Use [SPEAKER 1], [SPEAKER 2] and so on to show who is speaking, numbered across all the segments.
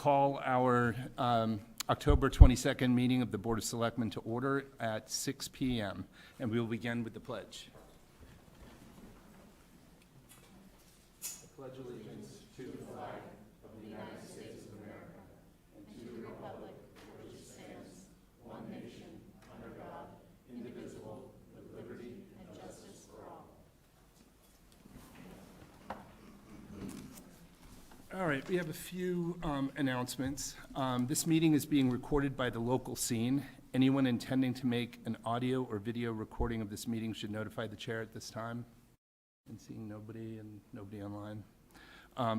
[SPEAKER 1] call our October 22nd meeting of the Board of Selectmen to order at 6 p.m. And we will begin with the pledge. I pledge allegiance to the flag of the United States of America and to the republic for which it stands, one nation, under God, indivisible, with liberty and justice for all. All right, we have a few announcements. This meeting is being recorded by the local scene. Anyone intending to make an audio or video recording of this meeting should notify the chair at this time. And seeing nobody and nobody online.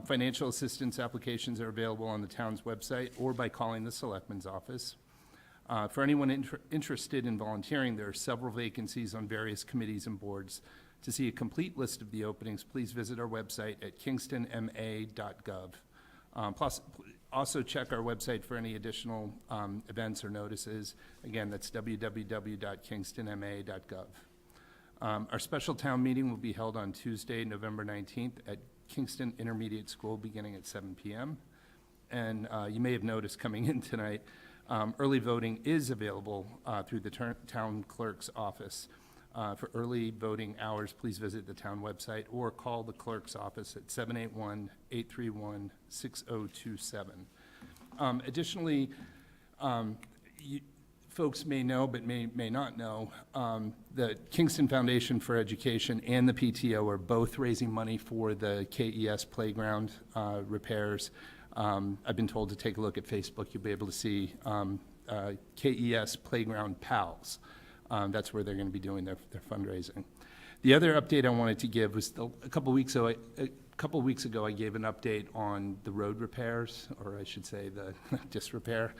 [SPEAKER 1] Financial assistance applications are available on the town's website or by calling the Selectmen's office. For anyone interested in volunteering, there are several vacancies on various committees and boards. To see a complete list of the openings, please visit our website at kingstonma.gov. Plus, also check our website for any additional events or notices. Again, that's www.kingstonma.gov. Our special town meeting will be held on Tuesday, November 19th at Kingston Intermediate School beginning at 7 p.m. And you may have noticed coming in tonight, early voting is available through the town clerk's office. For early voting hours, please visit the town website or call the clerk's office at 781-831-6027. Additionally, folks may know but may not know, the Kingston Foundation for Education and the PTO are both raising money for the KES playground repairs. I've been told to take a look at Facebook. You'll be able to see KES Playground Pals. That's where they're going to be doing their fundraising. The other update I wanted to give was a couple weeks ago. I gave an update on the road repairs, or I should say the disrepair.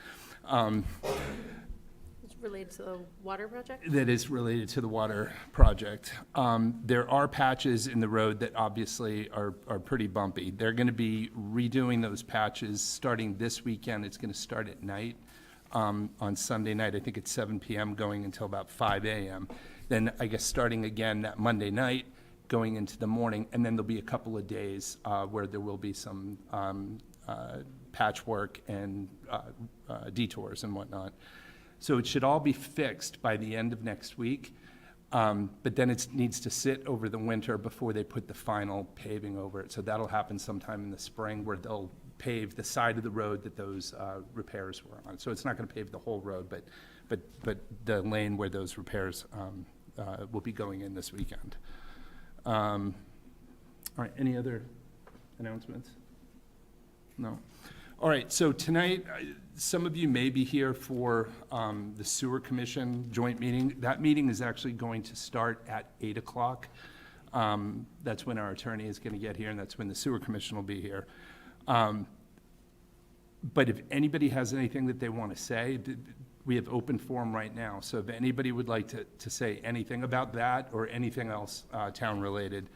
[SPEAKER 2] It's related to the water project?
[SPEAKER 1] That is related to the water project. There are patches in the road that obviously are pretty bumpy. They're going to be redoing those patches starting this weekend. It's going to start at night. On Sunday night, I think it's 7 p.m. going until about 5 a.m. Then I guess starting again that Monday night, going into the morning, and then there'll be a couple of days where there will be some patchwork and detours and whatnot. So it should all be fixed by the end of next week, but then it needs to sit over the winter before they put the final paving over it. So that'll happen sometime in the spring where they'll pave the side of the road that those repairs were on. So it's not going to pave the whole road, but the lane where those repairs will be going in this weekend. All right, any other announcements? No? All right, so tonight, some of you may be here for the Sewer Commission joint meeting. That meeting is actually going to start at 8 o'clock. That's when our attorney is going to get here, and that's when the Sewer Commission will be here. But if anybody has anything that they want to say, we have open forum right now. So if anybody would like to say anything about that or anything else town related,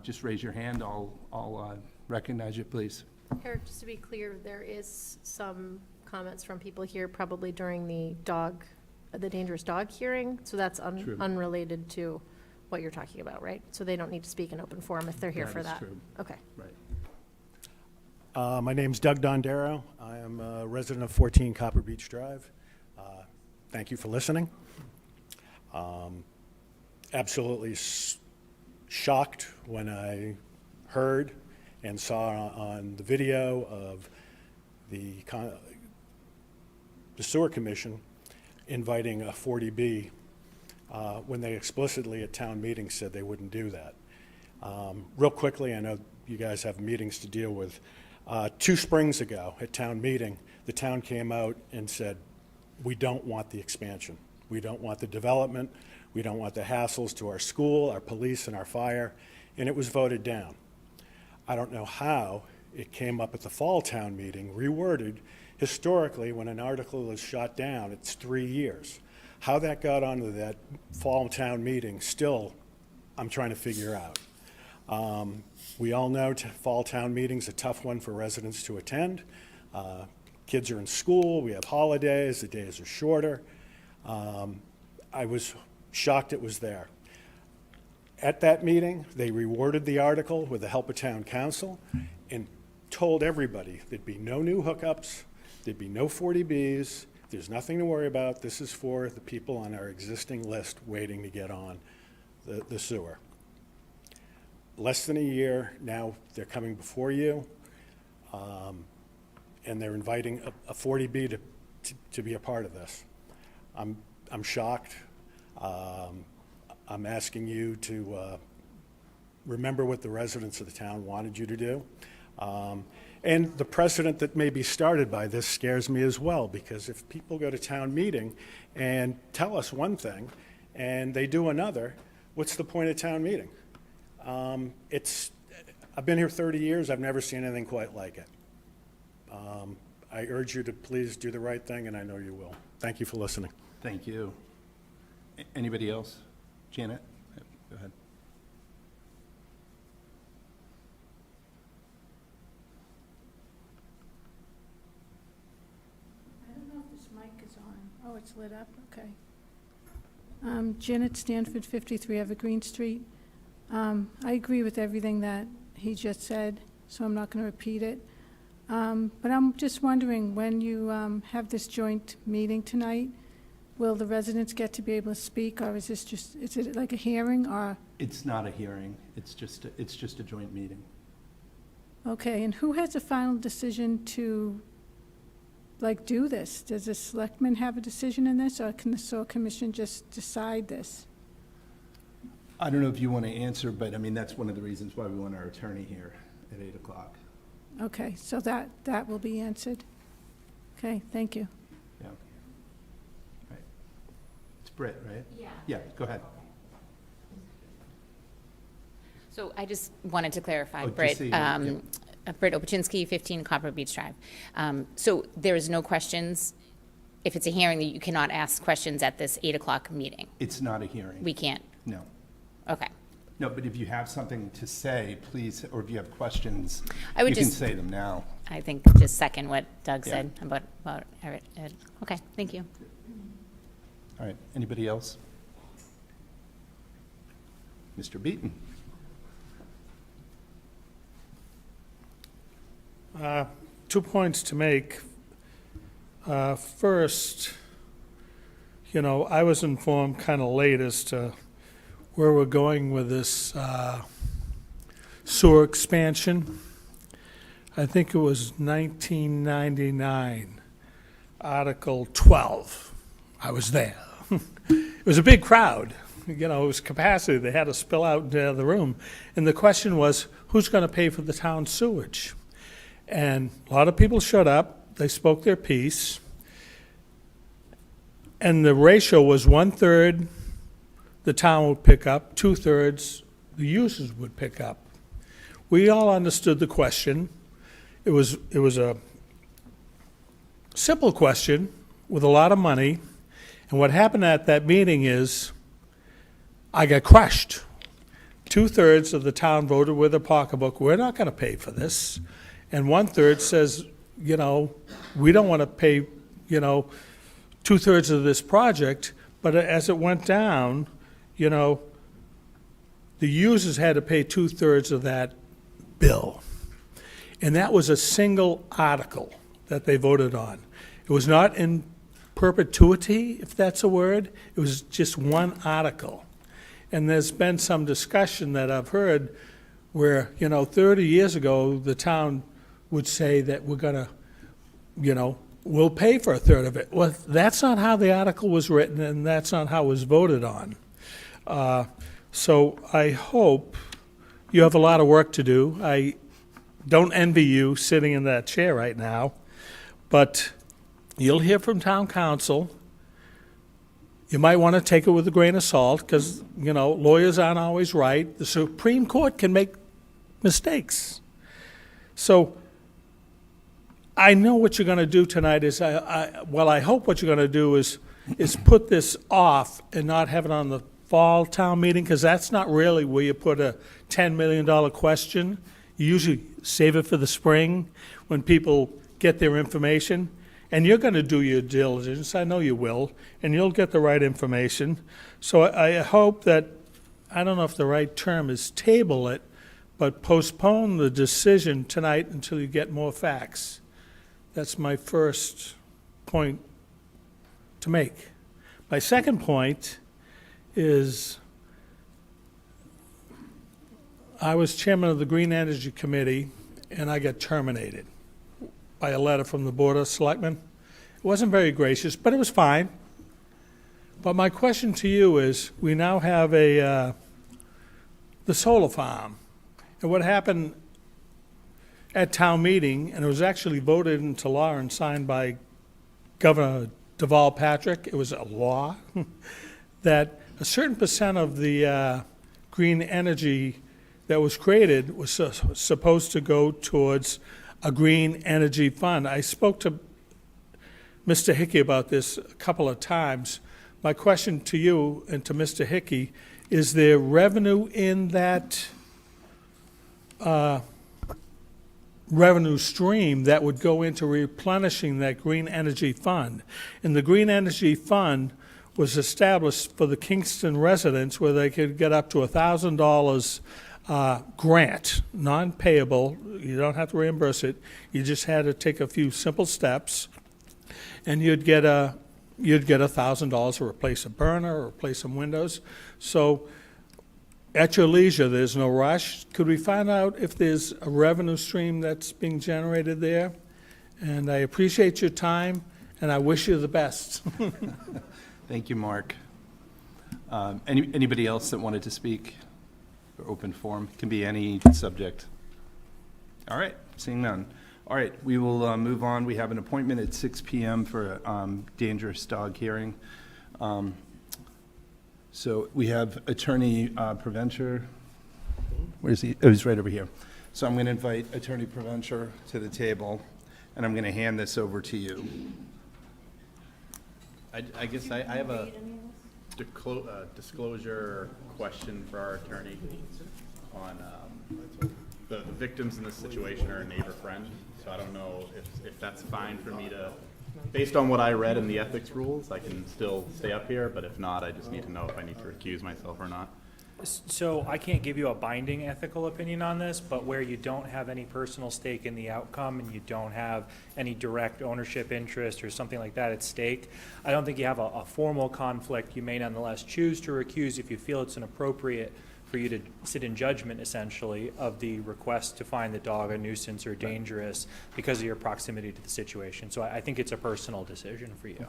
[SPEAKER 1] just raise your hand. I'll recognize you, please.
[SPEAKER 2] Eric, just to be clear, there is some comments from people here probably during the dangerous dog hearing. So that's unrelated to what you're talking about, right? So they don't need to speak in open forum if they're here for that.
[SPEAKER 1] That is true.
[SPEAKER 2] Okay.
[SPEAKER 1] Right.
[SPEAKER 3] My name's Doug Dondero. I am a resident of 14 Copper Beach Drive. Thank you for listening. Absolutely shocked when I heard and saw on the video of the Sewer Commission inviting a 40B when they explicitly at town meetings said they wouldn't do that. Real quickly, I know you guys have meetings to deal with. 2 springs ago at town meeting, the town came out and said, we don't want the expansion. We don't want the development. We don't want the hassles to our school, our police, and our fire. And it was voted down. I don't know how it came up at the fall town meeting, reworded. Historically, when an article is shot down, it's 3 years. How that got onto that fall town meeting, still, I'm trying to figure out. We all know fall town meeting's a tough one for residents to attend. Kids are in school, we have holidays, the days are shorter. I was shocked it was there. At that meeting, they reworded the article with the help of town council, and told everybody there'd be no new hookups, there'd be no 40Bs, there's nothing to worry about. This is for the people on our existing list waiting to get on the sewer. Less than a year, now they're coming before you, and they're inviting a 40B to be a part of this. I'm shocked. I'm asking you to remember what the residents of the town wanted you to do. And the precedent that may be started by this scares me as well, because if people go to town meeting and tell us one thing and they do another, what's the point of town meeting? I've been here 30 years, I've never seen anything quite like it. I urge you to please do the right thing, and I know you will. Thank you for listening.
[SPEAKER 1] Thank you. Anybody else? Janet? Go ahead.
[SPEAKER 4] I don't know if this mic is on. Oh, it's lit up, okay. Janet Stanford, 53 Evergreen Street. I agree with everything that he just said, so I'm not going to repeat it. But I'm just wondering, when you have this joint meeting tonight, will the residents get to be able to speak, or is it like a hearing, or?
[SPEAKER 1] It's not a hearing, it's just a joint meeting.
[SPEAKER 4] Okay, and who has the final decision to, like, do this? Does the selectmen have a decision in this, or can the soil commission just decide this?
[SPEAKER 1] I don't know if you want to answer, but I mean, that's one of the reasons why we want our attorney here at 8 o'clock.
[SPEAKER 4] Okay, so that will be answered. Okay, thank you.
[SPEAKER 1] Yeah. Right. It's Britt, right?
[SPEAKER 5] Yeah.
[SPEAKER 1] Yeah, go ahead.
[SPEAKER 5] So I just wanted to clarify,
[SPEAKER 1] Oh, just
[SPEAKER 5] Britt,
[SPEAKER 1] so you know,
[SPEAKER 5] Britt Opachinski, 15 Copper Beach Drive. So there is no questions, if it's a hearing, that you cannot ask questions at this 8 o'clock meeting?
[SPEAKER 1] It's not a hearing.
[SPEAKER 5] We can't?
[SPEAKER 1] No.
[SPEAKER 5] Okay.
[SPEAKER 1] No, but if you have something to say, please, or if you have questions,
[SPEAKER 5] I would
[SPEAKER 1] you can
[SPEAKER 5] just-
[SPEAKER 1] say them now.
[SPEAKER 5] I think just second what Doug
[SPEAKER 1] Yeah.
[SPEAKER 5] said about Ed. Okay, thank you.
[SPEAKER 1] All right, anybody else? Mr. Beaton?
[SPEAKER 6] 2 points to make. First, I was informed kind of late as to where we're going with this sewer expansion. I think it was 1999, Article 12. I was there. It was a big crowd. It was capacity. They had to spill out into the room. And the question was, who's going to pay for the town sewage? And a lot of people showed up. They spoke their piece. And the ratio was 1/3 the town would pick up, 2/3 the users would pick up. We all understood the question. It was a simple question with a lot of money. And what happened at that meeting is I got crushed. 2/3 of the town voted with a pocketbook, we're not going to pay for this. And 1/3 says, we don't want to pay, 2/3 of this project. But as it went down, the users had to pay 2/3 of that bill. And that was a single article that they voted on. It was not in perpetuity, if that's a word. It was just one article. And there's been some discussion that I've heard where, 30 years ago, the town would say that we're going to, we'll pay for 1/3 of it. Well, that's not how the article was written, and that's not how it was voted on. So I hope you have a lot of work to do. I don't envy you sitting in that chair right now, but you'll hear from town council. You might want to take it with a grain of salt because, lawyers aren't always right. The Supreme Court can make mistakes. So I know what you're going to do tonight is, I hope what you're going to do is put this off and not have it on the fall town meeting, because that's not really where you put a $10 million question. You usually save it for the spring when people get their information. And you're going to do your diligence, I know you will, and you'll get the right information. So I hope that, I don't know if the right term is table it, but postpone the decision tonight until you get more facts. That's my first point to make. My second point is I was chairman of the Green Energy Committee, and I got terminated by a letter from the Board of Selectmen. It wasn't very gracious, but it was fine. But my question to you is, we now have the solar farm. And what happened at town meeting, and it was actually voted into law and signed by Governor Deval Patrick, it was a law, that a certain percent of the green energy that was created was supposed to go towards a green energy fund. I spoke to Mr. Hickey about this a couple of times. My question to you and to Mr. Hickey, is there revenue in that revenue stream that would go into replenishing that green energy fund? And the green energy fund was established for the Kingston residents where they could get up to $1,000 grant, non-payable. You don't have to reimburse it. You just had to take a few simple steps, and you'd get $1,000 to replace a burner or replace some windows. So at your leisure, there's no rush. Could we find out if there's a revenue stream that's being generated there? And I appreciate your time, and I wish you the best.
[SPEAKER 1] Thank you, Mark. Anybody else that wanted to speak? Or open forum, can be any subject. All right, seeing none. All right, we will move on. We have an appointment at 6 p.m. for a dangerous dog hearing. So we have Attorney Preventure. Where's he? Oh, he's right over here. So I'm going to invite Attorney Preventure to the table, and I'm going to hand this over to you.
[SPEAKER 7] I guess I have a disclosure question for our attorney on the victims in this situation are a neighbor friend, so I don't know if that's fine for me to, based on what I read in the ethics rules, I can still stay up here, but if not, I just need to know if I need to recuse myself or not.
[SPEAKER 8] So I can't give you a binding ethical opinion on this, but where you don't have any personal stake in the outcome and you don't have any direct ownership interest or something like that at stake, I don't think you have a formal conflict. You may nonetheless choose to recuse if you feel it's inappropriate for you to sit in judgment, essentially, of the request to find the dog a nuisance or dangerous because of your proximity to the situation. So I think it's a personal decision for you.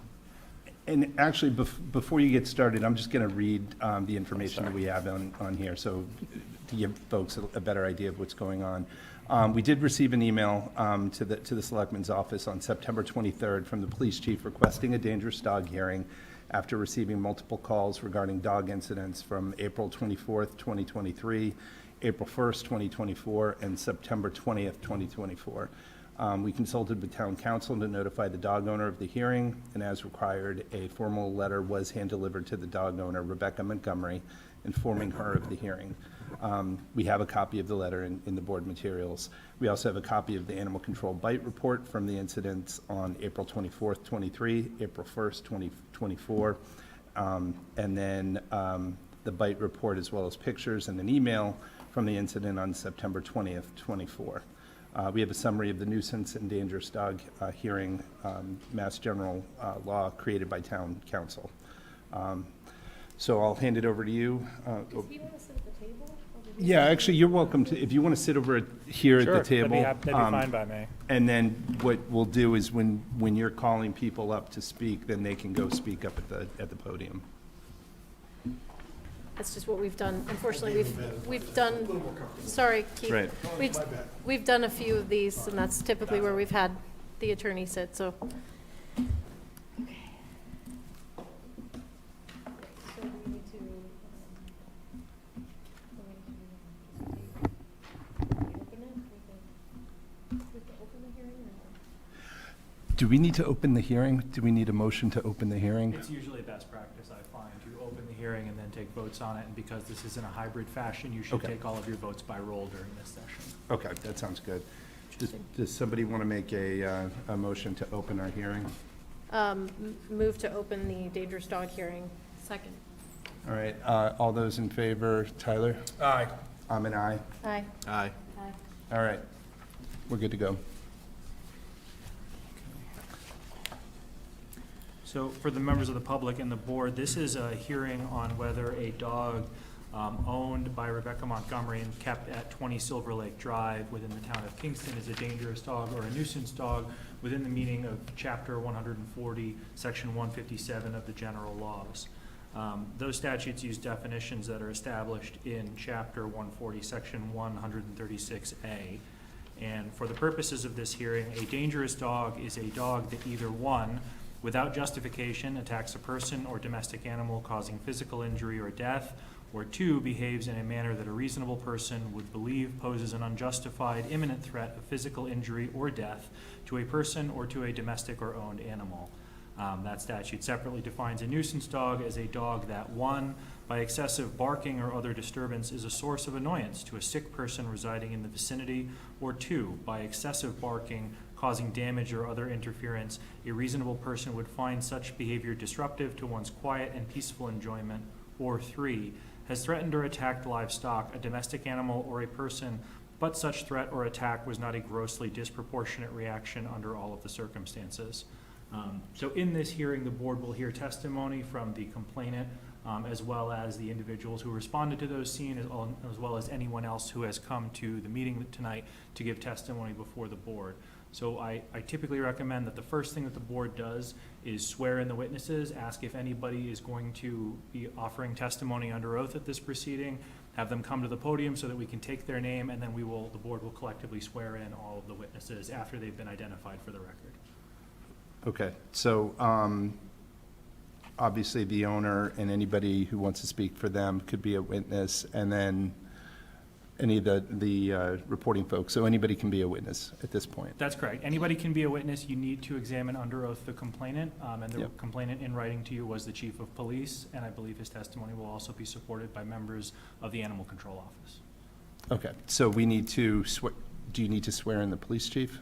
[SPEAKER 1] And actually, before you get started, I'm just going to read the information that we have on here, so to give folks a better idea of what's going on. We did receive an email to the Selectmen's office on September 23rd from the police chief requesting a dangerous dog hearing after receiving multiple calls regarding dog incidents from April 24th, 2023, April 1st, 2024, and September 20th, 2024. We consulted with town council to notify the dog owner of the hearing, and as required, a formal letter was hand-delivered to the dog owner, Rebecca Montgomery, informing her of the hearing. We have a copy of the letter in the board materials. We also have a copy of the animal control bite report from the incidents on April 24th, 23, April 1st, 2024, and then the bite report as well as pictures and an email from the incident on September 20th, 24. We have a summary of the nuisance and dangerous dog hearing, Mass General law created by town council. So I'll hand it over to you.
[SPEAKER 2] Does he want to sit at the table?
[SPEAKER 1] Yeah, actually, you're welcome to, if you want to sit over here at the table.
[SPEAKER 8] That'd be fine by me.
[SPEAKER 1] And then what we'll do is when you're calling people up to speak, then they can go speak up at the podium.
[SPEAKER 2] That's just what we've done. Unfortunately, we've done, sorry, Keith.
[SPEAKER 1] Right.
[SPEAKER 2] We've done a few of these, and that's typically where we've had the attorney sit, so. Okay. So we need to,
[SPEAKER 1] Do we need to open the hearing? Do we need a motion to open the hearing?
[SPEAKER 8] It's usually best practice, I find, to open the hearing and then take votes on it, and because this is in a hybrid fashion, you should
[SPEAKER 1] Okay.
[SPEAKER 8] take all of your votes by roll during this session.
[SPEAKER 1] Okay, that sounds good. Does somebody want to make a motion to open our hearing?
[SPEAKER 2] Move to open the dangerous dog hearing. Second.
[SPEAKER 1] All right, all those in favor, Tyler?
[SPEAKER 6] Aye.
[SPEAKER 1] I'm an aye.
[SPEAKER 2] Aye.
[SPEAKER 7] Aye.
[SPEAKER 1] All right, we're good to go.
[SPEAKER 8] So for the members of the public and the board, this is a hearing on whether a dog owned by Rebecca Montgomery and kept at 20 Silver Lake Drive within the town of Kingston is a dangerous dog or a nuisance dog within the meaning of Chapter 140, Section 157 of the general laws. Those statutes use definitions that are established in Chapter 140, Section 136A. And for the purposes of this hearing, a dangerous dog is a dog that either, one, without justification, attacks a person or domestic animal causing physical injury or death, or two, behaves in a manner that a reasonable person would believe poses an unjustified imminent threat of physical injury or death to a person or to a domestic or owned animal. That statute separately defines a nuisance dog as a dog that, one, by excessive barking or other disturbance is a source of annoyance to a sick person residing in the vicinity, or two, by excessive barking causing damage or other interference, a reasonable person would find such behavior disruptive to one's quiet and peaceful enjoyment, or three, has threatened or attacked livestock, a domestic animal, or a person, but such threat or attack was not a grossly disproportionate reaction under all of the circumstances. So in this hearing, the board will hear testimony from the complainant, as well as the individuals who responded to those scenes, as well as anyone else who has come to the meeting tonight to give testimony before the board. So I typically recommend that the first thing that the board does is swear in the witnesses, ask if anybody is going to be offering testimony under oath at this proceeding, have them come to the podium so that we can take their name, and then the board will collectively swear in all of the witnesses after they've been identified for the record.
[SPEAKER 1] Okay, so obviously the owner and anybody who wants to speak for them could be a witness, and then any of the reporting folks, so anybody can be a witness at this point.
[SPEAKER 8] That's correct. Anybody can be a witness. You need to examine under oath the complainant, and the
[SPEAKER 1] Yep.
[SPEAKER 8] complainant in writing to you was the chief of police, and I believe his testimony will also be supported by members of the animal control office.
[SPEAKER 1] Okay, so we need to do you need to swear in the police chief?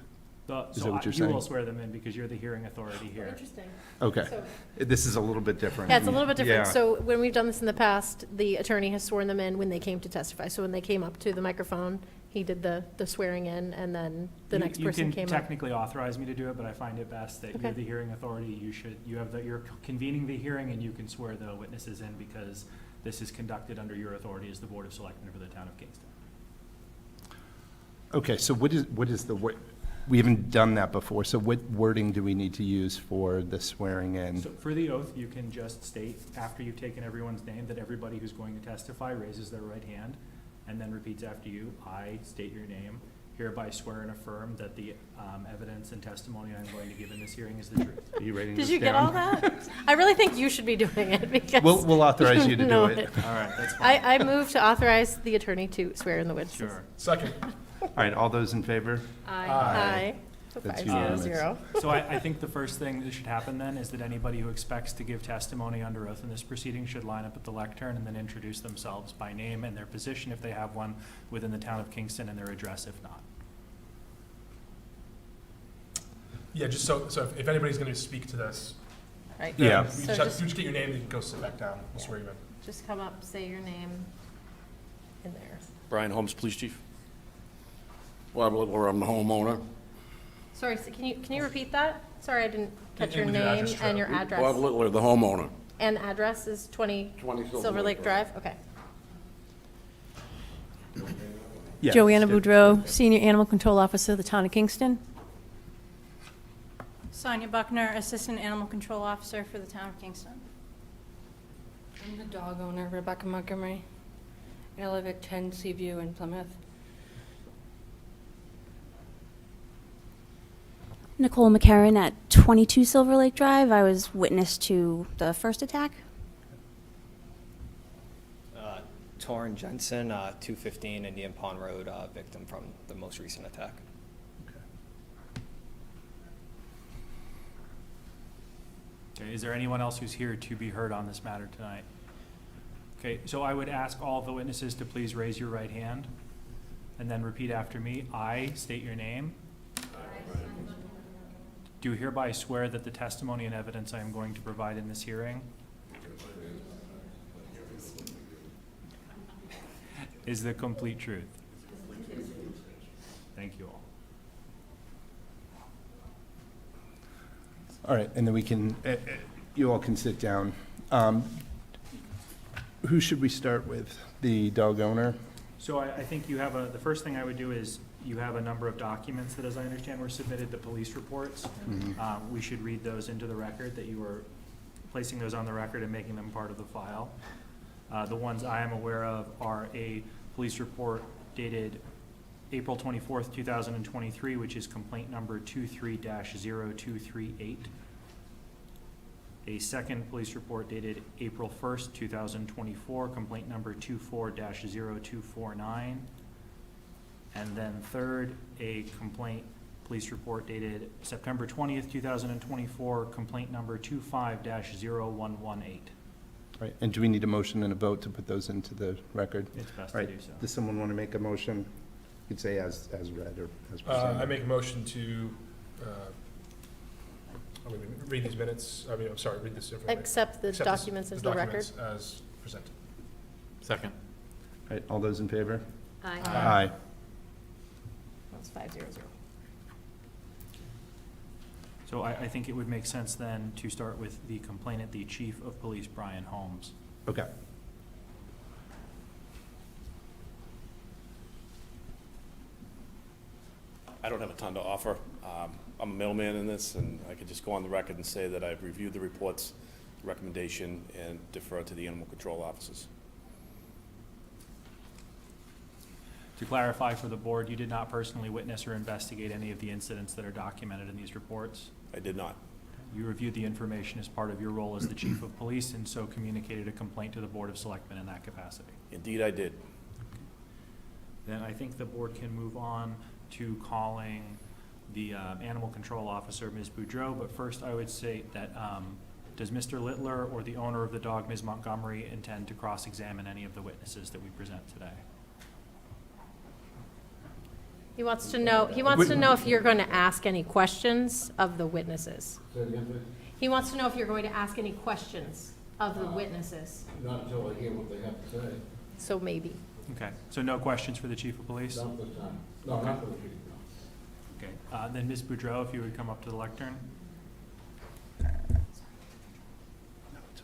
[SPEAKER 1] Is that what you're
[SPEAKER 8] You
[SPEAKER 1] saying?
[SPEAKER 8] will swear them in because you're the hearing authority here.
[SPEAKER 2] Interesting.
[SPEAKER 1] Okay,
[SPEAKER 2] So-
[SPEAKER 1] this is a little bit different.
[SPEAKER 2] Yeah, it's a little bit different.
[SPEAKER 1] Yeah.
[SPEAKER 2] So when we've done this in the past, the attorney has sworn them in when they came to testify. So when they came up to the microphone, he did the swearing in, and then the next person
[SPEAKER 8] You
[SPEAKER 2] came
[SPEAKER 8] can
[SPEAKER 2] up.
[SPEAKER 8] technically authorize me to do it, but I find it best that
[SPEAKER 2] Okay.
[SPEAKER 8] you're the hearing authority. You're convening the hearing, and you can swear the witnesses in because this is conducted under your authority as the Board of Selectmen for the town of Kingston.
[SPEAKER 1] Okay, so what is the we haven't done that before, so what wording do we need to use for the swearing in?
[SPEAKER 8] So for the oath, you can just state, after you've taken everyone's name, that everybody who's going to testify raises their right hand and then repeats after you. I state your name, hereby swear and affirm that the evidence and testimony I'm going to give in this hearing is the truth.
[SPEAKER 1] Are you writing
[SPEAKER 2] Did
[SPEAKER 1] this
[SPEAKER 2] you get
[SPEAKER 1] down?
[SPEAKER 2] all that? I really think you should be doing it because.
[SPEAKER 1] We'll authorize you to do
[SPEAKER 2] know
[SPEAKER 1] it.
[SPEAKER 8] All right, that's fine.
[SPEAKER 2] I move to authorize the attorney to swear in the witnesses.
[SPEAKER 8] Sure.
[SPEAKER 6] Second.
[SPEAKER 1] All right, all those in favor?
[SPEAKER 2] Aye. So
[SPEAKER 1] That's
[SPEAKER 2] 5-0-0.
[SPEAKER 8] So I think the first thing that should happen then is that anybody who expects to give testimony under oath in this proceeding should line up at the lectern and then introduce themselves by name and their position if they have one within the town of Kingston and their address if not.
[SPEAKER 9] Yeah, just so if anybody's going to speak to this,
[SPEAKER 2] Right.
[SPEAKER 1] Yeah.
[SPEAKER 9] you
[SPEAKER 2] So
[SPEAKER 9] just,
[SPEAKER 2] just-
[SPEAKER 9] you just get your name, and you can go sit back down. We'll swear you in.
[SPEAKER 2] Just come up, say your name in there.
[SPEAKER 10] Brian Holmes, Police Chief. Bob Littler, I'm the homeowner.
[SPEAKER 2] Sorry, so can you repeat that? Sorry, I didn't catch your
[SPEAKER 9] And with your
[SPEAKER 2] name
[SPEAKER 9] address,
[SPEAKER 2] and your
[SPEAKER 9] Joe.
[SPEAKER 10] Bob
[SPEAKER 2] address.
[SPEAKER 10] Littler, the homeowner.
[SPEAKER 2] And address is 20
[SPEAKER 10] 20
[SPEAKER 2] Silver Lake Drive? Okay.
[SPEAKER 1] Yeah,
[SPEAKER 11] Joanna
[SPEAKER 1] let's do-
[SPEAKER 11] Boudreau, Senior Animal Control Officer of the Town of Kingston.
[SPEAKER 12] Sonia Buckner, Assistant Animal Control Officer for the Town of Kingston.
[SPEAKER 13] I'm the dog owner, Rebecca Montgomery. I live at 10 Seaview in Plymouth.
[SPEAKER 11] Nicole McCarran at 22 Silver Lake Drive. I was witness to the first attack.
[SPEAKER 14] Torrin Jensen, 215 Indian Pond Road, victim from the most recent attack.
[SPEAKER 8] Okay, is there anyone else who's here to be heard on this matter tonight? Okay, so I would ask all of the witnesses to please raise your right hand and then repeat after me. I state your name. Do hereby swear that the testimony and evidence I am going to provide in this hearing is the complete truth. Thank you all.
[SPEAKER 1] All right, and then we can, you all can sit down. Who should we start with? The dog owner?
[SPEAKER 8] So I think you have the first thing I would do is, you have a number of documents that, as I understand, were submitted, the police reports. We should read those into the record, that you are placing those on the record and making them part of the file. The ones I am aware of are a police report dated April 24th, 2023, which is complaint number 23-0238. A second police report dated April 1st, 2024, complaint number 24-0249. And then third, a police report dated September 20th, 2024, complaint number 25-0118.
[SPEAKER 1] Right, and do we need a motion and a vote to put those into the record?
[SPEAKER 8] It's best
[SPEAKER 1] All
[SPEAKER 8] to
[SPEAKER 1] right,
[SPEAKER 8] do so.
[SPEAKER 1] does someone want to make a motion? You could say as read or as presented.
[SPEAKER 9] I make a motion to, read these minutes, read this information.
[SPEAKER 2] Accept the documents as the record.
[SPEAKER 9] Documents as presented.
[SPEAKER 10] Second.
[SPEAKER 1] All right, all those in favor?
[SPEAKER 2] Aye.
[SPEAKER 1] Aye.
[SPEAKER 2] That's 500.
[SPEAKER 8] So I think it would make sense then to start with the complainant, the Chief of Police, Brian Holmes.
[SPEAKER 1] Okay.
[SPEAKER 10] I don't have a ton to offer. I'm a middleman in this, and I could just go on the record and say that I've reviewed the reports, recommendation, and defer to the animal control officers.
[SPEAKER 8] To clarify for the board, you did not personally witness or investigate any of the incidents that are documented in these reports?
[SPEAKER 10] I did not.
[SPEAKER 8] You reviewed the information as part of your role as the Chief of Police, and so communicated a complaint to the Board of Selectmen in that capacity.
[SPEAKER 10] Indeed, I did.
[SPEAKER 8] Then I think the board can move on to calling the Animal Control Officer, Ms. Boudreau, but first I would say that, does Mr. Littler or the owner of the dog, Ms. Montgomery, intend to cross-examine any of the witnesses that we present today?
[SPEAKER 2] He wants to know if you're going to ask any questions of the witnesses. He wants to know if you're going to ask any questions of the witnesses.
[SPEAKER 10] Not until I hear what they have to say.
[SPEAKER 2] So maybe.
[SPEAKER 8] Okay, so no questions for the Chief of Police?
[SPEAKER 10] Not for the time. No, not for the chief, no.
[SPEAKER 8] Okay, then Ms. Boudreau, if you would come up to the lectern.
[SPEAKER 1] No, it's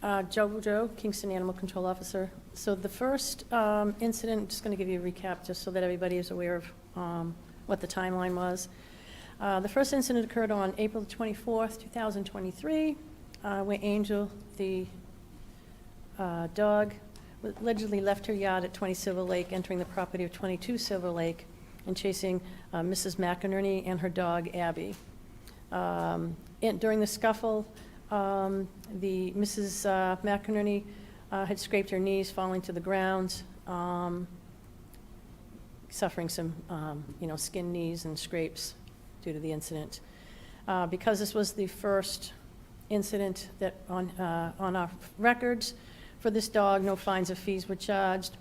[SPEAKER 1] okay.
[SPEAKER 15] Joe Boudreau, Kingston Animal Control Officer. So the first incident, just going to give you a recap just so that everybody is aware of what the timeline was. The first incident occurred on April 24th, 2023, where Angel, the dog, allegedly left her yard at 20 Silver Lake, entering the property of 22 Silver Lake, and chasing Mrs. McInerney and her dog, Abby. During the scuffle, the Mrs. McInerney had scraped her knees, falling to the ground, suffering some, skin knees and scrapes due to the incident. Because this was the first incident that on our records for this dog, no fines or fees were charged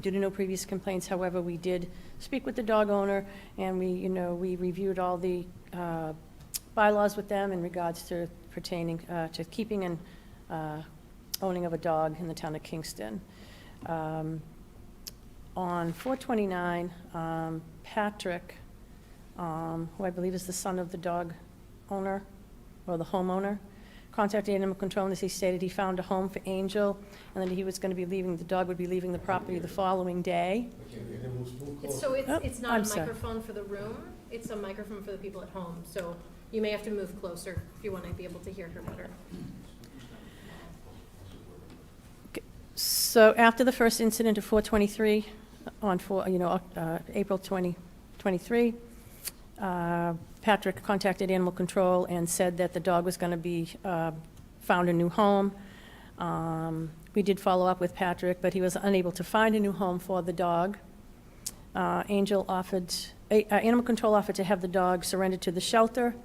[SPEAKER 15] due to no previous complaints. However, we did speak with the dog owner, and we reviewed all the bylaws with them in regards to pertaining to keeping and owning of a dog in the town of Kingston. On 4/29, Patrick, who I believe is the son of the dog owner or the homeowner, contacted Animal Control, and as he stated, he found a home for Angel, and then he was going to be the dog would be leaving the property the following day.
[SPEAKER 2] So it's not
[SPEAKER 15] I'm
[SPEAKER 2] a
[SPEAKER 15] sorry.
[SPEAKER 2] microphone for the room, it's a microphone for the people at home. So you may have to move closer if you want to be able to hear her better.
[SPEAKER 15] So after the first incident of 4/23, on April 2023, Patrick contacted Animal Control and said that the dog was going to be found a new home. We did follow up with Patrick, but he was unable to find a new home for the dog. Animal Control offered to have the dog surrendered to the shelter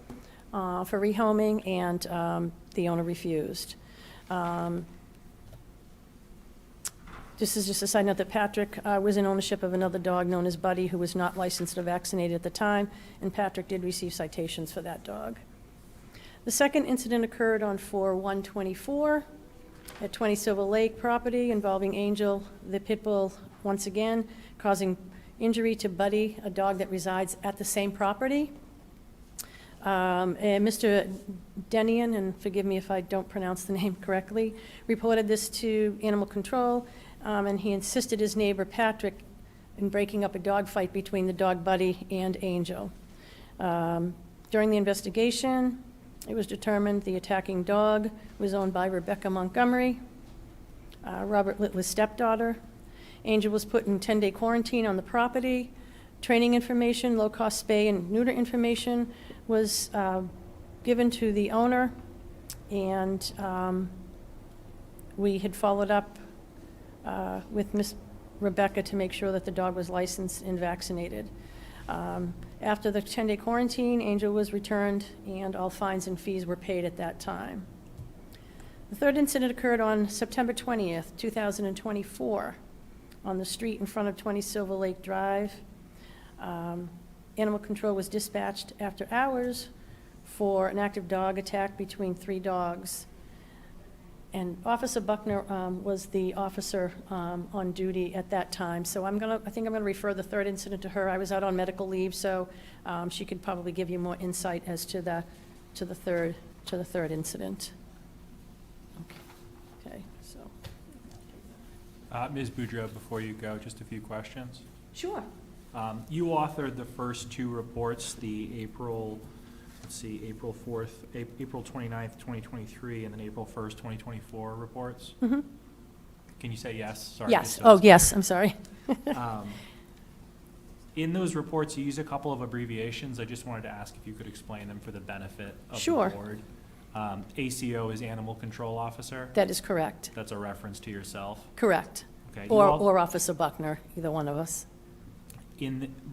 [SPEAKER 15] for rehoming, and the owner refused. This is just a side note that Patrick was in ownership of another dog known as Buddy, who was not licensed or vaccinated at the time, and Patrick did receive citations for that dog. The second incident occurred on 4/1/24 at 20 Silver Lake property involving Angel, the pit bull, once again, causing injury to Buddy, a dog that resides at the same property. And Mr. Denian, and forgive me if I don't pronounce the name correctly, reported this to Animal Control, and he insisted his neighbor Patrick in breaking up a dog fight between the dog Buddy and Angel. During the investigation, it was determined the attacking dog was owned by Rebecca Montgomery, Robert Littler's stepdaughter. Angel was put in 10-day quarantine on the property. Training information, low-cost spay and neuter information was given to the owner, and we had followed up with Miss Rebecca to make sure that the dog was licensed and vaccinated. After the 10-day quarantine, Angel was returned, and all fines and fees were paid at that time. The third incident occurred on September 20th, 2024, on the street in front of 20 Silver Lake Drive. Animal Control was dispatched after hours for an active dog attack between 3 dogs. And Officer Buckner was the officer on duty at that time. So I think I'm gonna refer the third incident to her. I was out on medical leave, so she could probably give you more insight as to the third incident. Okay, so.
[SPEAKER 8] Ms. Boudreau, before you go, just a few questions.
[SPEAKER 15] Sure.
[SPEAKER 8] You authored the first 2 reports, the April 4th, April 29th, 2023, and then April 1st, 2024 reports?
[SPEAKER 15] Mm-hmm.
[SPEAKER 8] Can you say yes? Sorry.
[SPEAKER 15] Yes. Oh, yes, I'm sorry.
[SPEAKER 8] In those reports, you use a couple of abbreviations. I just wanted to ask if you could explain them for the benefit of
[SPEAKER 15] Sure.
[SPEAKER 8] the board. ACO is Animal Control Officer?
[SPEAKER 15] That is correct.
[SPEAKER 8] That's a reference to yourself?
[SPEAKER 15] Correct.
[SPEAKER 8] Okay.
[SPEAKER 15] Or Officer Buckner, either one of us.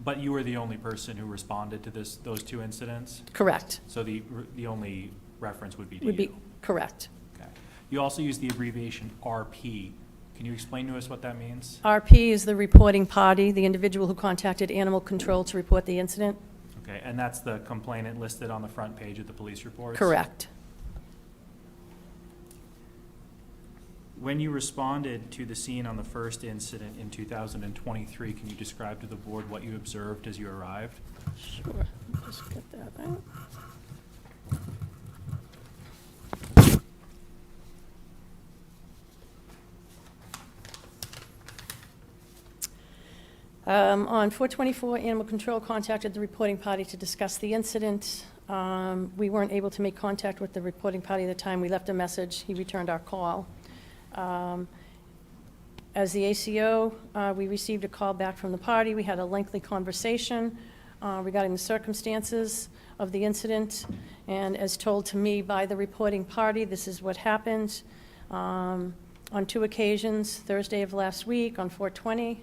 [SPEAKER 8] But you were the only person who responded to those 2 incidents?
[SPEAKER 15] Correct.
[SPEAKER 8] So the only reference would be to
[SPEAKER 15] Would be
[SPEAKER 8] you?
[SPEAKER 15] correct.
[SPEAKER 8] Okay. You also use the abbreviation RP. Can you explain to us what that means?
[SPEAKER 15] RP is the reporting party, the individual who contacted Animal Control to report the incident.
[SPEAKER 8] Okay, and that's the complainant listed on the front page of the police reports?
[SPEAKER 15] Correct.
[SPEAKER 8] When you responded to the scene on the first incident in 2023, can you describe to the board what you observed as you arrived?
[SPEAKER 15] Sure. Let me just get that out. On 4/24, Animal Control contacted the reporting party to discuss the incident. We weren't able to make contact with the reporting party at the time. We left a message. He returned our call. As the ACO, we received a call back from the party. We had a lengthy conversation regarding the circumstances of the incident, and as told to me by the reporting party, this is what happened. On 2 occasions, Thursday of last week on 4/20,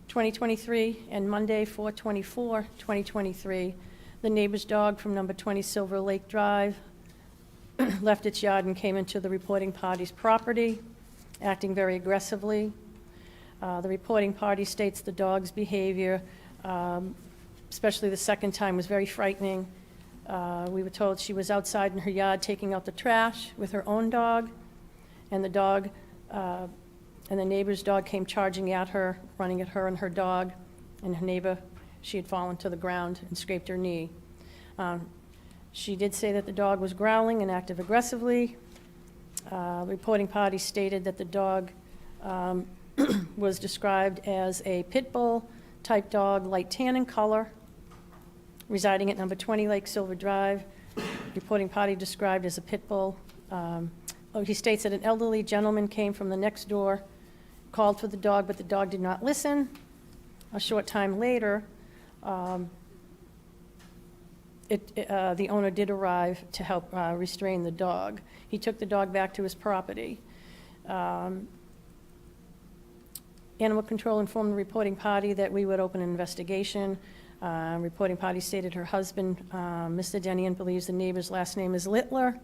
[SPEAKER 15] 2023, and Monday, 4/24, 2023, the neighbor's dog from number 20 Silver Lake Drive left its yard and came into the reporting party's property, acting very aggressively. The reporting party states the dog's behavior, especially the second time, was very frightening. We were told she was outside in her yard taking out the trash with her own dog, and the neighbor's dog came charging at her, running at her and her dog, and her neighbor, she had fallen to the ground and scraped her knee. She did say that the dog was growling and active aggressively. The reporting party stated that the dog was described as a pit bull type dog, light tan in color, residing at number 20 Lake Silver Drive. Reporting party described as a pit bull. He states that an elderly gentleman came from the next door, called for the dog, but the dog did not listen. A short time later, the owner did arrive to help restrain the dog. He took the dog back to his property. Animal Control informed the reporting party that we would open an investigation. Reporting party stated her husband, Mr. Denian, believes the neighbor's last name is Littler.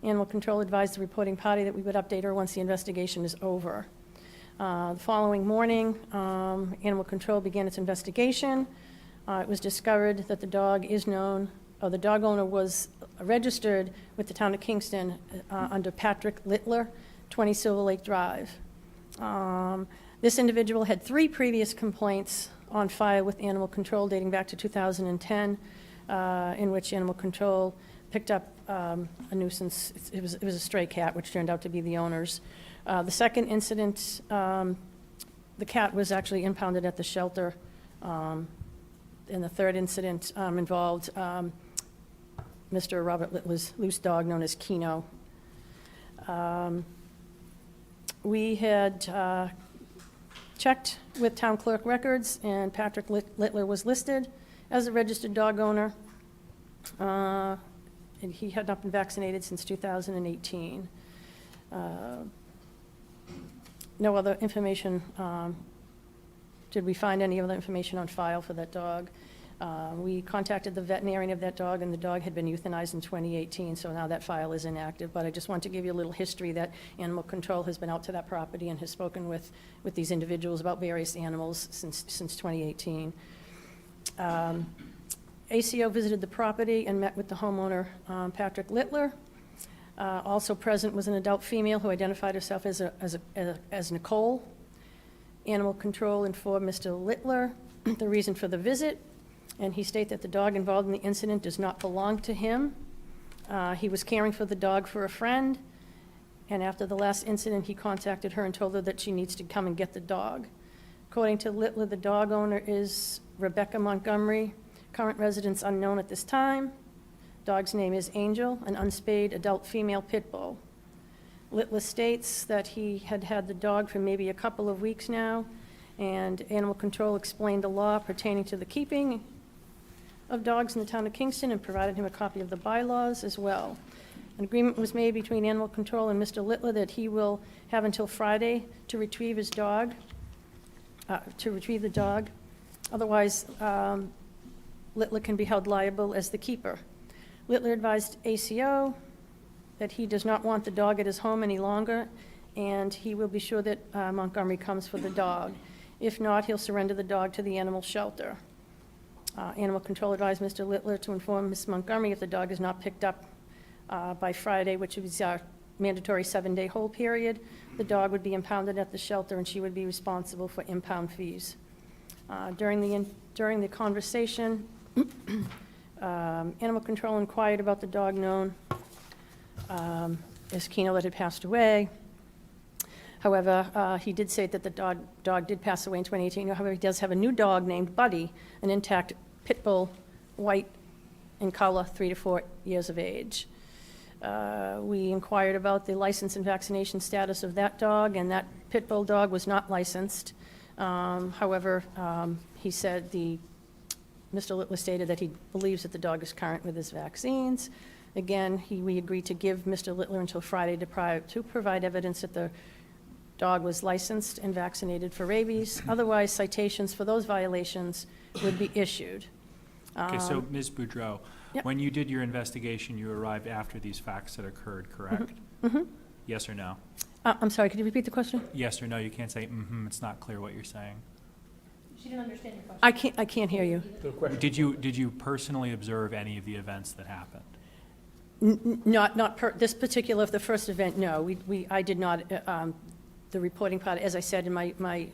[SPEAKER 15] Animal Control advised the reporting party that we would update her once the investigation is over. The following morning, Animal Control began its investigation. It was discovered that the dog the dog owner was registered with the town of Kingston under Patrick Littler, 20 Silver Lake Drive. This individual had 3 previous complaints on file with Animal Control dating back to 2010, in which Animal Control picked up a nuisance. It was a stray cat, which turned out to be the owner's. The second incident, the cat was actually impounded at the shelter. And the third incident involved Mr. Robert Littler's loose dog known as Kino. We had checked with town clerk records, and Patrick Littler was listed as a registered dog owner. And he had not been vaccinated since 2018. No other information, did we find any other information on file for that dog? We contacted the veterinarian of that dog, and the dog had been euthanized in 2018, so now that file is inactive. But I just want to give you a little history that Animal Control has been out to that property and has spoken with these individuals about various animals since 2018. ACO visited the property and met with the homeowner, Patrick Littler. Also present was an adult female who identified herself as Nicole. Animal Control informed Mr. Littler the reason for the visit, and he stated that the dog involved in the incident does not belong to him. He was caring for the dog for a friend, and after the last incident, he contacted her and told her that she needs to come and get the dog. According to Littler, the dog owner is Rebecca Montgomery, current residence unknown at this time. Dog's name is Angel, an unspayed adult female pit bull. Littler states that he had had the dog for maybe a couple of weeks now, and Animal Control explained the law pertaining to the keeping of dogs in the town of Kingston and provided him a copy of the bylaws as well. An agreement was made between Animal Control and Mr. Littler that he will have until Friday to retrieve his dog, the dog. Otherwise, Littler can be held liable as the keeper. Littler advised ACO that he does not want the dog at his home any longer, and he will be sure that Montgomery comes for the dog. If not, he'll surrender the dog to the animal shelter. Animal Control advised Mr. Littler to inform Ms. Montgomery if the dog is not picked up by Friday, which is our mandatory 7-day hold period, the dog would be impounded at the shelter and she would be responsible for impound fees. During the conversation, Animal Control inquired about the dog known as Kino that had passed away. However, he did say that the dog did pass away in 2018. However, he does have a new dog named Buddy, an intact pit bull, white in color, 3 to 4 years of age. We inquired about the license and vaccination status of that dog, and that pit bull dog was not licensed. However, he said Mr. Littler stated that he believes that the dog is current with his vaccines. Again, we agreed to give Mr. Littler until Friday to provide evidence that the dog was licensed and vaccinated for rabies. Otherwise, citations for those violations would be issued.
[SPEAKER 8] Okay, so Ms. Boudreau,
[SPEAKER 15] Yep.
[SPEAKER 8] when you did your investigation, you arrived after these facts had occurred, correct?
[SPEAKER 15] Mm-hmm.
[SPEAKER 8] Yes or no?
[SPEAKER 15] I'm sorry, could you repeat the question?
[SPEAKER 8] Yes or no, you can't say, it's not clear what you're saying.
[SPEAKER 2] She didn't understand your question.
[SPEAKER 15] I can't hear you.
[SPEAKER 8] Did you personally observe any of the events that happened?
[SPEAKER 15] This particular, the first event, no. I did not, the reporting part, as I said in my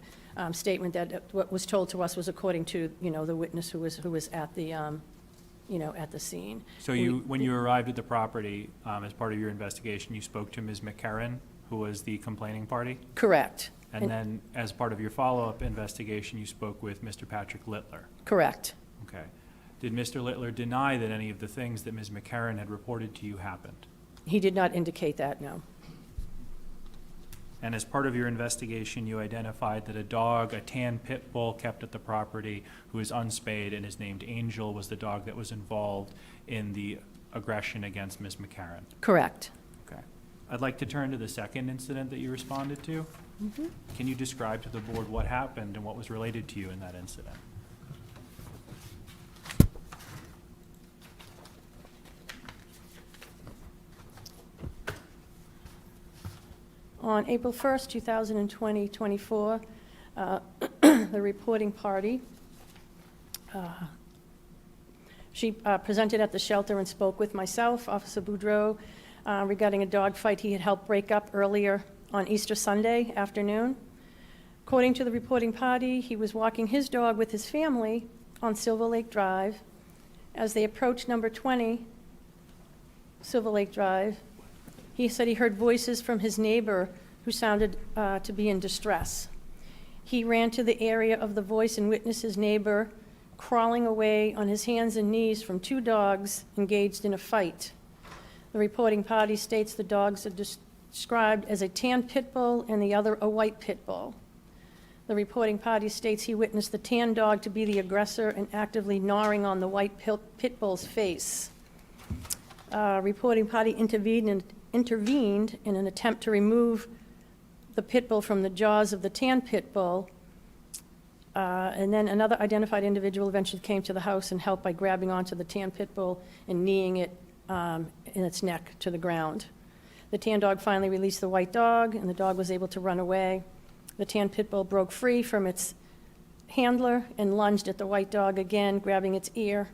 [SPEAKER 15] statement, that what was told to us was according to, the witness who was at the, at the scene.
[SPEAKER 8] So when you arrived at the property, as part of your investigation, you spoke to Ms. McCarran, who was the complaining party?
[SPEAKER 15] Correct.
[SPEAKER 8] And then, as part of your follow-up investigation, you spoke with Mr. Patrick Littler?
[SPEAKER 15] Correct.
[SPEAKER 8] Okay. Did Mr. Littler deny that any of the things that Ms. McCarran had reported to you happened?
[SPEAKER 15] He did not indicate that, no.
[SPEAKER 8] And as part of your investigation, you identified that a dog, a tan pit bull kept at the property, who is unspayed and is named Angel, was the dog that was involved in the aggression against Ms. McCarran?
[SPEAKER 15] Correct.
[SPEAKER 8] Okay. I'd like to turn to the second incident that you responded to.
[SPEAKER 15] Mm-hmm.
[SPEAKER 8] Can you describe to the board what happened and what was related to you in that incident?
[SPEAKER 15] on April 1st, 2024, the reporting party, she presented at the shelter and spoke with myself, Officer Boudreau, regarding a dog fight he had helped break up earlier on Easter Sunday afternoon. According to the reporting party, he was walking his dog with his family on Silver Lake Drive. As they approached number 20 Silver Lake Drive, he said he heard voices from his neighbor who sounded to be in distress. He ran to the area of the voice and witnessed his neighbor crawling away on his hands and knees from two dogs engaged in a fight. The reporting party states the dogs are described as a tan pit bull and the other a white pit bull. The reporting party states he witnessed the tan dog to be the aggressor and actively gnawing on the white pit bull's face. Reporting party intervened in an attempt to remove the pit bull from the jaws of the tan pit bull. And then another identified individual eventually came to the house and helped by grabbing onto the tan pit bull and kneeing it in its neck to the ground. The tan dog finally released the white dog, and the dog was able to run away. The tan pit bull broke free from its handler and lunged at the white dog again, grabbing its ear.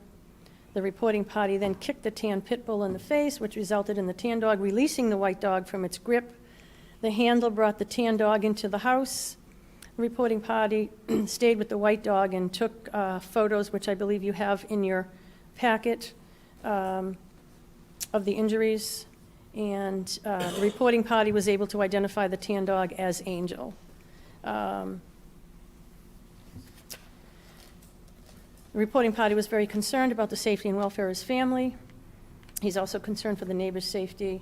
[SPEAKER 15] The reporting party then kicked the tan pit bull in the face, which resulted in the tan dog releasing the white dog from its grip. The handler brought the tan dog into the house. The reporting party stayed with the white dog and took photos, which I believe you have in your packet, of the injuries. And the reporting party was able to identify the tan dog as Angel. The reporting party was very concerned about the safety and welfare of his family. He's also concerned for the neighbor's safety.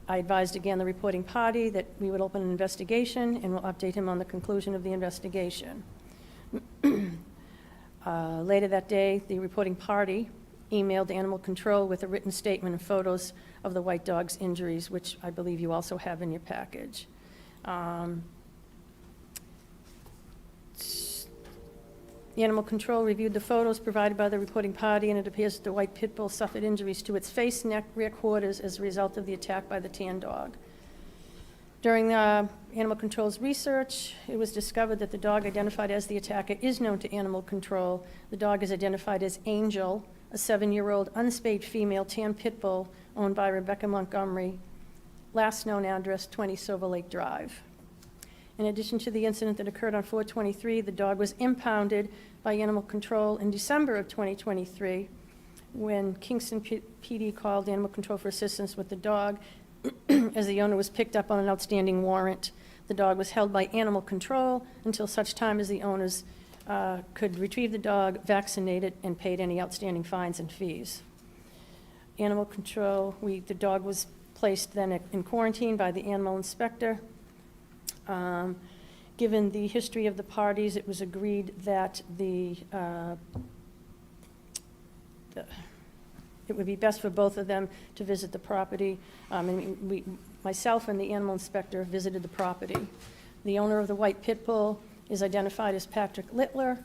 [SPEAKER 15] I advised again the reporting party that we would open an investigation and will update him on the conclusion of the investigation. Later that day, the reporting party emailed Animal Control with a written statement and photos of the white dog's injuries, which I believe you also have in your package. Animal Control reviewed the photos provided by the reporting party, and it appears that the white pit bull suffered injuries to its face, neck, rear quarters as a result of the attack by the tan dog. During the Animal Control's research, it was discovered that the dog identified as the attacker is known to Animal Control. The dog is identified as Angel, a 7-year-old unspayed female tan pit bull owned by Rebecca Montgomery, last known address 20 Silver Lake Drive. In addition to the incident that occurred on 4/23, the dog was impounded by Animal Control in December of 2023 when Kingston PD called Animal Control for assistance with the dog as the owner was picked up on an outstanding warrant. The dog was held by Animal Control until such time as the owners could retrieve the dog, vaccinate it, and paid any outstanding fines and fees. Animal Control, the dog was placed then in quarantine by the animal inspector. Given the history of the parties, it was agreed that it would be best for both of them to visit the property. Myself and the animal inspector visited the property. The owner of the white pit bull is identified as Patrick Littler.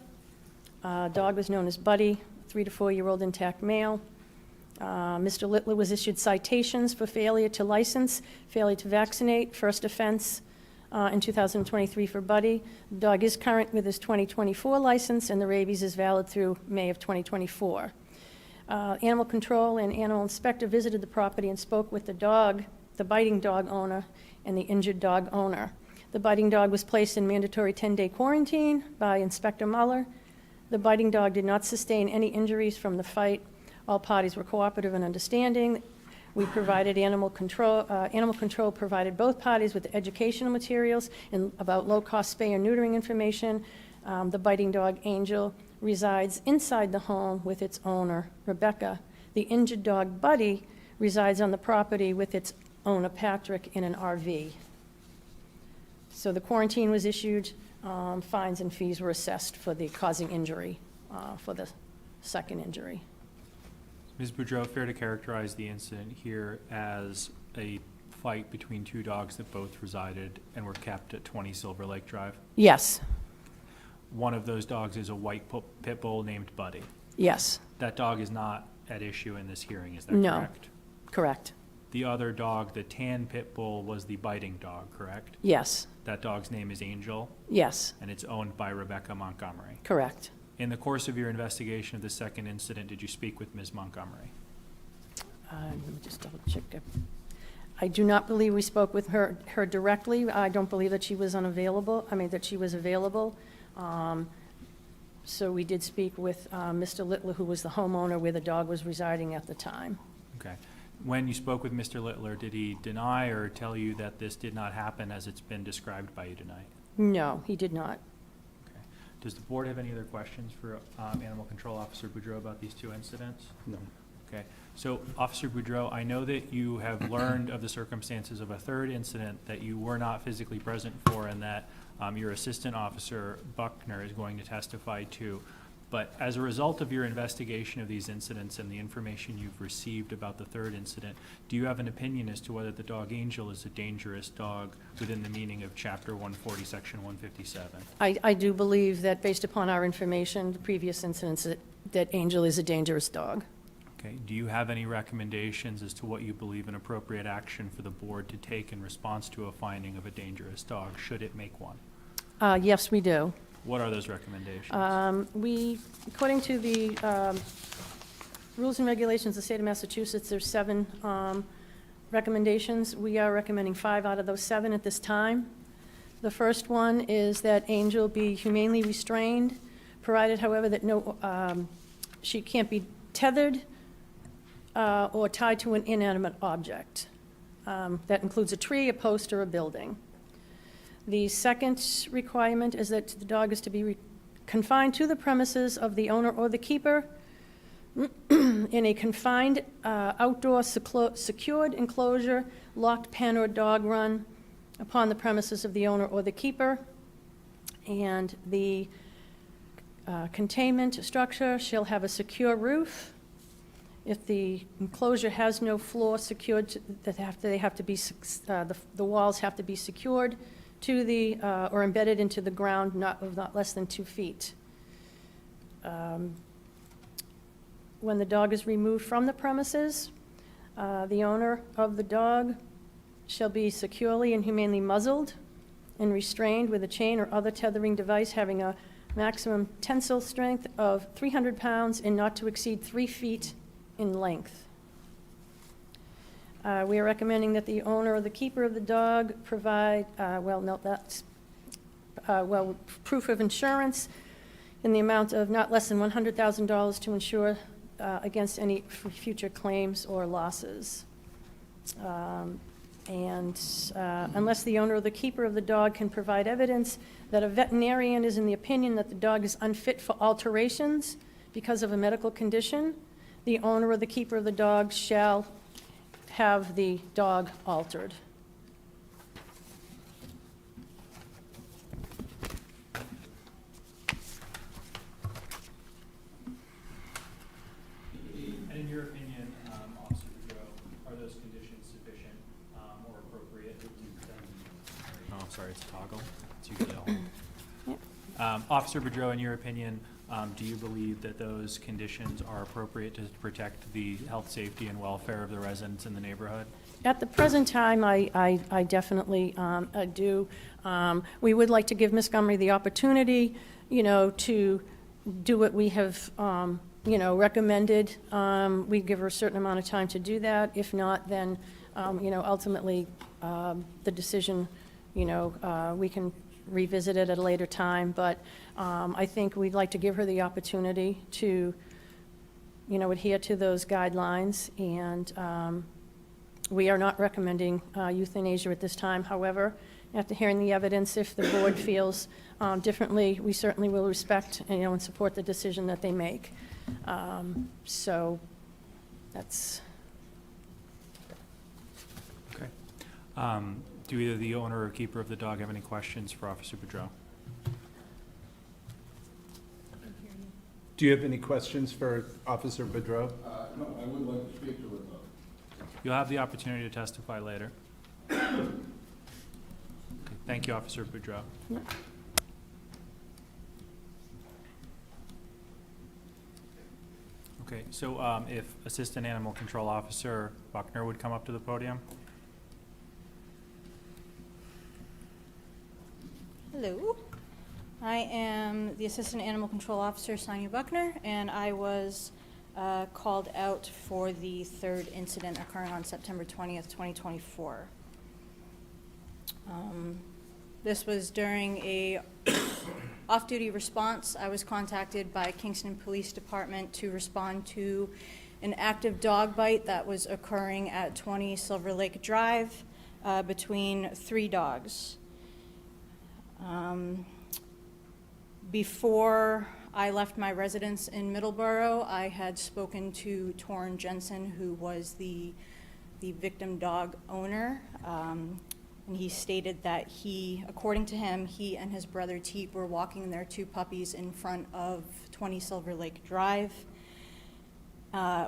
[SPEAKER 15] Dog was known as Buddy, 3 to 4-year-old intact male. Mr. Littler was issued citations for failure to license, failure to vaccinate, first offense, in 2023 for Buddy. The dog is current with his 2024 license, and the rabies is valid through May of 2024. Animal Control and Animal Inspector visited the property and spoke with the dog, the biting dog owner, and the injured dog owner. The biting dog was placed in mandatory 10-day quarantine by Inspector Muller. The biting dog did not sustain any injuries from the fight. All parties were cooperative and understanding. We provided Animal Control provided both parties with educational materials and about low-cost spay and neutering information. The biting dog, Angel, resides inside the home with its owner, Rebecca. The injured dog, Buddy, resides on the property with its owner, Patrick, in an RV. So the quarantine was issued, fines and fees were assessed for the causing injury, for the second injury.
[SPEAKER 8] Ms. Boudreau, fair to characterize the incident here as a fight between two dogs that both resided and were kept at 20 Silver Lake Drive?
[SPEAKER 15] Yes.
[SPEAKER 8] One of those dogs is a white pit bull named Buddy.
[SPEAKER 15] Yes.
[SPEAKER 8] That dog is not at issue in this hearing, is that
[SPEAKER 15] No.
[SPEAKER 8] correct?
[SPEAKER 15] Correct.
[SPEAKER 8] the other dog, the tan pit bull, was the biting dog, correct?
[SPEAKER 15] Yes,
[SPEAKER 8] That dog's name is Angel,
[SPEAKER 15] yes,
[SPEAKER 8] and it's owned by Rebecca Montgomery.
[SPEAKER 15] correct.
[SPEAKER 8] In the course of your investigation of the second incident, did you speak with Ms. Montgomery?
[SPEAKER 15] Let me just double check. I do not believe we spoke with her directly. I don't believe that she was that she was available. So we did speak with Mr. Littler, who was the homeowner where the dog was residing at the time.
[SPEAKER 8] Okay. When you spoke with Mr. Littler, did he deny or tell you that this did not happen as it's been described by you tonight?
[SPEAKER 15] No, he did not.
[SPEAKER 8] Okay. Does the board have any other questions for Animal Control Officer Boudreau about these two incidents?
[SPEAKER 1] No.
[SPEAKER 8] Okay. So, Officer Boudreau, I know that you have learned of the circumstances of a third incident that you were not physically present for and that your Assistant Officer Buckner is going to testify to. But as a result of your investigation of these incidents and the information you've received about the third incident, do you have an opinion as to whether the dog Angel is a dangerous dog within the meaning of Chapter 140, Section 157?
[SPEAKER 15] I do believe that based upon our information, the previous incidents, that Angel is a dangerous dog.
[SPEAKER 8] Okay. Do you have any recommendations as to what you believe an appropriate action for the board to take in response to a finding of a dangerous dog, should it make one?
[SPEAKER 15] Yes, we do.
[SPEAKER 8] What are those recommendations?
[SPEAKER 15] According to the rules and regulations of the state of Massachusetts, there's 7 recommendations. We are recommending 5 out of those 7 at this time. The first one is that Angel be humanely restrained, provided, however, that she can't be tethered or tied to an inanimate object. That includes a tree, a post, or a building. The second requirement is that the dog is to be confined to the premises of the owner or the keeper in a confined outdoor secured enclosure, locked pen or dog run upon the premises of the owner or the keeper. And the containment structure shall have a secure roof. If the enclosure has no floor secured, the walls have to be secured to the, or embedded into the ground, not less than 2 feet. When the dog is removed from the premises, the owner of the dog shall be securely and humanely muzzled and restrained with a chain or other tethering device having a maximum tensile strength of 300 pounds and not to exceed 3 feet in length. We are recommending that the owner or the keeper of the dog provide, proof of insurance in the amount of not less than $100,000 to insure against any future claims or losses. Unless the owner or the keeper of the dog can provide evidence that a veterinarian is in the opinion that the dog is unfit for alterations because of a medical condition, the owner or the keeper of the dog shall have the dog altered.
[SPEAKER 8] And in your opinion, Officer Boudreau, are those conditions sufficient or appropriate? Oh, I'm sorry, it's a toggle. It's usually all.
[SPEAKER 15] Yep.
[SPEAKER 8] Officer Boudreau, in your opinion, do you believe that those conditions are appropriate to protect the health, safety, and welfare of the residents in the neighborhood?
[SPEAKER 15] At the present time, I definitely do. We would like to give Ms. Montgomery the opportunity, to do what we have, recommended. We give her a certain amount of time to do that. If not, then, ultimately, the decision, we can revisit it at a later time. But I think we'd like to give her the opportunity to, adhere to those guidelines. And we are not recommending euthanasia at this time. However, after hearing the evidence, if the board feels differently, we certainly will respect, and support the decision that they make. So that's.
[SPEAKER 8] Okay. Do either the owner or keeper of the dog have any questions for Officer Boudreau?
[SPEAKER 1] Do you have any questions for Officer Boudreau?
[SPEAKER 16] No, I would like to speak to it, though.
[SPEAKER 8] You'll have the opportunity to testify later. Okay, thank you, Officer Boudreau.
[SPEAKER 15] Yeah.
[SPEAKER 8] Okay, so if Assistant Animal Control Officer Buckner would come up to the podium?
[SPEAKER 12] Hello. I am the Assistant Animal Control Officer, Sonia Buckner, and I was called out for the third incident occurring on September 20th, 2024. This was during a off-duty response. I was contacted by Kingston Police Department to respond to an active dog bite that was occurring at 20 Silver Lake Drive between 3 dogs. Before I left my residence in Middleborough, I had spoken to Torrin Jensen, who was the victim dog owner. And he stated that according to him, he and his brother Teep were walking their 2 puppies in front of 20 Silver Lake Drive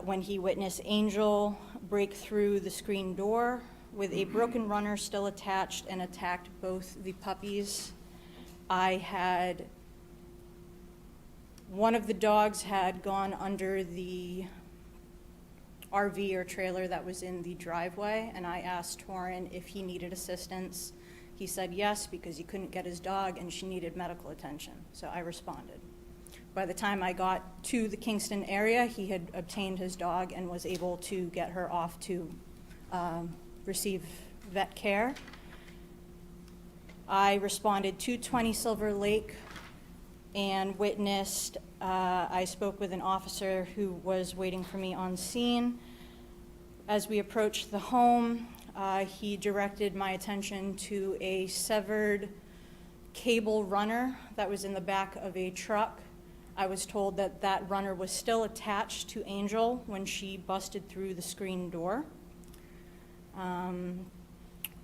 [SPEAKER 12] when he witnessed Angel break through the screen door with a broken runner still attached and attacked both the puppies. One of the dogs had gone under the RV or trailer that was in the driveway, and I asked Torrin if he needed assistance. He said yes, because he couldn't get his dog and she needed medical attention, so I responded. By the time I got to the Kingston area, he had obtained his dog and was able to get her off to receive vet care. I responded to 20 Silver Lake and witnessed, I spoke with an officer who was waiting for me on scene. As we approached the home, he directed my attention to a severed cable runner that was in the back of a truck. I was told that that runner was still attached to Angel when she busted through the screen door.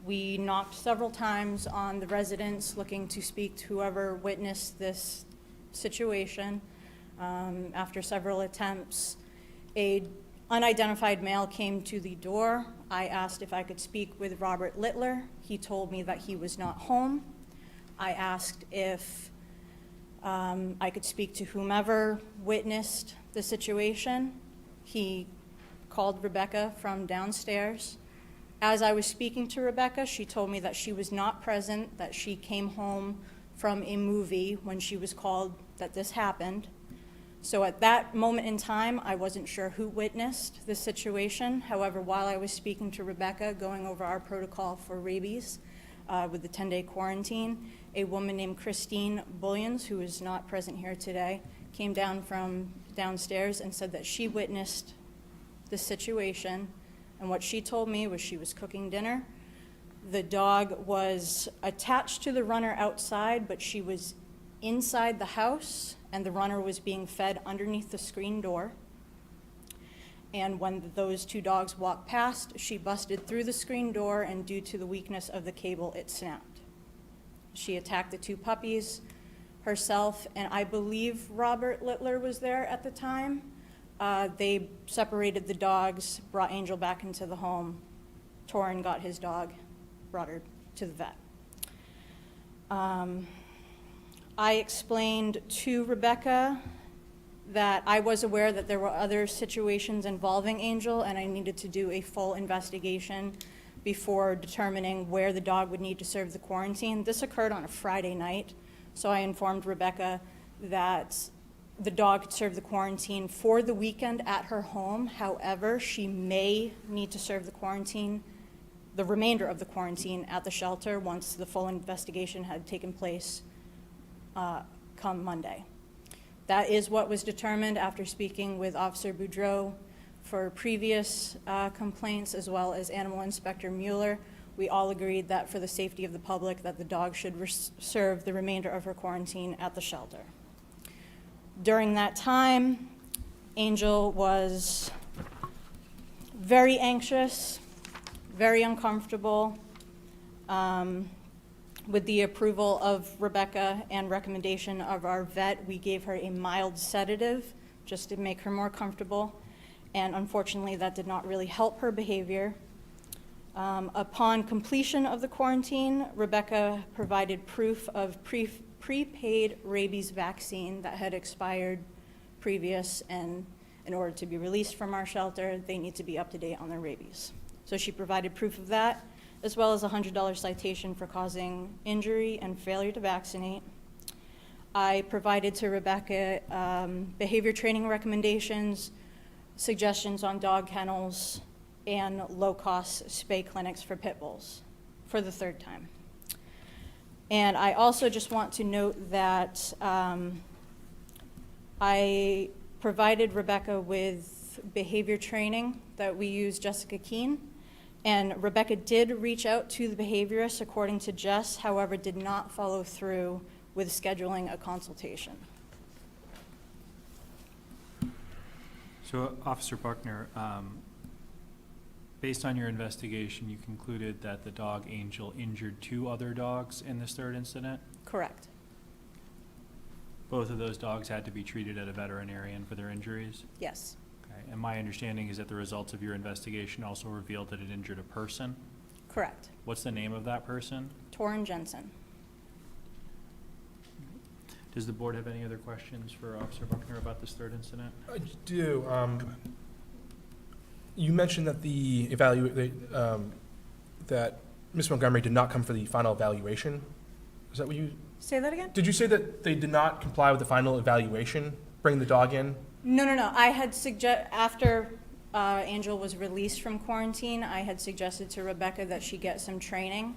[SPEAKER 12] We knocked several times on the residence looking to speak to whoever witnessed this situation. After several attempts, an unidentified male came to the door. I asked if I could speak with Robert Littler. He told me that he was not home. I asked if I could speak to whomever witnessed the situation. He called Rebecca from downstairs. As I was speaking to Rebecca, she told me that she was not present, that she came home from a movie when she was called that this happened. So at that moment in time, I wasn't sure who witnessed this situation. However, while I was speaking to Rebecca, going over our protocol for rabies with the 10-day quarantine, a woman named Christine Bullions, who is not present here today, came down from downstairs and said that she witnessed the situation. And what she told me was she was cooking dinner. The dog was attached to the runner outside, but she was inside the house, and the runner was being fed underneath the screen door. And when those 2 dogs walked past, she busted through the screen door, and due to the weakness of the cable, it snapped. She attacked the 2 puppies herself, and I believe Robert Littler was there at the time. They separated the dogs, brought Angel back into the home. Torrin got his dog, brought her to the vet. I explained to Rebecca that I was aware that there were other situations involving Angel, and I needed to do a full investigation before determining where the dog would need to serve the quarantine. This occurred on a Friday night, so I informed Rebecca that the dog could serve the quarantine for the weekend at her home. However, she may need to serve the remainder of the quarantine at the shelter once the full investigation had taken place come Monday. That is what was determined after speaking with Officer Boudreau for previous complaints, as well as Animal Inspector Mueller. We all agreed that for the safety of the public, that the dog should serve the remainder of her quarantine at the shelter. During that time, Angel was very anxious, very uncomfortable. With the approval of Rebecca and recommendation of our vet, we gave her a mild sedative just to make her more comfortable. And unfortunately, that did not really help her behavior. Upon completion of the quarantine, Rebecca provided proof of prepaid rabies vaccine that had expired previous, and In order to be released from our shelter, they need to be up to date on their rabies. So she provided proof of that, as well as a $100 citation for causing injury and failure to vaccinate. I provided to Rebecca behavior training recommendations, suggestions on dog kennels, and low-cost spay clinics for pit bulls for the third time. And I also just want to note that I provided Rebecca with behavior training that we use Jessica Keene. And Rebecca did reach out to the behaviorist, according to Jess, however, did not follow through with scheduling a consultation.
[SPEAKER 8] So, Officer Buckner, based on your investigation, you concluded that the dog Angel injured 2 other dogs in this third incident?
[SPEAKER 12] Correct.
[SPEAKER 8] Both of those dogs had to be treated at a veterinarian for their injuries?
[SPEAKER 12] Yes.
[SPEAKER 8] Okay. And my understanding is that the results of your investigation also revealed that it injured a person?
[SPEAKER 12] Correct.
[SPEAKER 8] What's the name of that person?
[SPEAKER 12] Torrin Jensen.
[SPEAKER 8] Does the board have any other questions for Officer Buckner about this third incident?
[SPEAKER 9] I do. You mentioned that that Ms. Montgomery did not come for the final evaluation. Is that what you?
[SPEAKER 12] Say that again?
[SPEAKER 9] Did you say that they did not comply with the final evaluation, bring the dog in?
[SPEAKER 12] No. I had after Angel was released from quarantine, I had suggested to Rebecca that she get some training.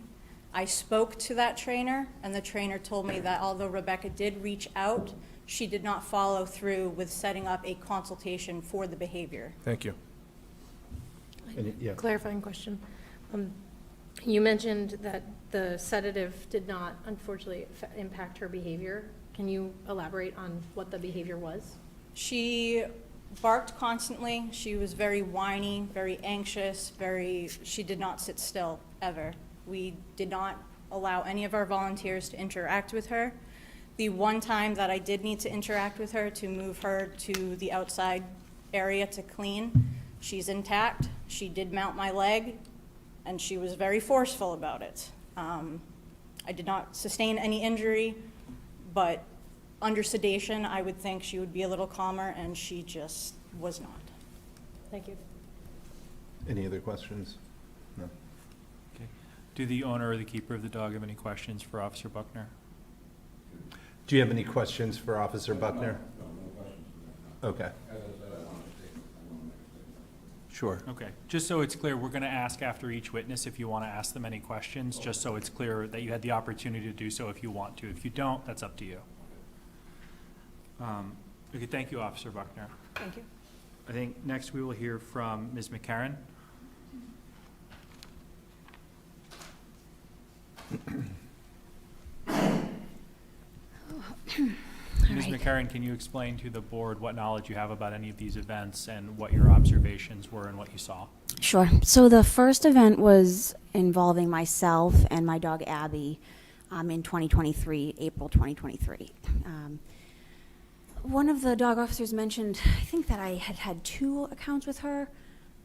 [SPEAKER 12] I spoke to that trainer, and the trainer told me that although Rebecca did reach out, she did not follow through with setting up a consultation for the behavior.
[SPEAKER 9] Thank you.
[SPEAKER 2] Clarifying question. You mentioned that the sedative did not, unfortunately, impact her behavior. Can you elaborate on what the behavior was?
[SPEAKER 12] She barked constantly. She was very whiny, very anxious, she did not sit still, ever. We did not allow any of our volunteers to interact with her. The one time that I did need to interact with her to move her to the outside area to clean, she's intact. She did mount my leg, and she was very forceful about it. I did not sustain any injury, but under sedation, I would think she would be a little calmer, and she just was not.
[SPEAKER 2] Thank you.
[SPEAKER 17] Any other questions? No.
[SPEAKER 8] Okay. Do the owner or the keeper of the dog have any questions for Officer Buckner?
[SPEAKER 17] Do you have any questions for Officer Buckner? Okay. Sure.
[SPEAKER 8] Okay, just so it's clear, we're going to ask after each witness if you want to ask them any questions, just so it's clear that you had the opportunity to do so if you want to. If you don't, that's up to you. Okay, thank you, Officer Buckner.
[SPEAKER 12] Thank you.
[SPEAKER 8] I think next we will hear from Ms. McCarran. Ms. McCarran, can you explain to the board what knowledge you have about any of these events and what your observations were and what you saw?
[SPEAKER 11] Sure. So the first event was involving myself and my dog Abby in 2023, April 2023. One of the dog officers mentioned, I think that I had 2 accounts with her.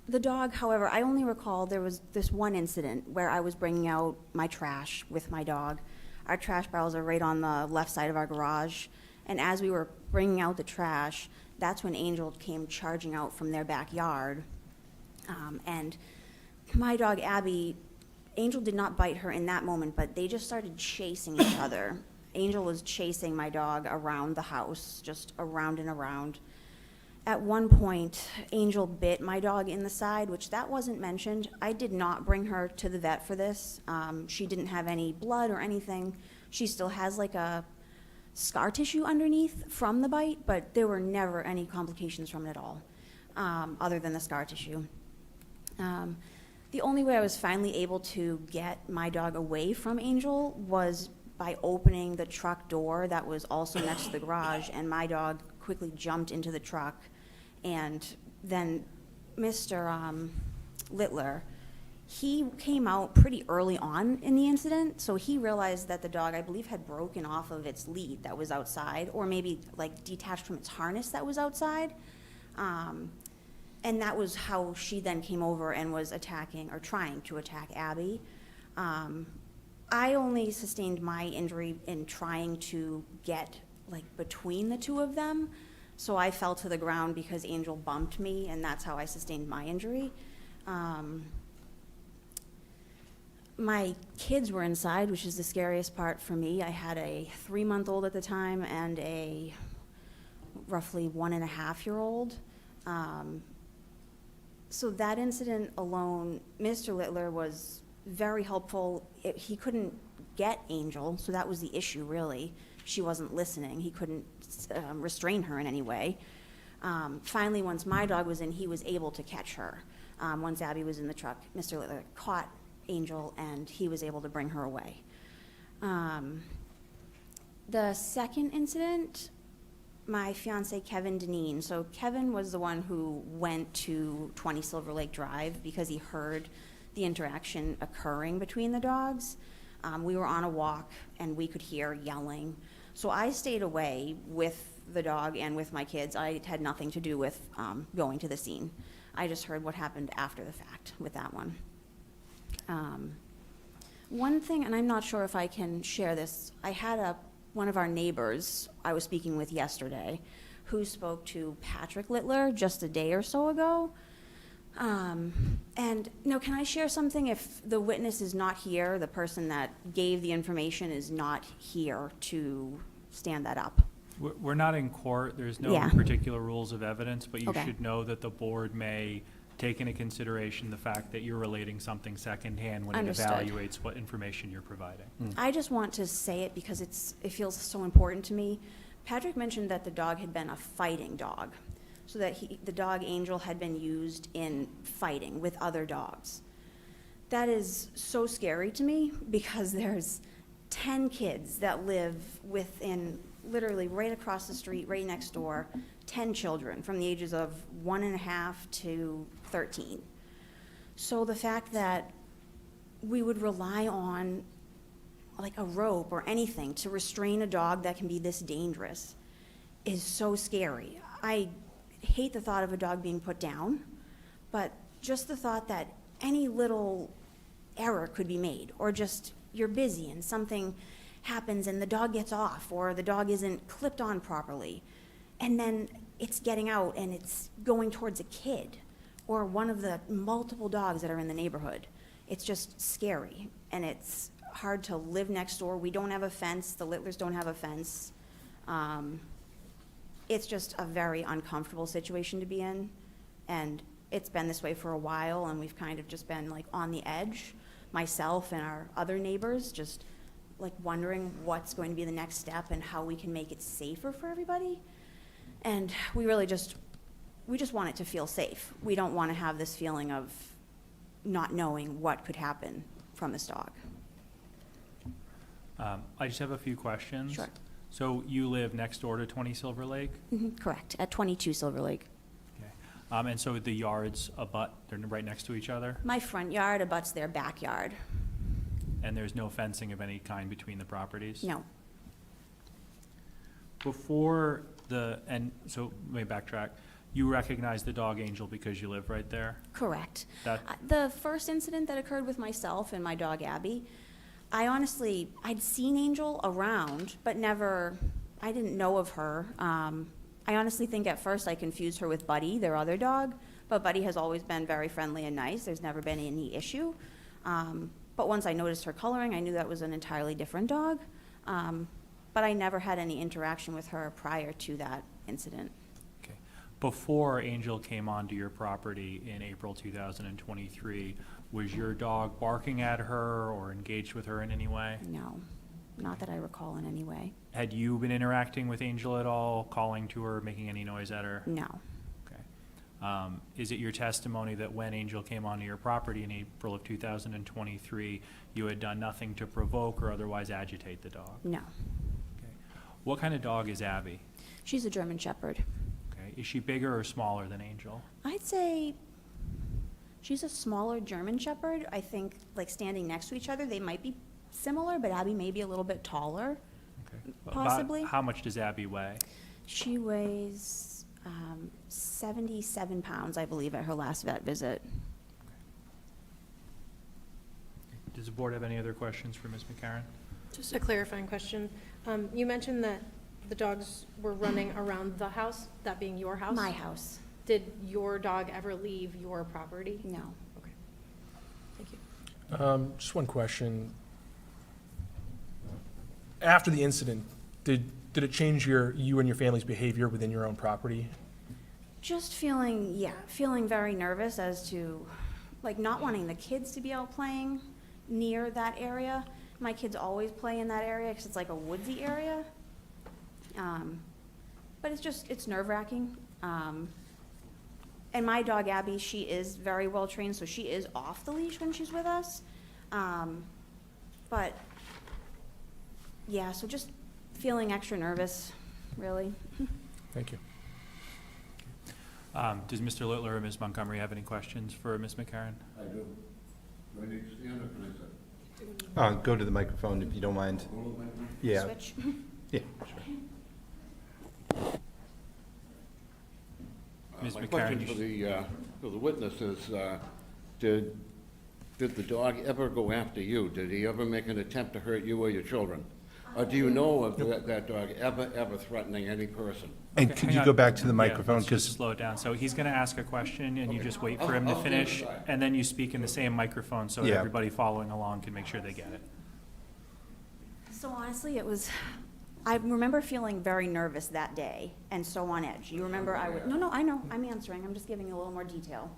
[SPEAKER 11] The dog, however, I only recall there was this one incident where I was bringing out my trash with my dog. Our trash barrels are right on the left side of our garage. And as we were bringing out the trash, that's when Angel came charging out from their backyard. And my dog, Abby, Angel did not bite her in that moment, but they just started chasing each other. Angel was chasing my dog around the house, just around and around. At one point, Angel bit my dog in the side, which that wasn't mentioned. I did not bring her to the vet for this. She didn't have any blood or anything. She still has like a scar tissue underneath from the bite, but there were never any complications from it at all, other than the scar tissue. The only way I was finally able to get my dog away from Angel was by opening the truck door that was also next to the garage, and my dog quickly jumped into the truck. And then Mr. Littler, he came out pretty early on in the incident, so he realized that the dog, I believe, had broken off of its lead that was outside, or maybe like detached from its harness that was outside. And that was how she then came over and was attacking, or trying to attack Abby. I only sustained my injury in trying to get like between the 2 of them. So I fell to the ground because Angel bumped me, and that's how I sustained my injury. My kids were inside, which is the scariest part for me. I had a 3-month-old at the time and a roughly 1.5-year-old. So that incident alone, Mr. Littler was very helpful. He couldn't get Angel, so that was the issue, really. She wasn't listening. He couldn't restrain her in any way. Finally, once my dog was in, he was able to catch her. Once Abby was in the truck, Mr. Littler caught Angel, and he was able to bring her away. The second incident, my fiance Kevin Deneen. So Kevin was the one who went to 20 Silver Lake Drive because he heard the interaction occurring between the dogs. We were on a walk, and we could hear yelling. So I stayed away with the dog and with my kids. I had nothing to do with going to the scene. I just heard what happened after the fact with that one. One thing, and I'm not sure if I can share this, I had one of our neighbors I was speaking with yesterday who spoke to Patrick Littler just a day or so ago. And no, can I share something? If the witness is not here, the person that gave the information is not here to stand that up.
[SPEAKER 8] We're not in court. There's no
[SPEAKER 11] Yeah.
[SPEAKER 8] particular rules of evidence, but you
[SPEAKER 11] Okay.
[SPEAKER 8] should know that the board may take into consideration the fact that you're relating something secondhand when
[SPEAKER 11] Understood.
[SPEAKER 8] it evaluates what information you're providing.
[SPEAKER 11] I just want to say it because it feels so important to me. Patrick mentioned that the dog had been a fighting dog, so that the dog Angel had been used in fighting with other dogs. That is so scary to me because there's 10 kids that live within, literally right across the street, right next door, 10 children from the ages of 1.5 to 13. So the fact that we would rely on like a rope or anything to restrain a dog that can be this dangerous is so scary. I hate the thought of a dog being put down, but just the thought that any little error could be made, or just you're busy and something happens and the dog gets off, or the dog isn't clipped on properly, and then it's getting out and it's going towards a kid or one of the multiple dogs that are in the neighborhood. It's just scary, and it's hard to live next door. We don't have a fence. The Littlers don't have a fence. It's just a very uncomfortable situation to be in, and it's been this way for a while, and we've kind of just been like on the edge, myself and our other neighbors, just like wondering what's going to be the next step and how we can make it safer for everybody. And we really just want it to feel safe. We don't want to have this feeling of not knowing what could happen from this dog.
[SPEAKER 8] I just have a few questions.
[SPEAKER 11] Sure.
[SPEAKER 8] So you live next door to 20 Silver Lake?
[SPEAKER 11] Correct, at 22 Silver Lake.
[SPEAKER 8] Okay. And so the yards they're right next to each other?
[SPEAKER 11] My front yard abuts their backyard.
[SPEAKER 8] And there's no fencing of any kind between the properties?
[SPEAKER 11] No.
[SPEAKER 8] So let me backtrack. You recognize the dog Angel because you live right there?
[SPEAKER 11] Correct.
[SPEAKER 8] That-
[SPEAKER 11] The first incident that occurred with myself and my dog Abby, I'd seen Angel around, but I didn't know of her. I honestly think at first I confused her with Buddy, their other dog, but Buddy has always been very friendly and nice. There's never been any issue. But once I noticed her coloring, I knew that was an entirely different dog. But I never had any interaction with her prior to that incident.
[SPEAKER 8] Okay. Before Angel came onto your property in April 2023, was your dog barking at her or engaged with her in any way?
[SPEAKER 11] No, not that I recall in any way.
[SPEAKER 8] Had you been interacting with Angel at all, calling to her, making any noise at her?
[SPEAKER 11] No.
[SPEAKER 8] Okay. Is it your testimony that when Angel came onto your property in April of 2023, you had done nothing to provoke or otherwise agitate the dog?
[SPEAKER 11] No.
[SPEAKER 8] Okay. What kind of dog is Abby?
[SPEAKER 11] She's a German Shepherd.
[SPEAKER 8] Okay. Is she bigger or smaller than Angel?
[SPEAKER 11] I'd say she's a smaller German Shepherd. I think, like, standing next to each other, they might be similar, but Abby may be a little bit taller,
[SPEAKER 8] Okay.
[SPEAKER 11] possibly.
[SPEAKER 8] How much does Abby weigh?
[SPEAKER 11] She weighs 77 pounds, I believe, at her last vet visit.
[SPEAKER 8] Does the board have any other questions for Ms. McCarron?
[SPEAKER 2] Just a clarifying question. You mentioned that the dogs were running around the house, that being your house?
[SPEAKER 11] My house.
[SPEAKER 2] Did your dog ever leave your property?
[SPEAKER 11] No.
[SPEAKER 2] Okay. Thank you.
[SPEAKER 9] Just one question. After the incident, did it change you and your family's behavior within your own property?
[SPEAKER 11] Just feeling very nervous as to, like, not wanting the kids to be out playing near that area. My kids always play in that area because it's like a woodsy area. But it's nerve-wracking. And my dog Abby, she is very well trained, so she is off the leash when she's with us. But yeah, so just feeling extra nervous, really.
[SPEAKER 9] Thank you.
[SPEAKER 8] Does Mr. Littler or Ms. Montgomery have any questions for Ms. McCarron?
[SPEAKER 16] I do. Do I need to stand or can I sit?
[SPEAKER 17] Go to the microphone if you don't mind.
[SPEAKER 16] Go to the microphone?
[SPEAKER 17] Yeah.
[SPEAKER 11] Switch.
[SPEAKER 17] Yeah, sure.
[SPEAKER 8] Ms.
[SPEAKER 16] My
[SPEAKER 8] McCarron,
[SPEAKER 16] question
[SPEAKER 8] you
[SPEAKER 16] for the witness is, did the dog ever go after you? Did he ever make an attempt to hurt you or your children? Or do you know of that dog ever threatening any person?
[SPEAKER 17] And
[SPEAKER 8] Okay,
[SPEAKER 17] could
[SPEAKER 8] hang
[SPEAKER 17] you
[SPEAKER 8] on.
[SPEAKER 17] go back to the
[SPEAKER 8] Yeah,
[SPEAKER 17] microphone?
[SPEAKER 8] let's just
[SPEAKER 17] Because
[SPEAKER 8] slow it down. So he's going to ask a question, and you just wait for him to
[SPEAKER 16] I'll stand
[SPEAKER 8] finish,
[SPEAKER 16] aside.
[SPEAKER 8] and then you speak in the same microphone so
[SPEAKER 17] Yeah.
[SPEAKER 8] everybody following along can make sure they get it.
[SPEAKER 11] So honestly, I remember feeling very nervous that day and so on edge. You remember no, I know, I'm answering, I'm just giving you a little more detail.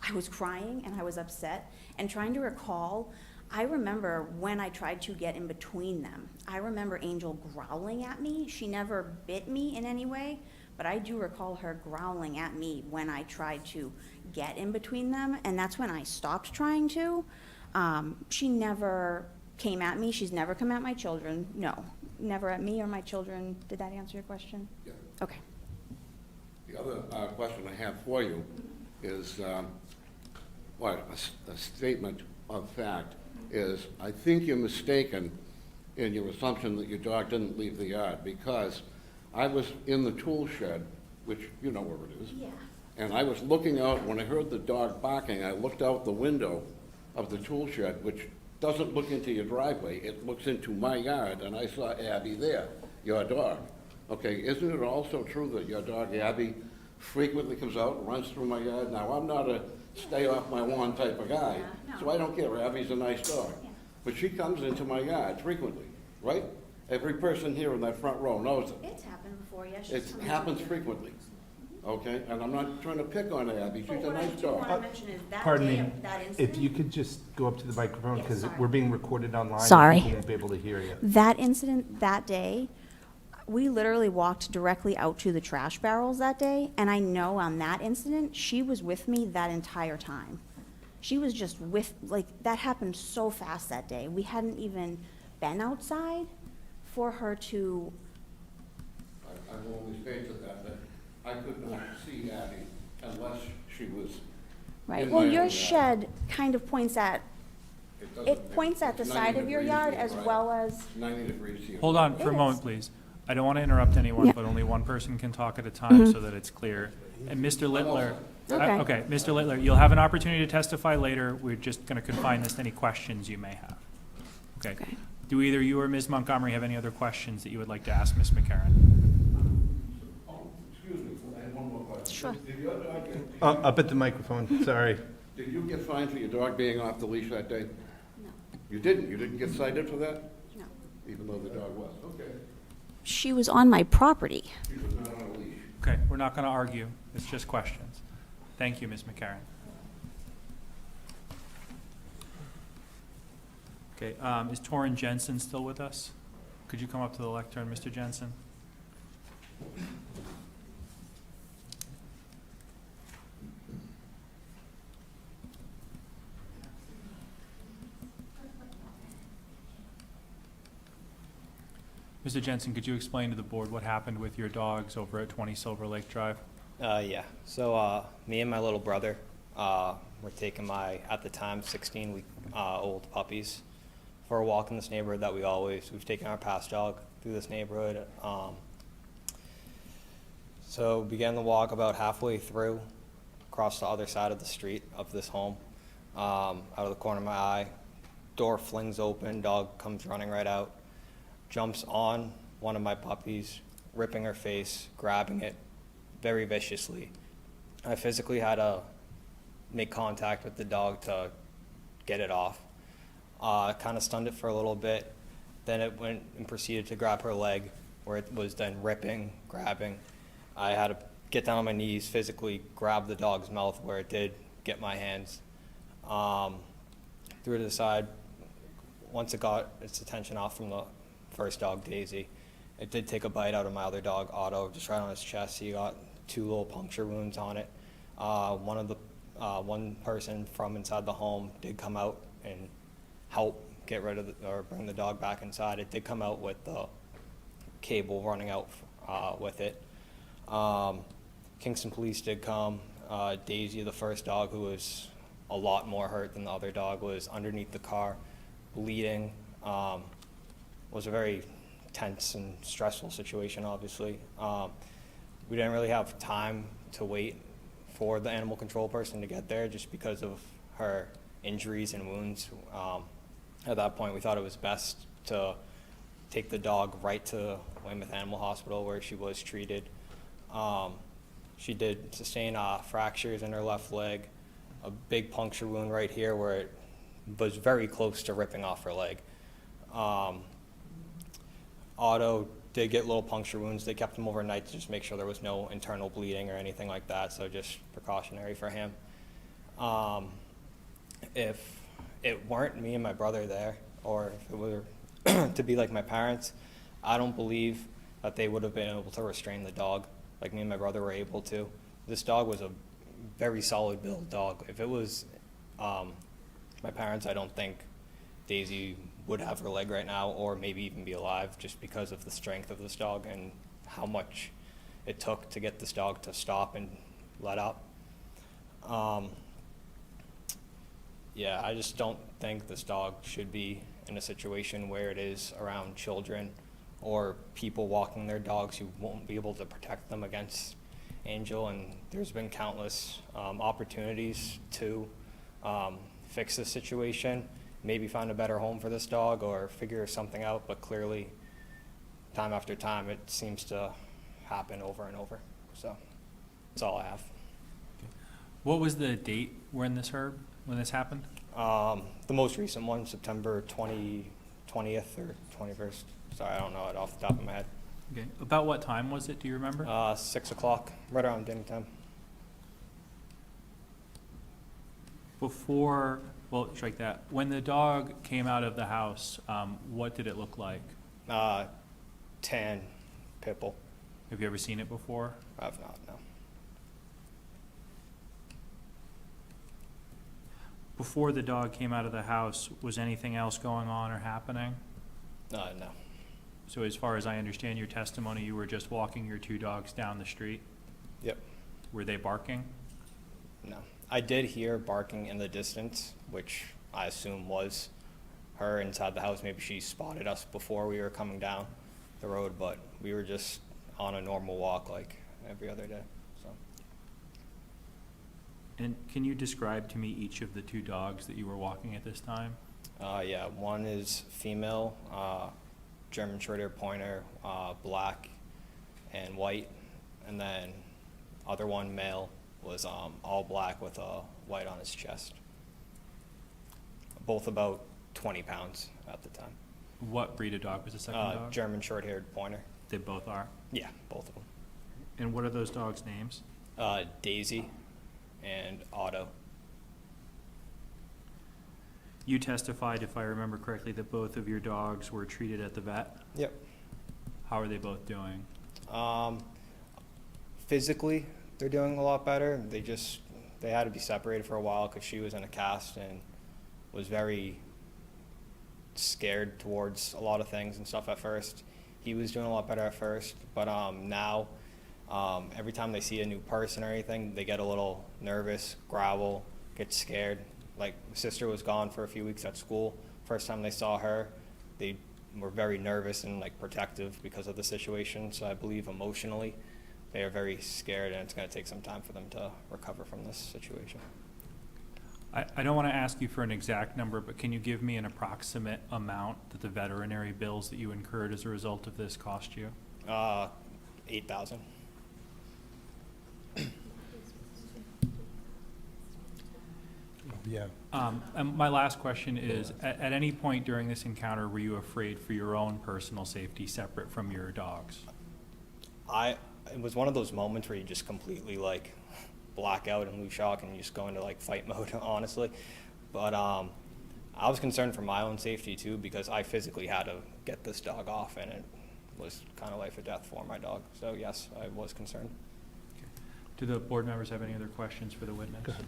[SPEAKER 11] I was crying and I was upset and trying to recall, I remember when I tried to get in between them. I remember Angel growling at me. She never bit me in any way, but I do recall her growling at me when I tried to get in between them, and that's when I stopped trying to. She never came at me. She's never come at my children. No, never at me or my children. Did that answer your question?
[SPEAKER 16] Yeah.
[SPEAKER 11] Okay.
[SPEAKER 16] The other question I have for you is, a statement of fact is, I think you're mistaken in your assumption that your dog didn't leave the yard, because I was in the tool shed, which you know where it is.
[SPEAKER 11] Yeah.
[SPEAKER 16] And I was looking out, when I heard the dog barking, I looked out the window of the tool shed, which doesn't look into your driveway, it looks into my yard, and I saw Abby there, your dog. Okay, isn't it also true that your dog Abby frequently comes out and runs through my yard? Now, I'm not a stay off my lawn type of guy, so I don't care, Abby's a nice dog. But she comes into my yard frequently, right? Every person here in that front row knows it.
[SPEAKER 11] It's happened before, yes.
[SPEAKER 16] It happens frequently, okay? And I'm not trying to pick on Abby, she's a
[SPEAKER 11] What I
[SPEAKER 16] nice
[SPEAKER 11] do want to
[SPEAKER 16] dog.
[SPEAKER 11] mention is that
[SPEAKER 17] pardon
[SPEAKER 11] day,
[SPEAKER 17] me,
[SPEAKER 11] that incident.
[SPEAKER 17] if you could just go up to the microphone,
[SPEAKER 11] Yeah,
[SPEAKER 17] because
[SPEAKER 11] sorry.
[SPEAKER 17] we're being recorded online.
[SPEAKER 11] Sorry.
[SPEAKER 17] People won't be able to hear you.
[SPEAKER 11] That incident that day, we literally walked directly out to the trash barrels that day, and I know on that incident, she was with me that entire time. She was just that happened so fast that day. We hadn't even been outside for her to,
[SPEAKER 16] I will only state to that I could not see Abby unless she was
[SPEAKER 11] right?
[SPEAKER 16] in
[SPEAKER 11] Well,
[SPEAKER 16] my
[SPEAKER 11] your
[SPEAKER 16] own yard.
[SPEAKER 11] shed kind of points at,
[SPEAKER 16] doesn't-
[SPEAKER 11] it points at the
[SPEAKER 16] it's
[SPEAKER 11] side
[SPEAKER 16] 90
[SPEAKER 11] of your
[SPEAKER 16] degrees
[SPEAKER 11] yard
[SPEAKER 16] here,
[SPEAKER 11] as
[SPEAKER 16] right?
[SPEAKER 11] well as,
[SPEAKER 16] It's 90 degrees here.
[SPEAKER 8] Hold on for a
[SPEAKER 11] It
[SPEAKER 8] moment,
[SPEAKER 11] is.
[SPEAKER 8] please. I don't want to interrupt anyone,
[SPEAKER 11] Yeah.
[SPEAKER 8] but only one person can talk at a time
[SPEAKER 11] Mhm.
[SPEAKER 8] so that it's clear. And Mr. Littler,
[SPEAKER 11] Okay.
[SPEAKER 8] okay, Mr. Littler, you'll have an opportunity to testify later. We're just going to confine this to any questions you may have. Okay.
[SPEAKER 11] Okay.
[SPEAKER 8] Do either you or Ms. Montgomery have any other questions that you would like to ask Ms. McCarron?
[SPEAKER 16] Oh, excuse me, I have one more question.
[SPEAKER 11] Sure.
[SPEAKER 16] Did your dog get,
[SPEAKER 17] Up at the microphone, sorry.
[SPEAKER 16] did you get fined for your dog being off the leash that day?
[SPEAKER 11] no,
[SPEAKER 16] You didn't? You didn't get cited for that?
[SPEAKER 11] no.
[SPEAKER 16] Even though the dog was? Okay.
[SPEAKER 11] She was on my property.
[SPEAKER 16] She was not on a leash.
[SPEAKER 8] Okay, we're not going to argue. It's just questions. Thank you, Ms. McCarron. Okay, is Torrin Jensen still with us? Could you come up to the lectern, Mr. Jensen? Mr. Jensen, could you explain to the board what happened with your dogs over at 20 Silver Lake Drive?
[SPEAKER 14] Yeah. So me and my little brother were taking my, at the time, 16-week old puppies for a walk in this neighborhood that we've taken our past dog through this neighborhood. So began the walk about halfway through, across the other side of the street of this home. Out of the corner of my eye, door flings open, dog comes running right out, jumps on one of my puppies, ripping her face, grabbing it very viciously. I physically had to make contact with the dog to get it off. Kind of stunned it for a little bit. Then it went and proceeded to grab her leg, where it was then ripping, grabbing. I had to get down on my knees, physically grab the dog's mouth where it did get my hands. Threw it to the side. Once it got its attention off from the first dog, Daisy, it did take a bite out of my other dog, Otto, just right on his chest. He got 2 little puncture wounds on it. One person from inside the home did come out and help get rid of or bring the dog back inside. It did come out with the cable running out with it. Kingston police did come. Daisy, the first dog, who was a lot more hurt than the other dog, was underneath the car, bleeding. Was a very tense and stressful situation, obviously. We didn't really have time to wait for the animal control person to get there just because of her injuries and wounds. At that point, we thought it was best to take the dog right to Weymouth Animal Hospital, where she was treated. She did sustain fractures in her left leg, a big puncture wound right here where it was very close to ripping off her leg. Otto did get little puncture wounds. They kept him overnight to just make sure there was no internal bleeding or anything like that, so just precautionary for him. If it weren't me and my brother there, or if it were to be like my parents, I don't believe that they would have been able to restrain the dog like me and my brother were able to. This dog was a very solid build dog. If it was my parents, I don't think Daisy would have her leg right now, or maybe even be alive, just because of the strength of this dog and how much it took to get this dog to stop and let up. Yeah, I just don't think this dog should be in a situation where it is around children or people walking their dogs who won't be able to protect them against Angel. And there's been countless opportunities to fix this situation, maybe find a better home for this dog or figure something out, but clearly time after time it seems to happen over and over. So that's all I have.
[SPEAKER 8] What was the date when this happened?
[SPEAKER 14] The most recent one, September 20th or 21st. Sorry, I don't know it off the top of my head.
[SPEAKER 8] Okay. About what time was it? Do you remember?
[SPEAKER 14] 6 o'clock, right around dinner time.
[SPEAKER 8] Before, well, strike that. When the dog came out of the house, what did it look like?
[SPEAKER 14] Tan pit bull.
[SPEAKER 8] Have you ever seen it before?
[SPEAKER 14] I've not, no.
[SPEAKER 8] Before the dog came out of the house, was anything else going on or happening?
[SPEAKER 14] No.
[SPEAKER 8] So as far as I understand your testimony, you were just walking your 2 dogs down the street?
[SPEAKER 14] Yep.
[SPEAKER 8] Were they barking?
[SPEAKER 14] No. I did hear barking in the distance, which I assume was her inside the house. Maybe she spotted us before we were coming down the road, but we were just on a normal walk like every other day. So.
[SPEAKER 8] And can you describe to me each of the 2 dogs that you were walking at this time?
[SPEAKER 14] Yeah, one is female, German Short-Haired Pointer, black and white, and then other one, male, was all black with white on his chest. Both about 20 pounds at the time.
[SPEAKER 8] What breed of dog was the second dog?
[SPEAKER 14] German Short-Haired Pointer.
[SPEAKER 8] They both are?
[SPEAKER 14] Yeah, both of them.
[SPEAKER 8] And what are those dogs' names?
[SPEAKER 14] Daisy and Otto.
[SPEAKER 8] You testified, if I remember correctly, that both of your dogs were treated at the vet?
[SPEAKER 14] Yep.
[SPEAKER 8] How are they both doing?
[SPEAKER 14] Physically, they're doing a lot better. They had to be separated for a while because she was in a cast and was very scared towards a lot of things and stuff at first. He was doing a lot better at first, but now every time they see a new person or anything, they get a little nervous, growl, get scared. Like, sister was gone for a few weeks at school. First time they saw her, they were very nervous and protective because of the situation. So I believe emotionally they are very scared, and it's going to take some time for them to recover from this situation.
[SPEAKER 8] I don't want to ask you for an exact number, but can you give me an approximate amount that the veterinary bills that you incurred as a result of this cost you?
[SPEAKER 14] $8,000.
[SPEAKER 17] Yeah.
[SPEAKER 8] And my last question is, at any point during this encounter, were you afraid for your own personal safety separate from your dog's?
[SPEAKER 14] It was one of those moments where you just completely like black out and lose shock and you just go into like fight mode, honestly. But I was concerned for my own safety too, because I physically had to get this dog off and it was kind of life or death for my dog. So yes, I was concerned.
[SPEAKER 8] Do the board members have any other questions for the witness?
[SPEAKER 17] Go ahead.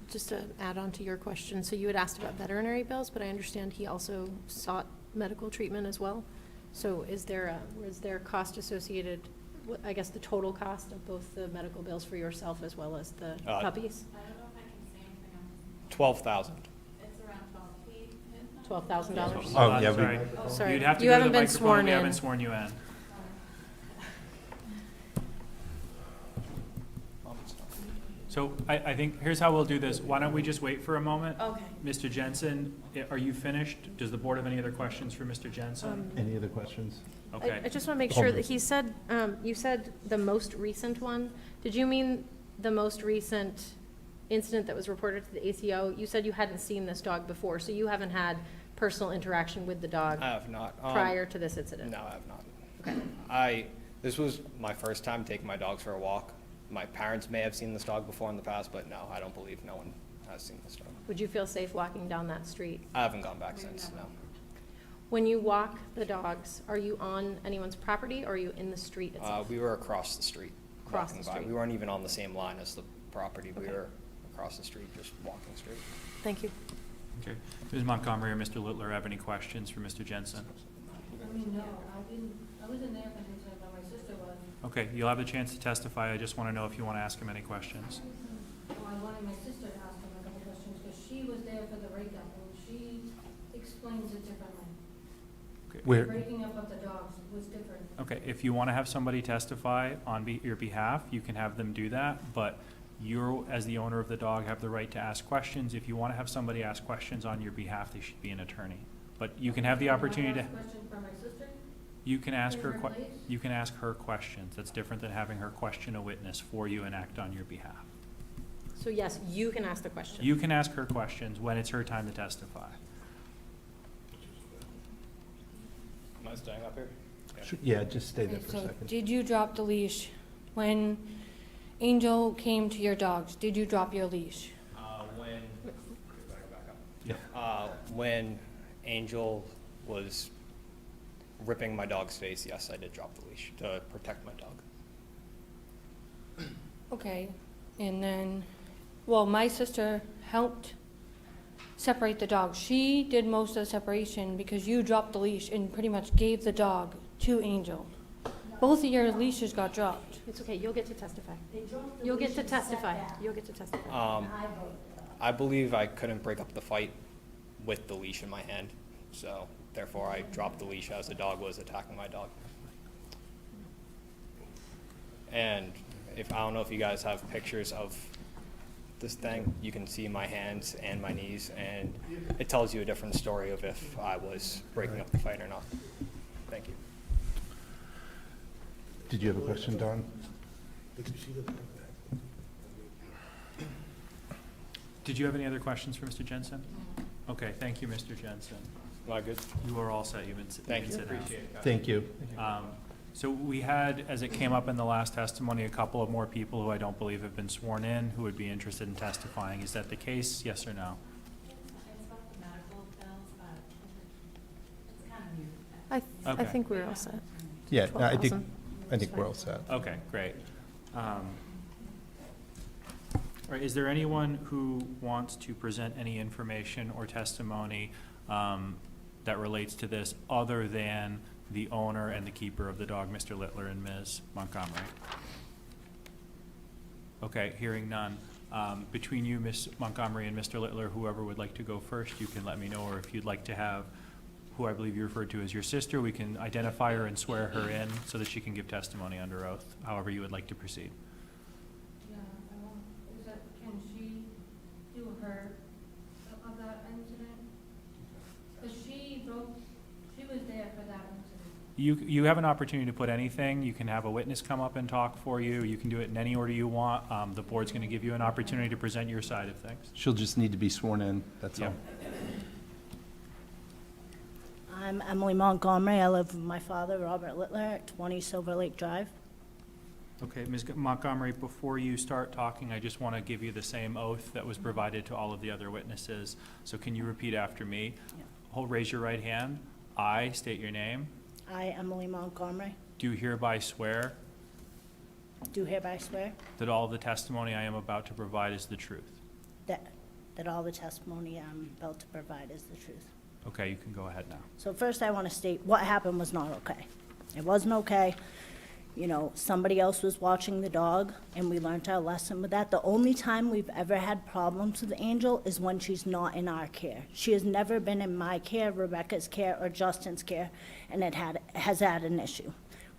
[SPEAKER 2] Just to add on to your question, so you had asked about veterinary bills, but I understand he also sought medical treatment as well. So is there cost associated, I guess the total cost of both the medical bills for yourself as well as the puppies?
[SPEAKER 13] I don't know if I can say anything on
[SPEAKER 14] $12,000.
[SPEAKER 13] It's around
[SPEAKER 2] $12,000?
[SPEAKER 17] Oh, yeah,
[SPEAKER 8] sorry.
[SPEAKER 2] Oh, sorry.
[SPEAKER 8] You'd have to
[SPEAKER 2] You
[SPEAKER 8] go to
[SPEAKER 2] haven't
[SPEAKER 8] the
[SPEAKER 2] been
[SPEAKER 8] microphone.
[SPEAKER 2] sworn
[SPEAKER 8] We
[SPEAKER 2] in.
[SPEAKER 8] haven't sworn you in. So I think, here's how we'll do this. Why don't we just wait for a moment?
[SPEAKER 12] Okay.
[SPEAKER 8] Mr. Jensen, are you finished? Does the board have any other questions for Mr. Jensen?
[SPEAKER 17] Any other questions?
[SPEAKER 8] Okay.
[SPEAKER 2] I just want to make sure that he said, you said the most recent one. Did you mean the most recent incident that was reported to the ACO? You said you hadn't seen this dog before, so you haven't had personal interaction with the dog
[SPEAKER 14] I have not.
[SPEAKER 2] prior to this incident?
[SPEAKER 14] No, I have not.
[SPEAKER 2] Okay.
[SPEAKER 14] This was my first time taking my dogs for a walk. My parents may have seen this dog before in the past, but no, I don't believe no one has seen this dog.
[SPEAKER 2] Would you feel safe walking down that street?
[SPEAKER 14] I haven't gone back since, no.
[SPEAKER 2] When you walk the dogs, are you on anyone's property or are you in the street itself?
[SPEAKER 14] We were across the street.
[SPEAKER 2] Across
[SPEAKER 14] walking
[SPEAKER 2] the
[SPEAKER 14] by.
[SPEAKER 2] street.
[SPEAKER 14] We weren't even on the same line as the property. We
[SPEAKER 2] Okay.
[SPEAKER 14] were across the street, just walking straight.
[SPEAKER 2] Thank you.
[SPEAKER 8] Okay. Ms. Montgomery or Mr. Littler have any questions for Mr. Jensen?
[SPEAKER 13] I mean, no, I wasn't there when he said, but my sister was.
[SPEAKER 8] Okay, you'll have the chance to testify. I just want to know if you want to ask him any questions.
[SPEAKER 13] Well, I wanted my sister to ask him a couple questions, because she was there for the breakup, and she explains it differently.
[SPEAKER 8] Okay.
[SPEAKER 17] Where,
[SPEAKER 13] The breaking up of the dogs was different.
[SPEAKER 8] Okay, if you want to have somebody testify on your behalf, you can have them do that, but you, as the owner of the dog, have the right to ask questions. If you want to have somebody ask questions on your behalf, they should be an attorney. But you can have the opportunity to,
[SPEAKER 13] Can I ask a question for my sister?
[SPEAKER 8] you can ask her,
[SPEAKER 13] In her place?
[SPEAKER 8] you can ask her questions. That's different than having her question a witness for you and act on your behalf.
[SPEAKER 2] So yes, you can ask the question.
[SPEAKER 8] You can ask her questions when it's her time to testify.
[SPEAKER 14] Am I staying up here?
[SPEAKER 17] yeah, just stay there
[SPEAKER 13] Okay,
[SPEAKER 17] for a
[SPEAKER 13] so
[SPEAKER 17] second.
[SPEAKER 13] did you drop the leash when Angel came to your dogs? Did you drop your leash?
[SPEAKER 14] When Angel was ripping my dog's face, yes, I did drop the leash to protect my dog.
[SPEAKER 13] Okay, and then, well, my sister helped separate the dogs. She did most of the separation because you dropped the leash and pretty much gave the dog to Angel. Both of your leashes got dropped.
[SPEAKER 2] It's okay, you'll get to testify. You'll get to testify. You'll get to testify.
[SPEAKER 14] I believe I couldn't break up the fight with the leash in my hand, so therefore I dropped the leash as the dog was attacking my dog. And I don't know if you guys have pictures of this thing, you can see my hands and my knees, and it tells you a different story of if I was breaking up the fight or not. Thank you.
[SPEAKER 17] Did you have a question, Don?
[SPEAKER 8] Did you have any other questions for Mr. Jensen? Okay, thank you, Mr. Jensen.
[SPEAKER 14] Am I good?
[SPEAKER 8] You are all set. You've been,
[SPEAKER 14] Thank you.
[SPEAKER 8] sit down.
[SPEAKER 14] Appreciate it, guys.
[SPEAKER 17] Thank you.
[SPEAKER 8] So we had, as it came up in the last testimony, a couple of more people who I don't believe have been sworn in who would be interested in testifying. Is that the case? Yes or no?
[SPEAKER 2] I
[SPEAKER 8] Okay.
[SPEAKER 2] think we're all set.
[SPEAKER 17] Yeah, no, I
[SPEAKER 2] 12,000.
[SPEAKER 17] think we're all set.
[SPEAKER 8] Okay, great. All right, is there anyone who wants to present any information or testimony that relates to this other than the owner and the keeper of the dog, Mr. Littler and Ms. Montgomery? Okay, hearing none. Between you, Ms. Montgomery and Mr. Littler, whoever would like to go first, you can let me know, or if you'd like to have who I believe you referred to as your sister, we can identify her and swear her in so that she can give testimony under oath, however you would like to proceed.
[SPEAKER 13] Yeah, can she do her, of that incident? Because she was there for that incident.
[SPEAKER 8] You have an opportunity to put anything. You can have a witness come up and talk for you. You can do it in any order you want. The board's going to give you an opportunity to present your side of things.
[SPEAKER 1] She'll just need to be sworn in, that's all.
[SPEAKER 18] I'm Emily Montgomery. I live with my father, Robert Littler, at 20 Silver Lake Drive.
[SPEAKER 8] Okay, Ms. Montgomery, before you start talking, I just want to give you the same oath that was provided to all of the other witnesses. So can you repeat after me? Raise your right hand. I state your name.
[SPEAKER 18] I, Emily Montgomery,
[SPEAKER 8] Do hereby swear
[SPEAKER 18] do hereby swear
[SPEAKER 8] that all the testimony I am about to provide is the truth.
[SPEAKER 18] that all the testimony I'm about to provide is the truth.
[SPEAKER 8] Okay, you can go ahead now.
[SPEAKER 18] So first I want to state what happened was not okay. It wasn't okay. You know, somebody else was watching the dog, and we learned our lesson with that. The only time we've ever had problems with Angel is when she's not in our care. She has never been in my care, Rebecca's care, or Justin's care, and has had an issue.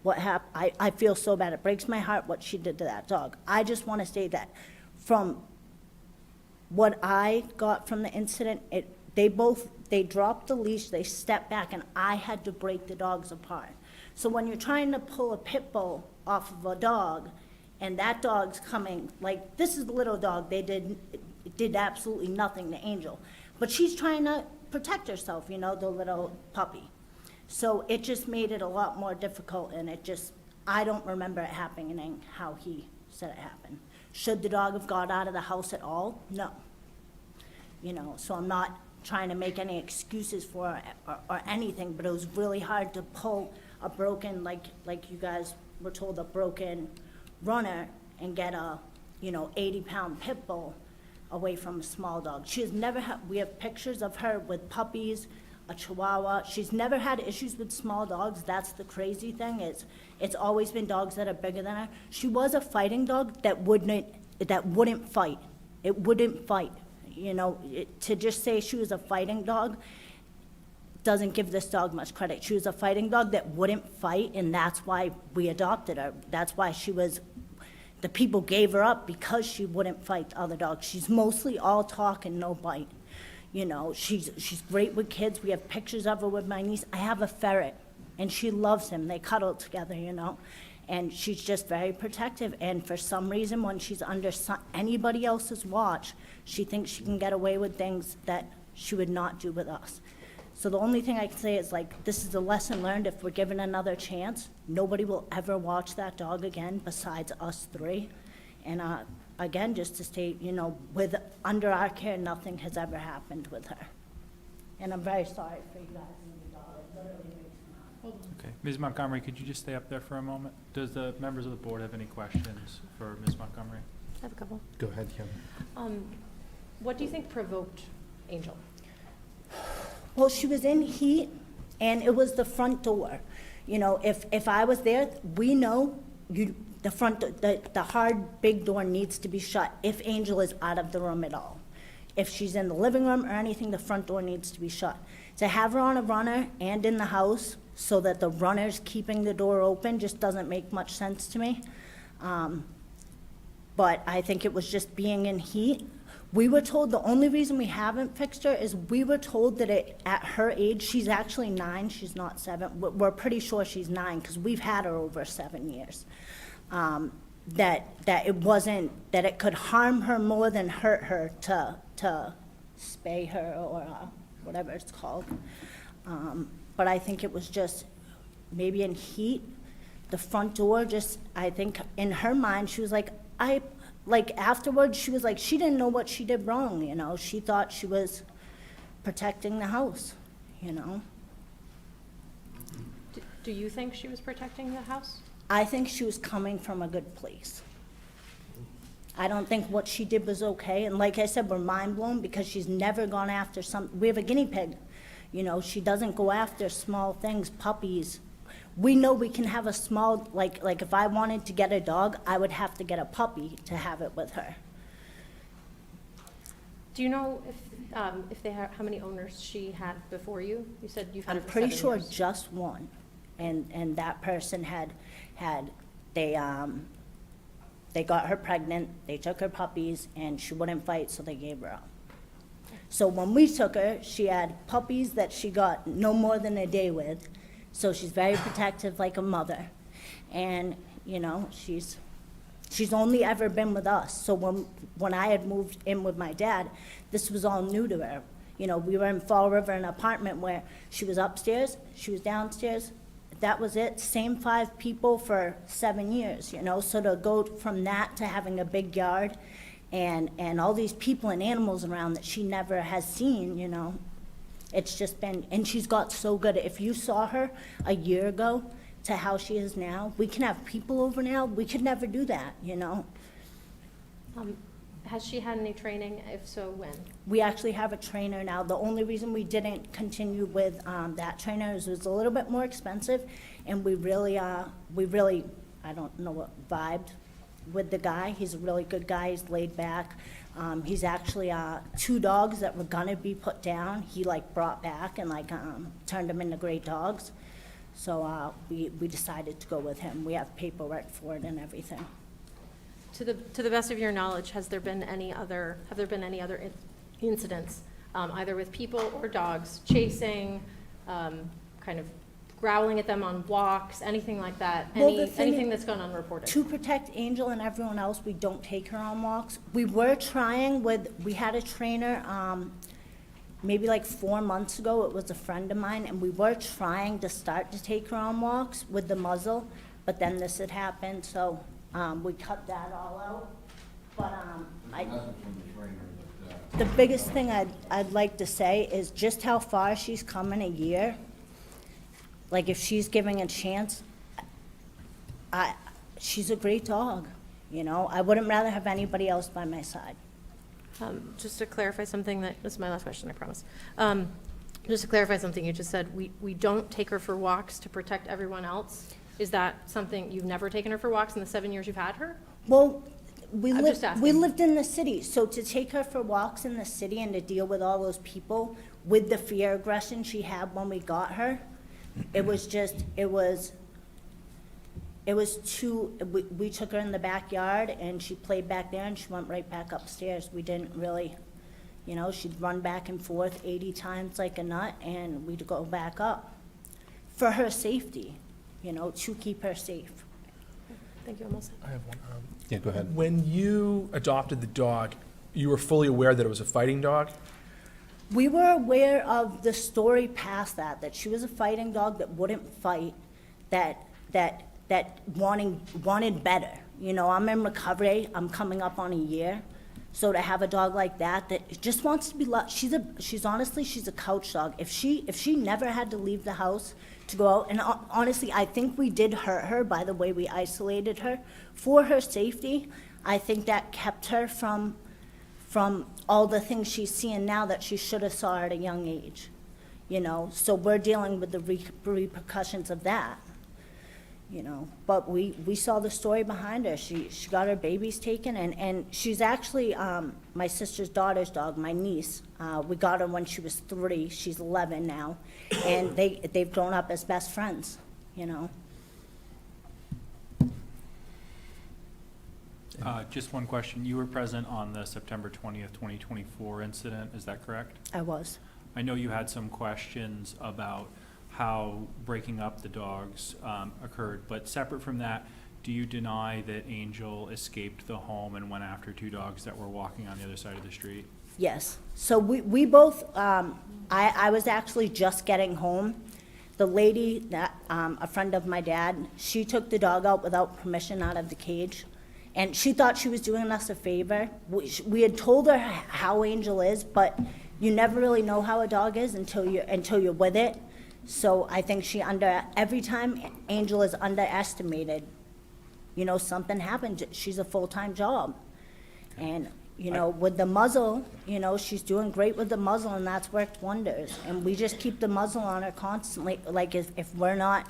[SPEAKER 18] What happened? I feel so bad. It breaks my heart what she did to that dog. I just want to say that from what I got from the incident, they dropped the leash, they stepped back, and I had to break the dogs apart. So when you're trying to pull a pit bull off of a dog, and that dog's coming, like, this is the little dog, it did absolutely nothing to Angel. But she's trying to protect herself, you know, the little puppy. So it just made it a lot more difficult, and I don't remember it happening how he said it happened. Should the dog have got out of the house at all? No. You know, so I'm not trying to make any excuses for it or anything, but it was really hard to pull a broken, like you guys were told, a broken runner and get a, 80-pound pit bull away from a small dog. She has never had, we have pictures of her with puppies, a chihuahua. She's never had issues with small dogs. That's the crazy thing, it's always been dogs that are bigger than her. She was a fighting dog that wouldn't fight. It wouldn't fight. To just say she was a fighting dog doesn't give this dog much credit. She was a fighting dog that wouldn't fight, and that's why we adopted her. That's why the people gave her up, because she wouldn't fight other dogs. She's mostly all talk and no bite. She's great with kids. We have pictures of her with my niece. I have a ferret, and she loves him. They cuddle together, and she's just very protective. And for some reason, when she's under anybody else's watch, she thinks she can get away with things that she would not do with us. So the only thing I can say is, this is a lesson learned. If we're given another chance, nobody will ever watch that dog again besides us three. And again, just to state, under our care, nothing has ever happened with her. And I'm very sorry for you guys and the dog. It literally makes me hurt.
[SPEAKER 8] Okay, Ms. Montgomery, could you just stay up there for a moment? Does the members of the board have any questions for Ms. Montgomery?
[SPEAKER 2] I have a couple.
[SPEAKER 1] Go ahead, Kim.
[SPEAKER 2] What do you think provoked Angel?
[SPEAKER 18] Well, she was in heat, and it was the front door. If I was there, we know the hard, big door needs to be shut if Angel is out of the room at all. If she's in the living room or anything, the front door needs to be shut. To have her on a runner and in the house so that the runner's keeping the door open just doesn't make much sense to me. But I think it was just being in heat. We were told the only reason we haven't fixed her is we were told that at her age, she's actually 9, she's not 7. We're pretty sure she's 9 because we've had her over 7 years. That it could harm her more than hurt her to spay her or whatever it's called. But I think it was just maybe in heat, the front door I think in her mind, she was afterwards, she was she didn't know what she did wrong, She thought she was protecting the house,
[SPEAKER 2] Do you think she was protecting the house?
[SPEAKER 18] I think she was coming from a good place. I don't think what she did was okay. And like I said, we're mind blown because she's never gone after we have a guinea pig. She doesn't go after small things, puppies. We know we can have a small, like if I wanted to get a dog, I would have to get a puppy to have it with her.
[SPEAKER 2] Do you know if how many owners she had before you? You said you've had her
[SPEAKER 18] I'm
[SPEAKER 2] for
[SPEAKER 18] pretty
[SPEAKER 2] 7
[SPEAKER 18] sure
[SPEAKER 2] years.
[SPEAKER 18] just one. And that person they got her pregnant, they took her puppies, and she wouldn't fight, so they gave her up. So when we took her, she had puppies that she got no more than a day with. So she's very protective like a mother. And, you know, she's only ever been with us. So when I had moved in with my dad, this was all new to her. You know, we were in Fall River, an apartment where she was upstairs, she was downstairs. That was it. Same 5 people for 7 years, you know. So to go from that to having a big yard and all these people and animals around that she never has seen, you know, it's just been, and she's got so good. If you saw her a year ago to how she is now, we can have people over now. We could never do that, you know.
[SPEAKER 2] Has she had any training? If so, when?
[SPEAKER 18] We actually have a trainer now. The only reason we didn't continue with that trainer is it was a little bit more expensive, and we really, I don't know what, vibed with the guy. He's a really good guy. He's laid back. He's actually 2 dogs that were gonna be put down. He like brought back and like turned them into great dogs. So we decided to go with him. We have paperwork for it and everything.
[SPEAKER 2] To the best of your knowledge, have there been any other incidents, either with people or dogs, chasing, kind of growling at them on walks, anything like that? Anything that's gone unreported?
[SPEAKER 18] To protect Angel and everyone else, we don't take her on walks. We were trying we had a trainer, maybe like 4 months ago. It was a friend of mine, and we were trying to start to take her on walks with the muzzle, but then this had happened, so we cut that all out. But the biggest thing I'd like to say is just how far she's come in a year. Like, if she's giving a chance, she's a great dog, you know? I wouldn't rather have anybody else by my side.
[SPEAKER 2] Just to clarify something this is my last question, I promise. Just to clarify something you just said, we don't take her for walks to protect everyone else. Is that something, you've never taken her for walks in the 7 years you've had her?
[SPEAKER 18] Well, we
[SPEAKER 2] just asking.
[SPEAKER 18] lived in the city, so to take her for walks in the city and to deal with all those people with the fear aggression she had when we got her, it was too, we took her in the backyard and she played back there and she went right back upstairs. We didn't really, you know, she'd run back and forth 80 times like a nut and we'd go back up for her safety, you know, to keep her safe.
[SPEAKER 2] Thank you, Melissa.
[SPEAKER 9] I have one.
[SPEAKER 17] Yeah, go ahead.
[SPEAKER 9] When you adopted the dog, you were fully aware that it was a fighting dog?
[SPEAKER 18] We were aware of the story past that she was a fighting dog that wouldn't fight, that wanted better. You know, I'm in recovery, I'm coming up on a year. So to have a dog like that just wants to be loved. She's honestly a couch dog. If she never had to leave the house to go out, and honestly, I think we did hurt her by the way we isolated her. For her safety, I think that kept her from all the things she's seeing now that she should have saw at a young age, you know? So we're dealing with the repercussions of that, you know? But we saw the story behind her. She got her babies taken, and she's actually my sister's daughter's dog, my niece. We got her when she was 3. She's 11 now, and they've grown up as best friends, you know?
[SPEAKER 8] Just one question. You were present on the September 20th, 2024 incident, is that correct?
[SPEAKER 18] I was.
[SPEAKER 8] I know you had some questions about how breaking up the dogs occurred, but separate from that, do you deny that Angel escaped the home and went after 2 dogs that were walking on the other side of the street?
[SPEAKER 18] Yes. So we both, I was actually just getting home. The lady, that a friend of my dad, she took the dog out without permission out of the cage. And she thought she was doing us a favor. We had told her how Angel is, but you never really know how a dog is until you're with it. So I think every time Angel is underestimated, you know, something happened. She's a full-time job. And, you know, with the muzzle, you know, she's doing great with the muzzle, and that's worked wonders. And we just keep the muzzle on her constantly. Like if we're not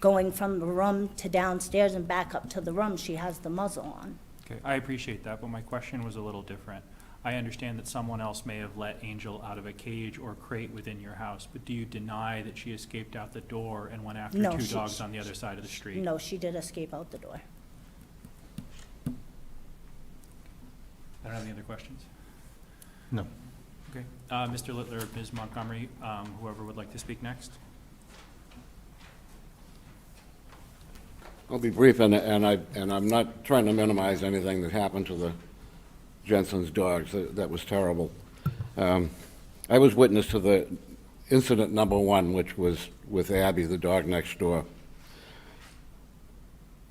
[SPEAKER 18] going from the room to downstairs and back up to the room, she has the muzzle on.
[SPEAKER 8] Okay, I appreciate that, but my question was a little different. I understand that someone else may have let Angel out of a cage or crate within your house, but do you deny that she escaped out the door and went after 2 dogs on the other side of the street?
[SPEAKER 18] No, she did escape out the door.
[SPEAKER 8] I don't have any other questions.
[SPEAKER 17] No.
[SPEAKER 8] Okay, Mr. Littler, Ms. Montgomery, whoever would like to speak next.
[SPEAKER 16] I'll be brief, and I'm not trying to minimize anything that happened to the Jensen's dogs. That was terrible. I was witness to the incident number one, which was with Abby, the dog next door.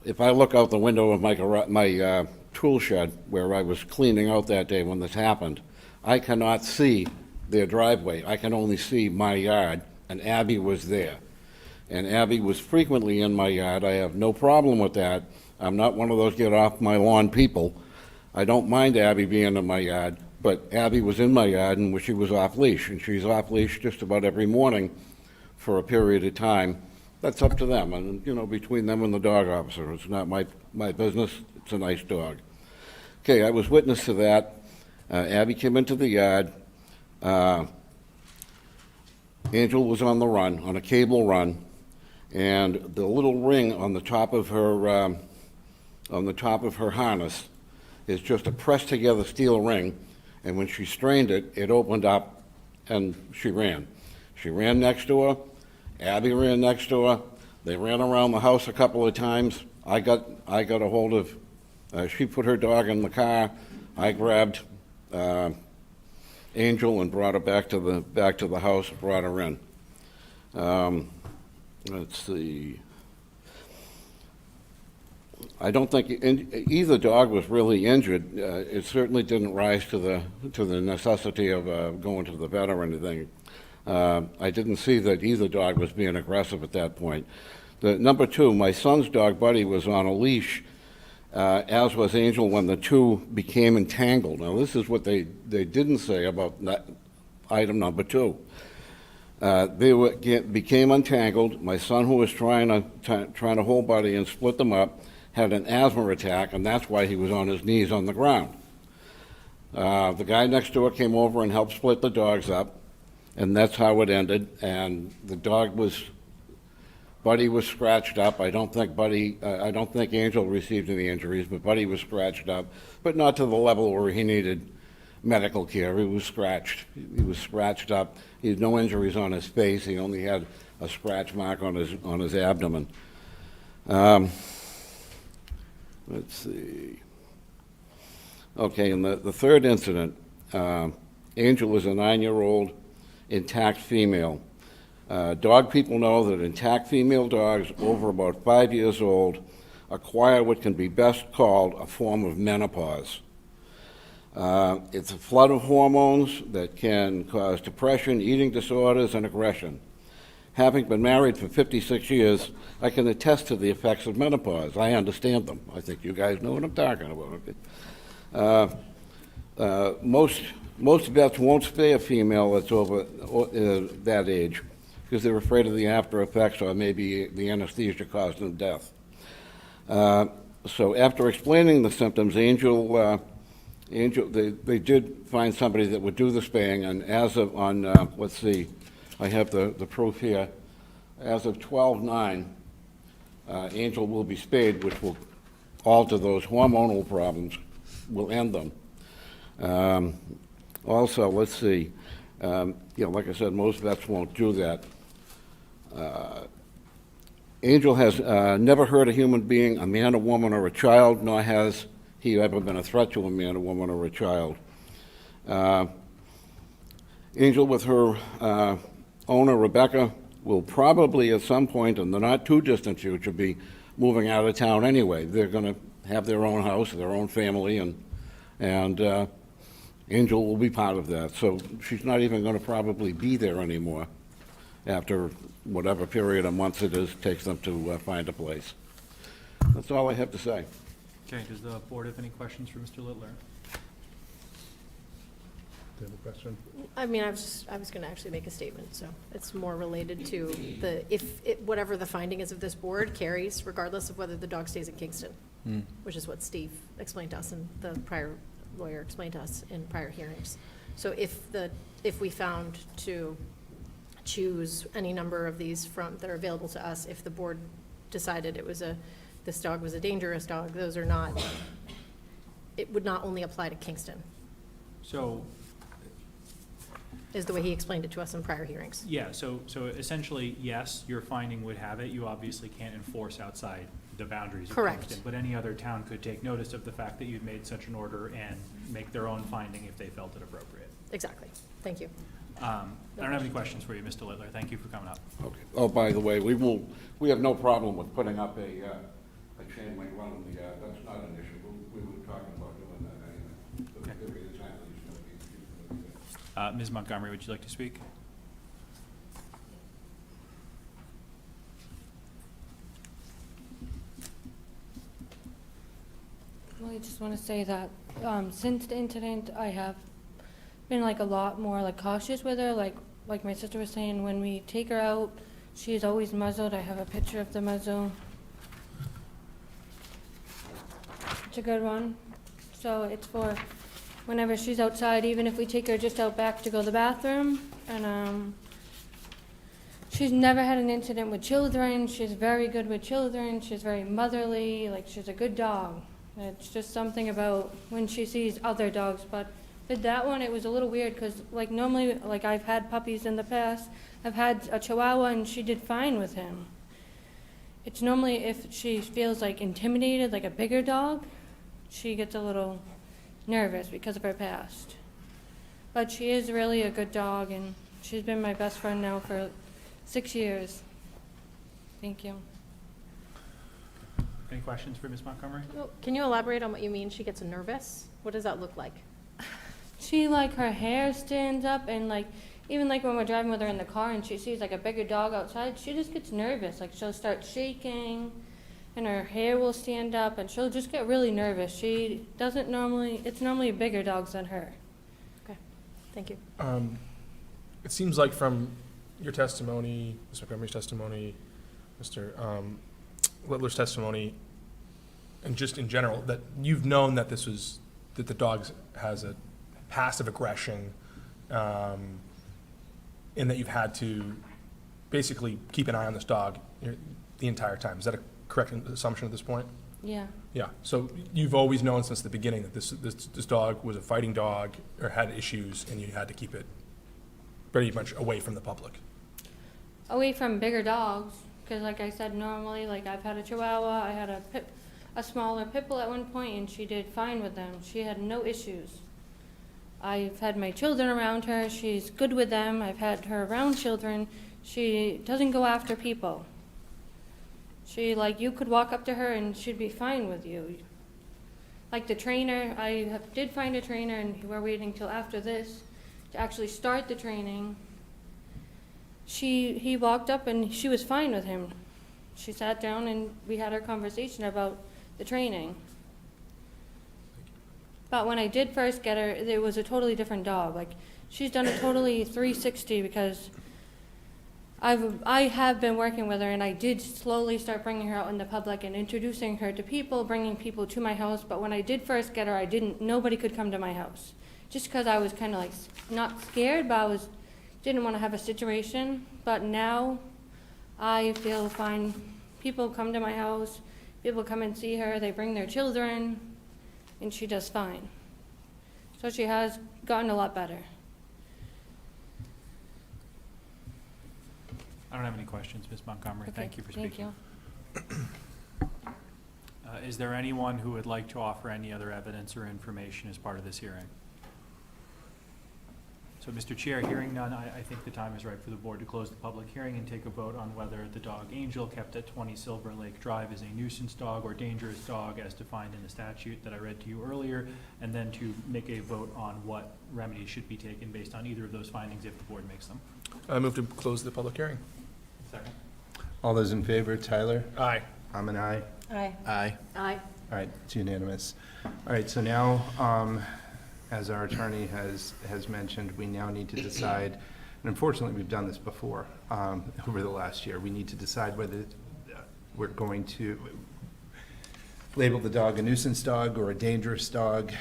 [SPEAKER 16] If I look out the window of my tool shed where I was cleaning out that day when this happened, I cannot see their driveway. I can only see my yard, and Abby was there. And Abby was frequently in my yard. I have no problem with that. I'm not one of those get off my lawn people. I don't mind Abby being in my yard, but Abby was in my yard and she was off leash, and she's off leash just about every morning for a period of time. That's up to them, and, you know, between them and the dog officer. It's not my business. It's a nice dog. Okay, I was witness to that. Abby came into the yard. Angel was on the run, on a cable run, and the little ring on the top of her harness is just a pressed together steel ring, and when she strained it, it opened up, and she ran. She ran next door. Abby ran next door. They ran around the house a couple of times. I got a hold of. She put her dog in the car. I grabbed Angel and brought her back to the house. Brought her in. Let's see. I don't think either dog was really injured. It certainly didn't rise to the necessity of going to the vet or anything. I didn't see that either dog was being aggressive at that point. Number two, my son's dog, Buddy, was on a leash, as was Angel, when the two became entangled. Now, this is what they didn't say about item number two. They became entangled. My son, who was trying to hold Buddy and split them up, had an asthma attack, and that's why he was on his knees on the ground. The guy next door came over and helped split the dogs up, and that's how it ended. And the Buddy was scratched up. I don't think Angel received any injuries, but Buddy was scratched up, but not to the level where he needed medical care. He was scratched. He was scratched up. He had no injuries on his face. He only had a scratch mark on his abdomen. Let's see. Okay, and the third incident, Angel was a 9-year-old intact female. Dog people know that intact female dogs over about 5 years old acquire what can be best called a form of menopause. It's a flood of hormones that can cause depression, eating disorders, and aggression. Having been married for 56 years, I can attest to the effects of menopause. I understand them. I think you guys know what I'm talking about. Most vets won't spay a female that's over that age because they're afraid of the after effects or maybe the anesthesia causing death. So after explaining the symptoms, Angel, they did find somebody that would do the spaying, and as of let's see, I have the proof here. As of 12/9, Angel will be spayed, which will alter those hormonal problems, will end them. Also, let's see, like I said, most vets won't do that. Angel has never hurt a human being, a man, a woman, or a child, nor has he ever been a threat to a man, a woman, or a child. Angel, with her owner, Rebecca, will probably at some point in the not too distant future be moving out of town anyway. They're going to have their own house, their own family, and Angel will be part of that. So she's not even going to probably be there anymore after whatever period of months it is takes them to find a place. That's all I have to say.
[SPEAKER 8] Okay, does the board have any questions for Mr. Littler?
[SPEAKER 17] Do you have a question?
[SPEAKER 2] I mean, I was going to actually make a statement, so it's more related to whatever the finding is of this board carries, regardless of whether the dog stays in Kingston, which is what Steve explained to us and the prior lawyer explained to us in prior hearings. So if we found to choose any number of these that are available to us, if the board decided this dog was a dangerous dog, those are not, it would not only apply to Kingston.
[SPEAKER 8] So,
[SPEAKER 2] is the way he explained it to us in prior hearings.
[SPEAKER 8] yeah, so essentially, yes, your finding would have it. You obviously can't enforce outside the boundaries of
[SPEAKER 2] Correct.
[SPEAKER 8] Kingston. But any other town could take notice of the fact that you'd made such an order and make their own finding if they felt it appropriate.
[SPEAKER 2] Exactly. Thank you.
[SPEAKER 8] I don't have any questions for you, Mr. Littler. Thank you for coming up.
[SPEAKER 16] Okay. Oh, by the way, we have no problem with putting up a chain link around the yard. That's not an issue. We were talking about doing that anyway. So
[SPEAKER 8] Okay.
[SPEAKER 16] there'll be a time that he's gonna be there.
[SPEAKER 8] Ms. Montgomery, would you like to speak?
[SPEAKER 13] Well, I just want to say that since the incident, I have been like a lot more like cautious with her. Like my sister was saying, when we take her out, she's always muzzled. I have a picture of the muzzle. It's a good one. So it's for whenever she's outside, even if we take her just out back to go to the bathroom. And she's never had an incident with children. She's very good with children. She's very motherly. Like, she's a good dog. It's just something about when she sees other dogs. But with that one, it was a little weird because, like, normally, like, I've had puppies in the past. I've had a Chihuahua, and she did fine with him. It's normally if she feels, like, intimidated, like a bigger dog, she gets a little nervous because of her past. But she is really a good dog, and she's been my best friend now for 6 years. Thank you.
[SPEAKER 8] Any questions for Ms. Montgomery?
[SPEAKER 2] Well, can you elaborate on what you mean she gets nervous? What does that look like?
[SPEAKER 13] She, like, her hair stands up, and, like, even, like, when we're driving with her in the car and she sees, like, a bigger dog outside, she just gets nervous. Like, she'll start shaking, and her hair will stand up, and she'll just get really nervous. She doesn't normally, it's normally bigger dogs than her.
[SPEAKER 2] Okay, thank you.
[SPEAKER 9] It seems like from your testimony, Ms. Montgomery's testimony, Mr. Littler's testimony, and just in general, that you've known that that the dog has a passive aggression, and that you've had to basically keep an eye on this dog the entire time. Is that a correct assumption at this point?
[SPEAKER 13] Yeah.
[SPEAKER 9] Yeah, so you've always known since the beginning that this dog was a fighting dog or had issues, and you had to keep it pretty much away from the public.
[SPEAKER 13] Away from bigger dogs, because like I said, normally, like, I've had a Chihuahua, I had a smaller pit bull at one point, and she did fine with them. She had no issues. I've had my children around her. She's good with them. I've had her around children. She doesn't go after people. She, like, you could walk up to her and she'd be fine with you. Like the trainer, did find a trainer, and we're waiting till after this to actually start the training. He walked up and she was fine with him. She sat down and we had our conversation about the training. But when I did first get her, it was a totally different dog. Like, she's done a totally 360 because I have been working with her, and I did slowly start bringing her out in the public and introducing her to people, bringing people to my house. But when I did first get her, nobody could come to my house. Just because I was kind of like, not scared, but didn't want to have a situation. But now I feel fine. People come to my house, people come and see her, they bring their children, and she does fine. So she has gotten a lot better.
[SPEAKER 8] I don't have any questions, Ms. Montgomery.
[SPEAKER 13] Okay,
[SPEAKER 8] Thank you for speaking.
[SPEAKER 13] Thank you.
[SPEAKER 8] Is there anyone who would like to offer any other evidence or information as part of this hearing? So, Mr. Chair, hearing none, I think the time is right for the board to close the public hearing and take a vote on whether the dog Angel, kept at 20 Silver Lake Drive, is a nuisance dog or dangerous dog as defined in the statute that I read to you earlier, and then to make a vote on what remedies should be taken based on either of those findings if the board makes them.
[SPEAKER 9] I move to close the public hearing.
[SPEAKER 8] Second.
[SPEAKER 1] All those in favor, Tyler?
[SPEAKER 9] Aye.
[SPEAKER 1] I'm an aye.
[SPEAKER 15] Aye.
[SPEAKER 17] Aye.
[SPEAKER 2] Aye.
[SPEAKER 1] All right, it's unanimous. All right, so now, as our attorney has mentioned, we now need to decide, and unfortunately, we've done this before over the last year. We need to decide whether we're going to label the dog a nuisance dog or a dangerous dog.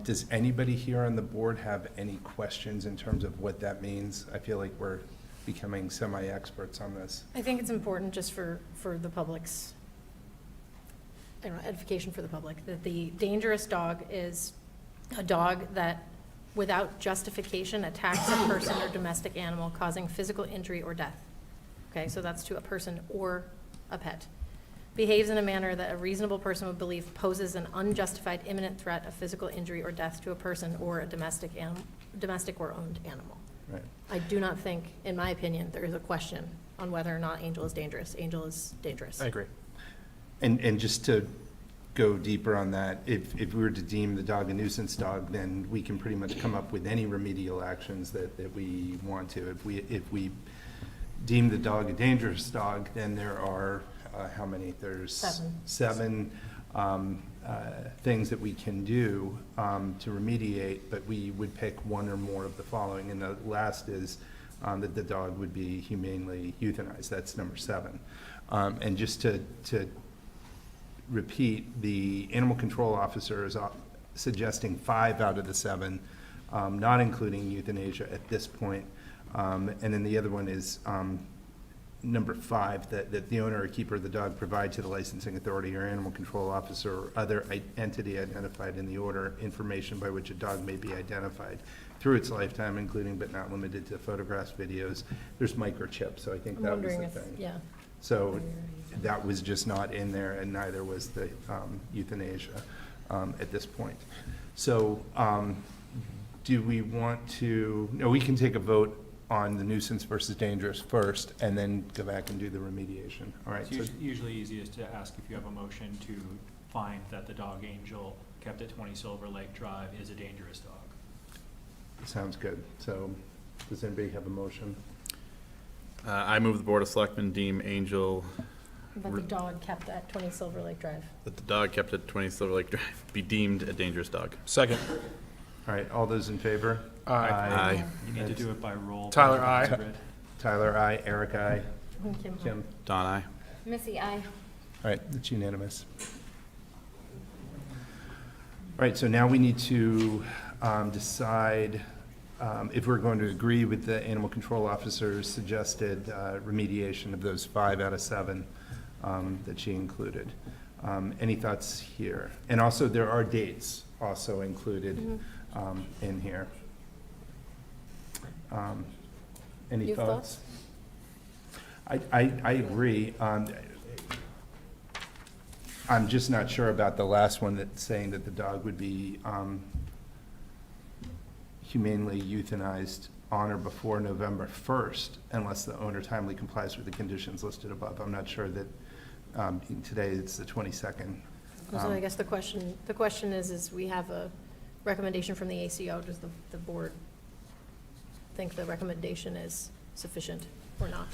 [SPEAKER 1] Does anybody here on the board have any questions in terms of what that means? I feel like we're becoming semi-experts on this.
[SPEAKER 2] I think it's important just for the public's, edification for the public, that the dangerous dog is a dog that, without justification, attacks a person or domestic animal, causing physical injury or death. Okay, so that's to a person or a pet. behaves in a manner that a reasonable person would believe poses an unjustified imminent threat of physical injury or death to a person or a domestic or owned animal.
[SPEAKER 1] Right.
[SPEAKER 2] I do not think, in my opinion, there is a question on whether or not Angel is dangerous. Angel is dangerous.
[SPEAKER 9] I agree.
[SPEAKER 1] And just to go deeper on that, if we were to deem the dog a nuisance dog, then we can pretty much come up with any remedial actions that we want to. If we deem the dog a dangerous dog, then there are, how many? There's seven things that we can do to remediate, but we would pick one or more of the following. And the last is that the dog would be humanely euthanized. That's number 7. And just to repeat, the animal control officer is suggesting 5 out of the 7, not including euthanasia at this point. And then the other one is number 5, that the owner or keeper of the dog provide to the licensing authority or animal control officer or other entity identified in the order information by which a dog may be identified through its lifetime, including but not limited to photographs, videos. There's microchips, so I think that was the thing.
[SPEAKER 2] Yeah.
[SPEAKER 1] So that was just not in there, and neither was the euthanasia at this point. So do we want to, no, we can take a vote on the nuisance versus dangerous first, and then go back and do the remediation. All right.
[SPEAKER 8] It's usually easiest to ask if you have a motion to find that the dog Angel kept at 20 Silver Lake Drive is a dangerous dog.
[SPEAKER 1] Sounds good. So does anybody have a motion?
[SPEAKER 7] I move the Board of Selectmen deem Angel,
[SPEAKER 2] But the dog kept at 20 Silver Lake Drive.
[SPEAKER 7] that the dog kept at 20 Silver Lake Drive be deemed a dangerous dog.
[SPEAKER 9] Second.
[SPEAKER 1] All right, all those in favor?
[SPEAKER 9] Aye.
[SPEAKER 7] Aye.
[SPEAKER 8] You need to do it by roll.
[SPEAKER 9] Tyler, aye.
[SPEAKER 1] Tyler, aye. Eric, aye. Kim?
[SPEAKER 7] Don, aye.
[SPEAKER 2] Missy, aye.
[SPEAKER 1] All right, it's unanimous. All right, so now we need to decide if we're going to agree with the animal control officer's suggested remediation of those 5 out of 7 that she included. Any thoughts here? And also, there are dates also included in here. Any
[SPEAKER 2] You have
[SPEAKER 1] thoughts? I agree. I'm just not sure about the last one that's saying that the dog would be humanely euthanized on or before November 1st, unless the owner timely complies with the conditions listed above. I'm not sure that, today it's the 22nd.
[SPEAKER 2] So I guess the question is we have a recommendation from the ACO. Does the board think the recommendation is sufficient or not?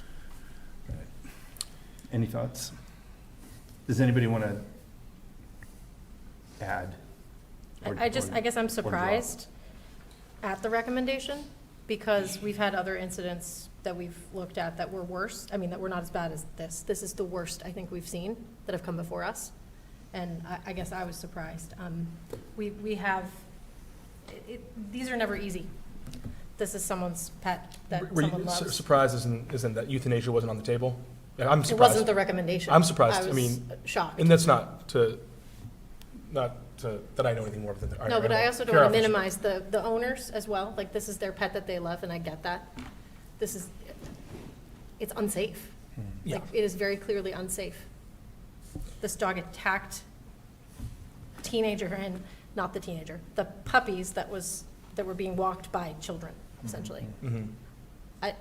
[SPEAKER 1] Any thoughts? Does anybody want to add?
[SPEAKER 2] I guess I'm surprised at the recommendation, because we've had other incidents that we've looked at that were worse. I mean, that were not as bad as this. This is the worst I think we've seen that have come before us. And I guess I was surprised. We have, these are never easy. This is someone's pet that
[SPEAKER 9] Were
[SPEAKER 2] someone
[SPEAKER 9] you
[SPEAKER 2] loves.
[SPEAKER 9] surprised isn't that euthanasia wasn't on the table? Yeah, I'm
[SPEAKER 2] It
[SPEAKER 9] surprised.
[SPEAKER 2] wasn't the recommendation.
[SPEAKER 9] I'm surprised.
[SPEAKER 2] I
[SPEAKER 9] I mean,
[SPEAKER 2] was shocked.
[SPEAKER 9] and that's not to that I know anything more than
[SPEAKER 2] No, but I also don't
[SPEAKER 9] care
[SPEAKER 2] want to
[SPEAKER 9] officer.
[SPEAKER 2] minimize the owners as well. Like, this is their pet that they love, and I get that. It's unsafe.
[SPEAKER 9] Yeah.
[SPEAKER 2] Like, it is very clearly unsafe. This dog attacked teenager, and not the teenager, the puppies that were being walked by children, essentially.
[SPEAKER 9] Mhm.
[SPEAKER 2] I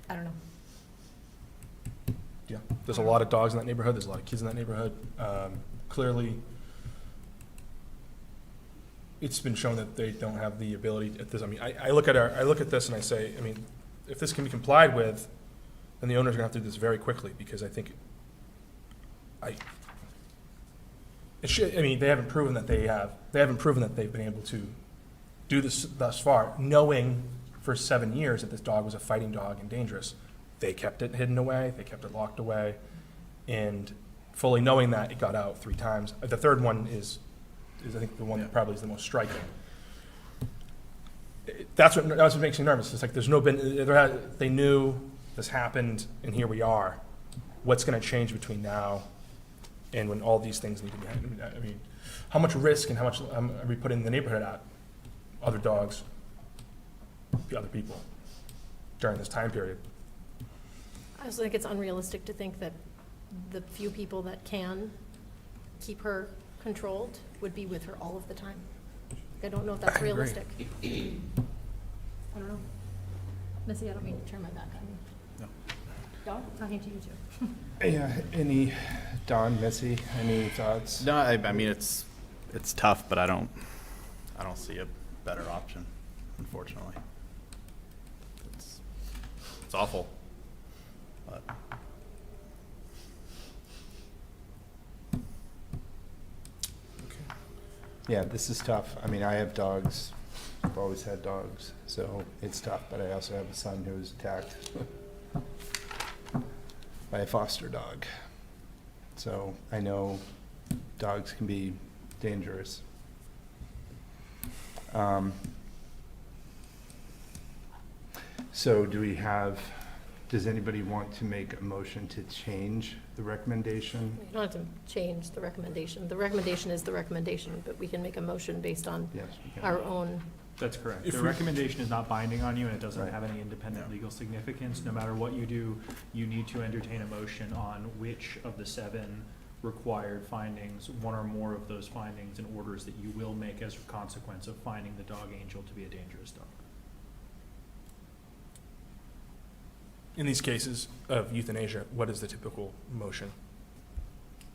[SPEAKER 2] don't know.
[SPEAKER 9] Yeah, there's a lot of dogs in that neighborhood. There's a lot of kids in that neighborhood. Clearly, it's been shown that they don't have the ability at this. I mean, I look at this and I say, I mean, if this can be complied with, then the owner's gonna have to do this very quickly, because I think they haven't proven that they've been able to do this thus far, knowing for 7 years that this dog was a fighting dog and dangerous. They kept it hidden away, they kept it locked away, and fully knowing that, it got out 3 times. The third one is I think the one that probably is the most striking. That's what makes me nervous. It's like they knew this happened, and here we are. What's going to change between now and when all these things need to be? I mean, how much risk and how much are we putting in the neighborhood at other dogs, the other people during this time period?
[SPEAKER 2] I also think it's unrealistic to think that the few people that can keep her controlled would be with her all of the time. I don't know if that's realistic. I don't know. Missy, I don't mean to turn my back on you. No. Don't, talking to you too.
[SPEAKER 1] Yeah, any, Don, Missy, any thoughts?
[SPEAKER 7] No, I mean, it's tough, but I don't see a better option, unfortunately. It's awful, but.
[SPEAKER 1] Yeah, this is tough. I mean, I have dogs. I've always had dogs, so it's tough, but I also have a son who was attacked by a foster dog. So I know dogs can be dangerous. So does anybody want to make a motion to change the recommendation?
[SPEAKER 2] You don't have to change the recommendation. The recommendation is the recommendation, but we can make a motion based on
[SPEAKER 1] Yes, we can.
[SPEAKER 2] our own.
[SPEAKER 8] That's correct.
[SPEAKER 9] If
[SPEAKER 8] The
[SPEAKER 9] we-
[SPEAKER 8] recommendation is not binding on you, and it doesn't
[SPEAKER 1] Right.
[SPEAKER 8] have any independent legal significance. No matter what you do, you need to entertain a motion on which of the 7 required findings, one or more of those findings and orders that you will make as a consequence of finding the dog Angel to be a dangerous dog.
[SPEAKER 9] In these cases of euthanasia, what is the typical motion?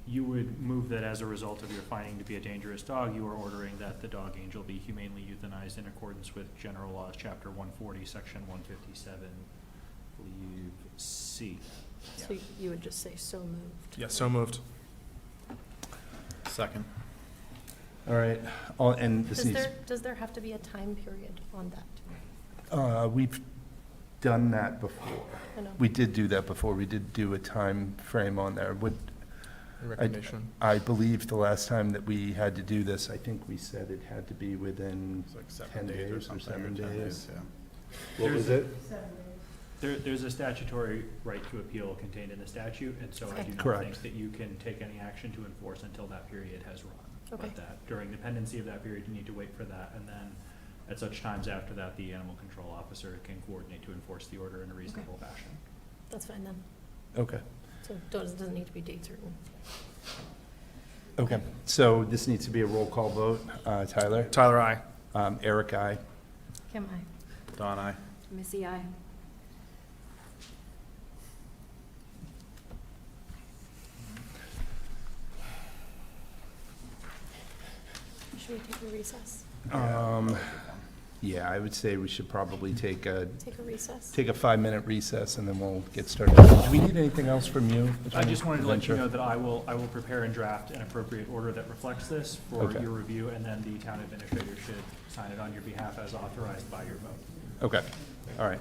[SPEAKER 8] You would move that as a result of your finding to be a dangerous dog, you are ordering that the dog Angel be humanely euthanized in accordance with General Laws, Chapter 140, Section 157, I believe C.
[SPEAKER 2] So you would just say so moved.
[SPEAKER 9] Yes, so moved.
[SPEAKER 7] Second.
[SPEAKER 1] All right, and this needs,
[SPEAKER 2] Does there have to be a time period on that?
[SPEAKER 1] we've done that before.
[SPEAKER 2] I know.
[SPEAKER 1] We did do that before. We did do a time frame on there.
[SPEAKER 9] Recommendation.
[SPEAKER 1] I believe the last time that we had to do this, I think we said it had to be within
[SPEAKER 7] It's like
[SPEAKER 1] 10
[SPEAKER 7] 7 days or
[SPEAKER 1] days or
[SPEAKER 7] something.
[SPEAKER 1] 7
[SPEAKER 7] 10
[SPEAKER 1] days.
[SPEAKER 7] yeah.
[SPEAKER 1] What was it?
[SPEAKER 8] There's a statutory right to appeal contained in the statute, and so I do not
[SPEAKER 1] Correct.
[SPEAKER 8] think that you can take any action to enforce until that period has run.
[SPEAKER 2] Okay.
[SPEAKER 8] But that during the pendency of that period, you need to wait for that, and then at such times after that, the animal control officer can coordinate to enforce the order in a reasonable fashion.
[SPEAKER 2] That's fine then.
[SPEAKER 1] Okay,
[SPEAKER 2] So it doesn't need to be date certain.
[SPEAKER 1] okay. So this needs to be a roll call vote. Tyler?
[SPEAKER 9] Tyler, aye.
[SPEAKER 1] Eric, aye.
[SPEAKER 2] Kim, I.
[SPEAKER 7] Don, aye.
[SPEAKER 11] Missy, I.
[SPEAKER 2] Should we take a recess?
[SPEAKER 1] Yeah, I would say we should probably take a
[SPEAKER 2] Take a recess?
[SPEAKER 1] 5-minute recess, and then we'll get started. Do we need anything else from you?
[SPEAKER 8] I just wanted to let you
[SPEAKER 1] Venture?
[SPEAKER 8] know that I will prepare and draft an appropriate order that reflects this for
[SPEAKER 1] Okay.
[SPEAKER 8] your review, and then the town administrator should sign it on your behalf as authorized by your vote.
[SPEAKER 1] Okay, all right.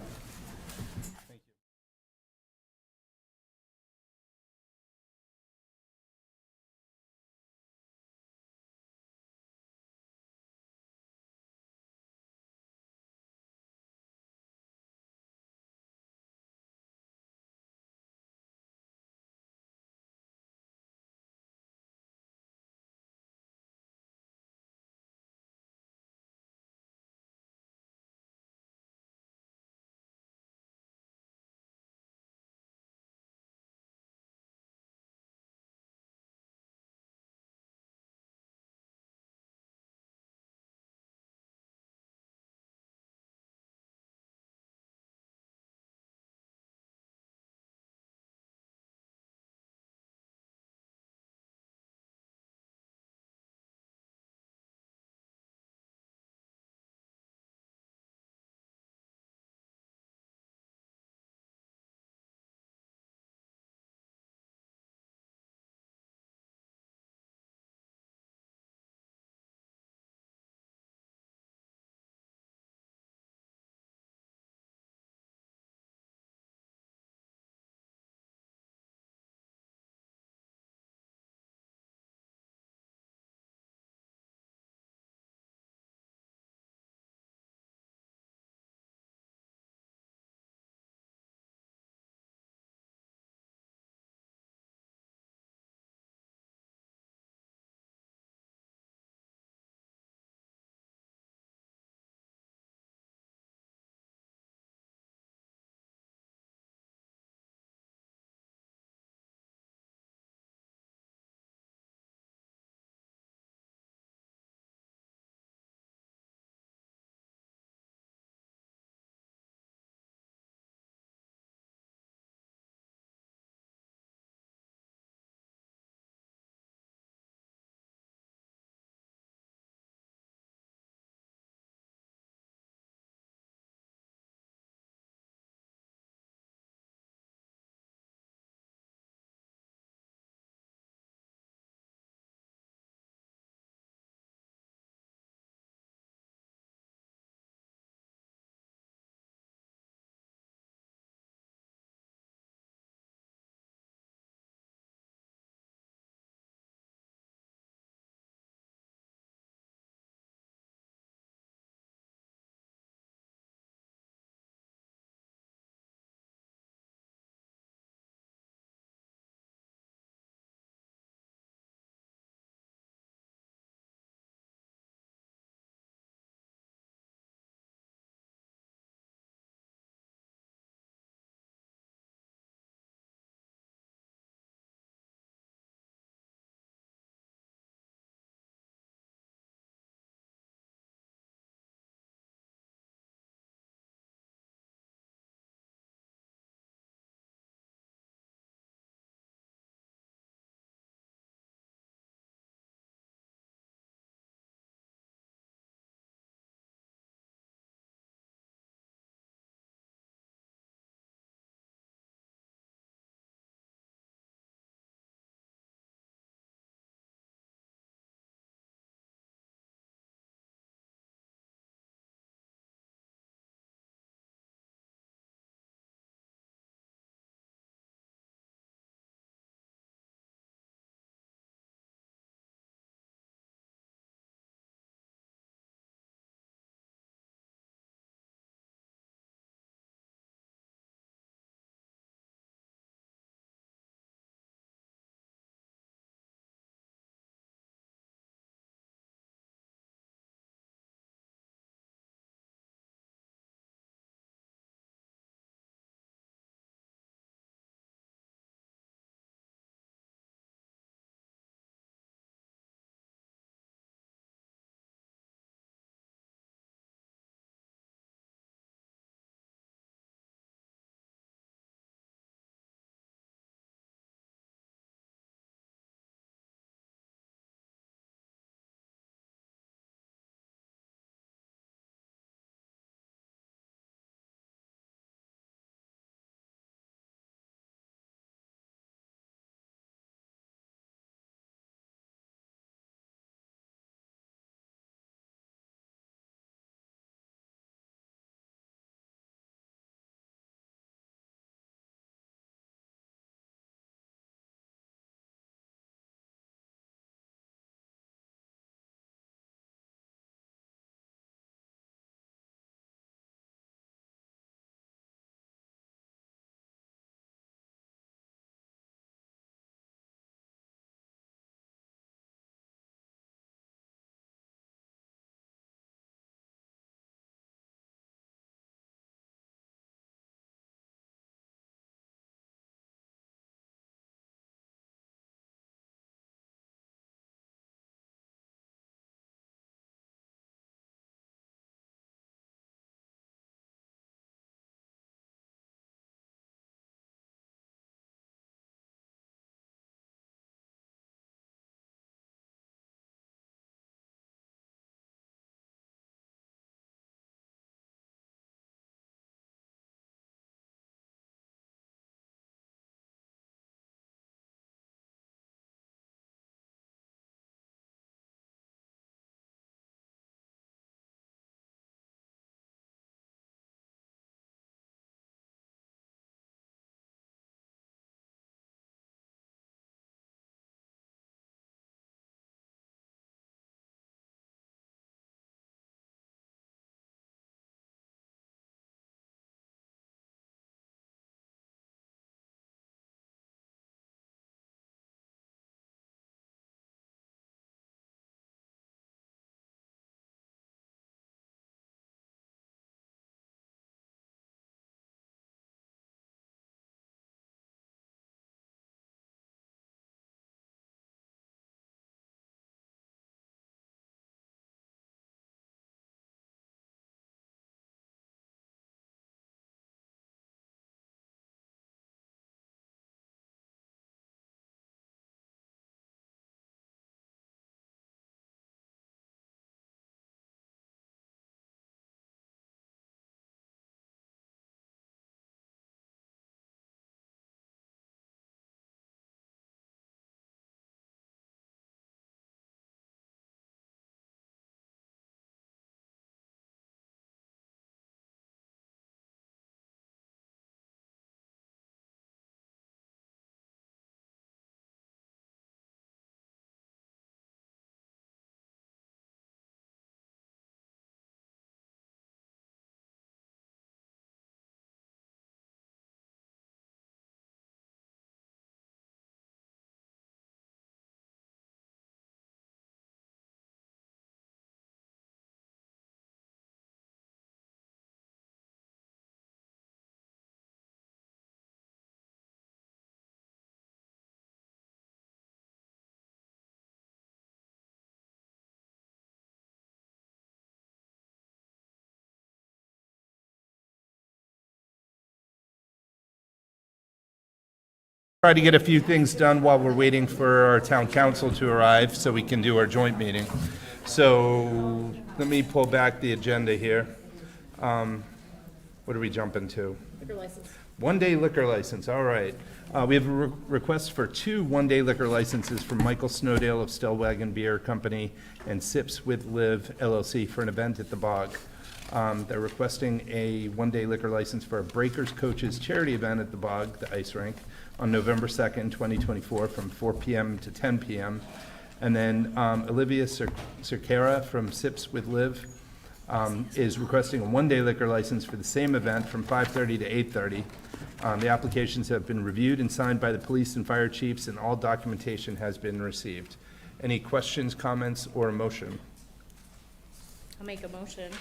[SPEAKER 1] try to get a few things done while we're waiting for our town council to arrive so we can do our joint meeting. So let me pull back the agenda here. What are we jumping to?
[SPEAKER 2] Liquor license.
[SPEAKER 1] One-day liquor license, all right. We have a request for 2 one-day liquor licenses from Michael Snowdale of Stellwagen Beer Company and Sips with Live LLC for an event at the Bog. They're requesting a one-day liquor license for a Breakers Coaches charity event at the Bog, the ice rink, on November 2nd, 2024, from 4 p.m. to 10 p.m. And then Olivia Cerquera from Sips with Live is requesting a one-day liquor license for the same event from 5:30 to 8:30. The applications have been reviewed and signed by the police and fire chiefs, and all documentation has been received. Any questions, comments, or a motion?
[SPEAKER 19] I'll make a motion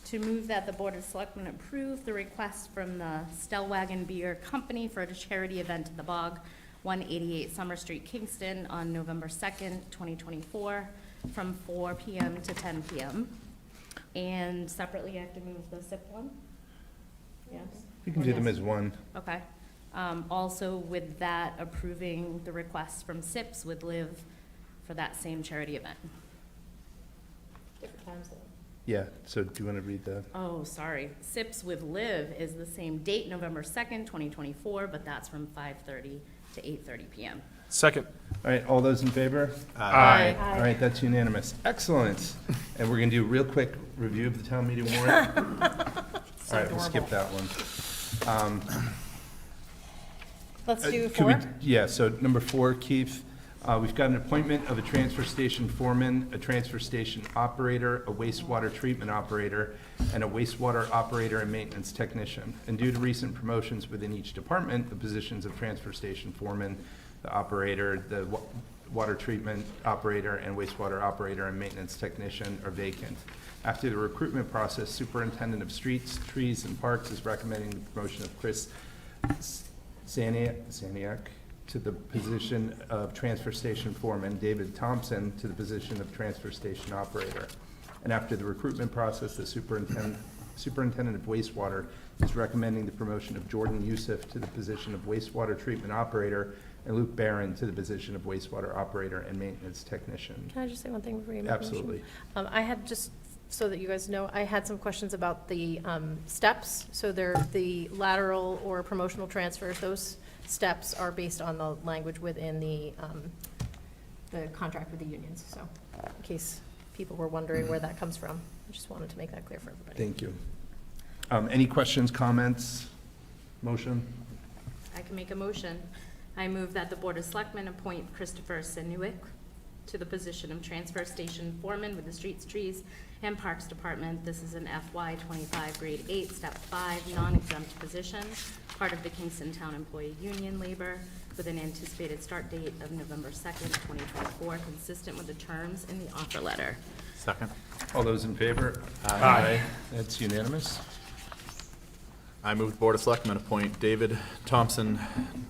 [SPEAKER 19] to move that the Board of Selectmen approve the request from the Stellwagen Beer Company for a charity event at the Bog, 188 Summer Street, Kingston, on November 2nd, 2024, from 4 p.m. to 10 p.m. And separately, I have to move the SIP one? Yes?
[SPEAKER 1] You can do them as one.
[SPEAKER 19] Okay. Also with that, approving the request from SIPs with Live for that same charity event.
[SPEAKER 2] Different times though.
[SPEAKER 1] Yeah, so do you want to read the?
[SPEAKER 19] Oh, sorry. SIPs with Live is the same date, November 2nd, 2024, but that's from 5:30 to 8:30 p.m.
[SPEAKER 9] Second.
[SPEAKER 1] All right, all those in favor?
[SPEAKER 9] Aye.
[SPEAKER 1] All right, that's unanimous. Excellent. And we're going to do a real quick review of the town meeting warrant. All right, we'll skip that one.
[SPEAKER 2] Let's do
[SPEAKER 1] Could we-
[SPEAKER 2] 4.
[SPEAKER 1] Yeah, so number 4, Keith, we've got an appointment of a transfer station foreman, a transfer station operator, a wastewater treatment operator, and a wastewater operator and maintenance technician. And due to recent promotions within each department, the positions of transfer station foreman, the operator, the water treatment operator, and wastewater operator and maintenance technician are vacant. After the recruitment process, Superintendent of Streets, Trees, and Parks is recommending the promotion of Chris Saniak to the position of Transfer Station Foreman, David Thompson to the position of Transfer Station Operator. And after the recruitment process, the Superintendent of Wastewater is recommending the promotion of Jordan Youssef to the position of Wastewater Treatment Operator and Luke Barron to the position of Wastewater Operator and Maintenance Technician.
[SPEAKER 2] Can I just say one thing before you make a motion?
[SPEAKER 1] Absolutely.
[SPEAKER 2] I had just, so that you guys know, I had some questions about the steps. So they're the lateral or promotional transfers. Those steps are based on the language within the contract with the unions. So in case people were wondering where that comes from, I just wanted to make that clear for everybody.
[SPEAKER 1] Thank you. Any questions, comments, motion?
[SPEAKER 19] I can make a motion. I move that the Board of Selectmen appoint Christopher Senuik to the position of Transfer Station Foreman with the Streets, Trees, and Parks Department. This is an FY '25 Grade 8, Step 5, non-exempt position, part of the Kingston Town Employee Union labor, with an anticipated start date of November 2nd, 2024, consistent with the terms in the offer letter.
[SPEAKER 7] Second.
[SPEAKER 1] All those in favor? Aye. That's unanimous.
[SPEAKER 7] I move the Board of Selectmen appoint David Thompson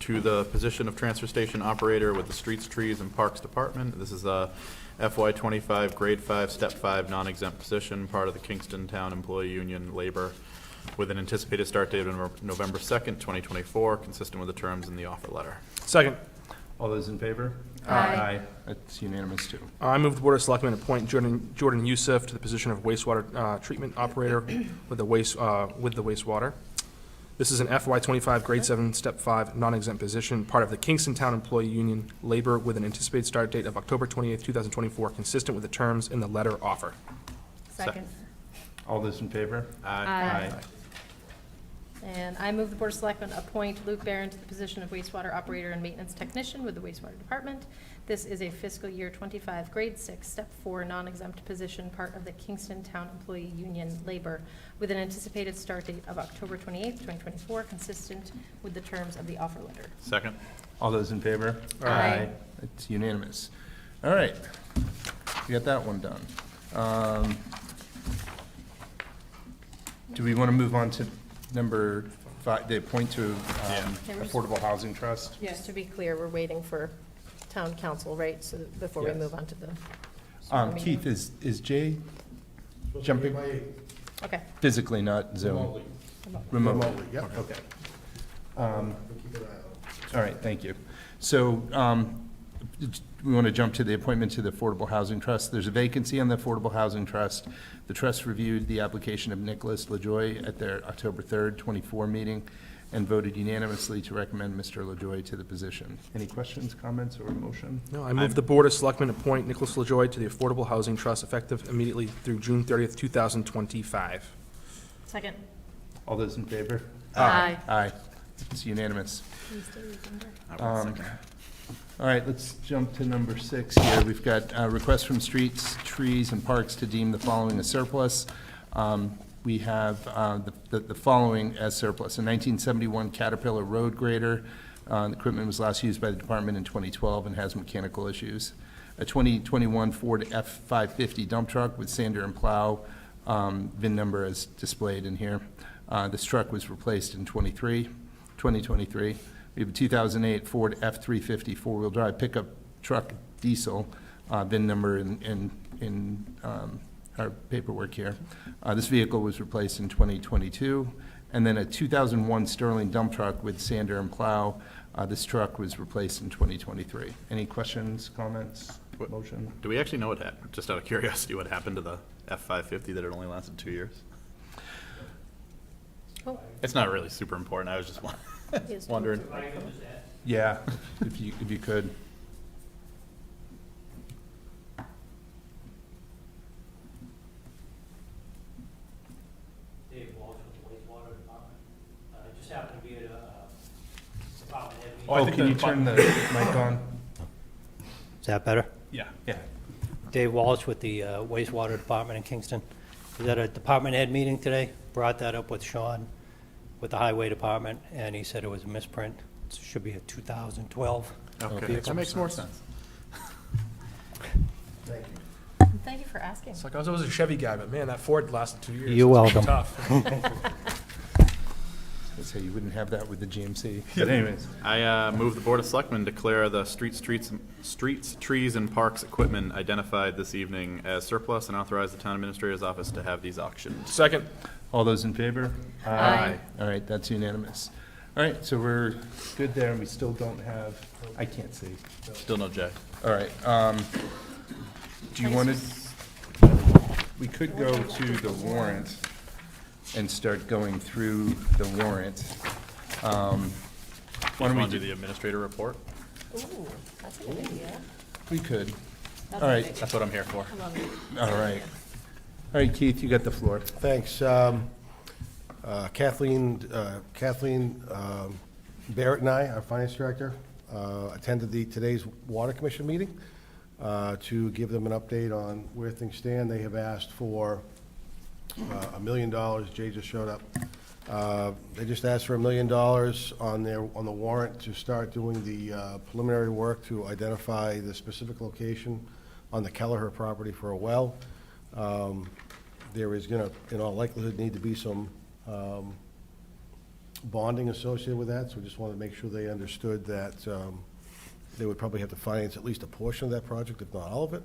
[SPEAKER 7] to the position of Transfer Station Operator with the Streets, Trees, and Parks Department. This is a FY '25 Grade 5, Step 5, non-exempt position, part of the Kingston Town Employee Union labor, with an anticipated start date of November 2nd, 2024, consistent with the terms in the offer letter.
[SPEAKER 9] Second.
[SPEAKER 1] All those in favor?
[SPEAKER 2] Aye.
[SPEAKER 1] That's unanimous too.
[SPEAKER 9] I move the Board of Selectmen appoint Jordan Youssef to the position of wastewater treatment operator with the wastewater. This is an FY '25 Grade 7, Step 5, non-exempt position, part of the Kingston Town Employee Union labor, with an anticipated start date of October 28th, 2024, consistent with the terms in the letter offer.
[SPEAKER 2] Second.
[SPEAKER 1] All those in favor?
[SPEAKER 2] Aye. And I move the Board of Selectmen appoint Luke Barron to the position of wastewater operator and maintenance technician with the wastewater department. This is a fiscal year '25 Grade 6, Step 4, non-exempt position, part of the Kingston Town Employee Union labor, with an anticipated start date of October 28th, 2024, consistent with the terms of the offer letter.
[SPEAKER 7] Second.
[SPEAKER 1] All those in favor?
[SPEAKER 2] Aye.
[SPEAKER 1] It's unanimous. All right, we got that one done. Do we want to move on to number 5, the appoint to Affordable Housing Trust?
[SPEAKER 2] Just to be clear, we're waiting for town council, right? So that before we
[SPEAKER 1] Yes.
[SPEAKER 2] move on to the.
[SPEAKER 1] Keith, is Jay jumping?
[SPEAKER 2] Okay.
[SPEAKER 1] Physically, not Zoom? Remotely.
[SPEAKER 3] yep.
[SPEAKER 1] Okay. All right, thank you. So we want to jump to the appointment to the Affordable Housing Trust. There's a vacancy on the Affordable Housing Trust. The trust reviewed the application of Nicholas LaJoy at their October 3rd, 24 meeting and voted unanimously to recommend Mr. LaJoy to the position. Any questions, comments, or motion?
[SPEAKER 9] No, I move the Board of Selectmen appoint Nicholas LaJoy to the Affordable Housing Trust effective immediately through June 30th, 2025.
[SPEAKER 19] Second.
[SPEAKER 1] All those in favor?
[SPEAKER 19] Aye.
[SPEAKER 1] Aye. It's unanimous.
[SPEAKER 7] I would second.
[SPEAKER 1] All right, let's jump to number 6 here. We've got a request from Streets, Trees, and Parks to deem the following a surplus. We have the following as surplus. A 1971 Caterpillar road grader. The equipment was last used by the department in 2012 and has mechanical issues. A 2021 Ford F-550 dump truck with sander and plow, VIN number as displayed in here. This truck was replaced in 2023. We have a 2008 Ford F-350 four-wheel drive pickup truck diesel, VIN number in our paperwork here. This vehicle was replaced in 2022. And then a 2001 Sterling dump truck with sander and plow. This truck was replaced in 2023. Any questions, comments, motion?
[SPEAKER 7] Do we actually know what happened, just out of curiosity, what happened to the F-550 that it only lasted 2 years?
[SPEAKER 2] Oh.
[SPEAKER 7] It's not really super important, I was just wondering.
[SPEAKER 1] Yeah, if you could.
[SPEAKER 20] Dave Walsh with the wastewater department. I just happened to be at a department head meeting.
[SPEAKER 1] Oh, can you turn the mic on?
[SPEAKER 20] Is that better?
[SPEAKER 1] Yeah.
[SPEAKER 20] Dave Walsh with the wastewater department in Kingston. Was at a department head meeting today, brought that up with Sean, with the highway department, and he said it was a misprint. It should be a 2012.
[SPEAKER 7] Okay, that makes more sense.
[SPEAKER 1] Thank you.
[SPEAKER 2] Thank you for asking.
[SPEAKER 9] It's like I was always a Chevy guy, but man, that Ford lasted 2 years.
[SPEAKER 20] You're
[SPEAKER 9] It's
[SPEAKER 20] welcome.
[SPEAKER 9] Tough.
[SPEAKER 1] I'd say you wouldn't have that with the GMC. But anyways.
[SPEAKER 7] I move the Board of Selectmen declare the streets, trees, and parks equipment identified this evening as surplus and authorize the town administrator's office to have these auctioned.
[SPEAKER 9] Second.
[SPEAKER 1] All those in favor?
[SPEAKER 7] Aye.
[SPEAKER 1] All right, that's unanimous. All right, so we're good there, and we still don't have, I can't see.
[SPEAKER 7] Still no J.
[SPEAKER 1] All right, do you want to, we could go to the warrant and start going through the warrant. Why don't we
[SPEAKER 7] Want to do the administrator report?
[SPEAKER 2] Ooh, that's a good idea.
[SPEAKER 1] We could.
[SPEAKER 2] That's
[SPEAKER 1] All
[SPEAKER 2] a
[SPEAKER 1] right,
[SPEAKER 2] big-
[SPEAKER 7] That's what I'm here for.
[SPEAKER 2] I love it.
[SPEAKER 1] all right. All right, Keith, you got the floor.
[SPEAKER 21] Thanks. Kathleen Barrett and I, our finance director, attended today's Water Commission meeting to give them an update on where things stand. They have asked for $1 million. Jay just showed up. They just asked for $1 million on the warrant to start doing the preliminary work to identify the specific location on the Kelleher property for a well. There is going to, in all likelihood, need to be some bonding associated with that, so we just wanted to make sure they understood that they would probably have to finance at least a portion of that project, if not all of it.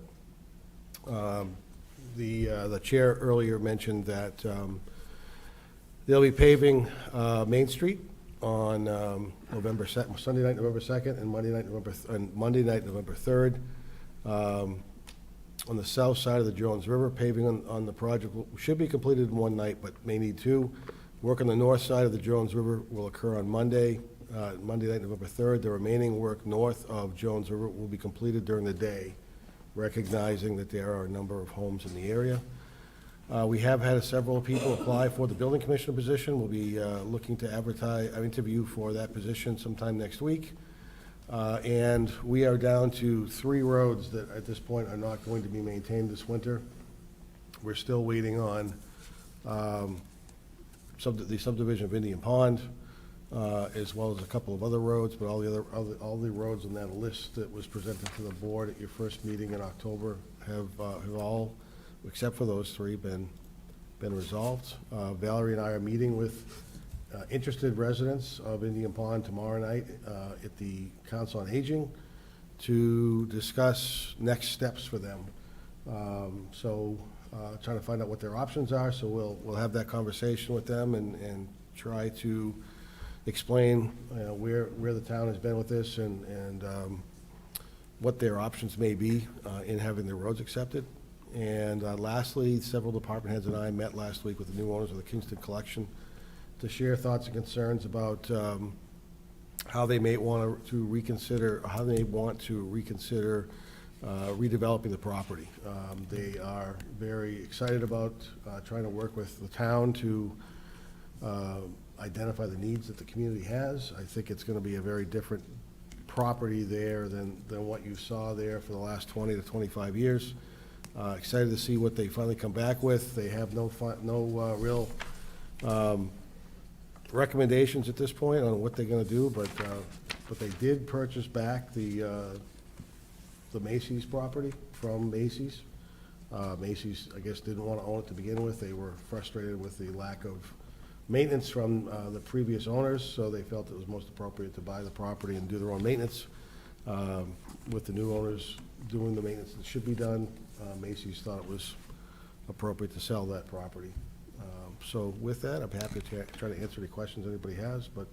[SPEAKER 21] The chair earlier mentioned that they'll be paving Main Street on Sunday night, November 2nd, and Monday night, November 3rd. On the south side of the Jones River, paving on the project should be completed in one night, but may need two. Work on the north side of the Jones River will occur on Monday night, November 3rd. The remaining work north of Jones River will be completed during the day, recognizing that there are a number of homes in the area. We have had several people apply for the building commissioner position. We'll be looking to interview for that position sometime next week. And we are down to 3 roads that at this point are not going to be maintained this winter. We're still waiting on the subdivision of Indian Pond, as well as a couple of other roads, but all the roads on that list that was presented to the board at your first meeting in October have all, except for those 3, been resolved. Valerie and I are meeting with interested residents of Indian Pond tomorrow night at the Council on Aging to discuss next steps for them. Trying to find out what their options are, so we'll have that conversation with them and try to explain where the town has been with this and what their options may be in having their roads accepted. And lastly, several department heads and I met last week with the new owners of the Kingston collection to share thoughts and concerns about how they may want to reconsider redeveloping the property. They are very excited about trying to work with the town to identify the needs that the community has. I think it's going to be a very different property there than what you saw there for the last 20 to 25 years. Excited to see what they finally come back with. They have no real recommendations at this point on what they're going to do, but they did purchase back the Macy's property from Macy's. Macy's, I guess, didn't want to own it to begin with. They were frustrated with the lack of maintenance from the previous owners, so they felt it was most appropriate to buy the property and do their own maintenance. With the new owners doing the maintenance that should be done, Macy's thought it was appropriate to sell that property. So with that, I'm happy to try to answer any questions anybody has, but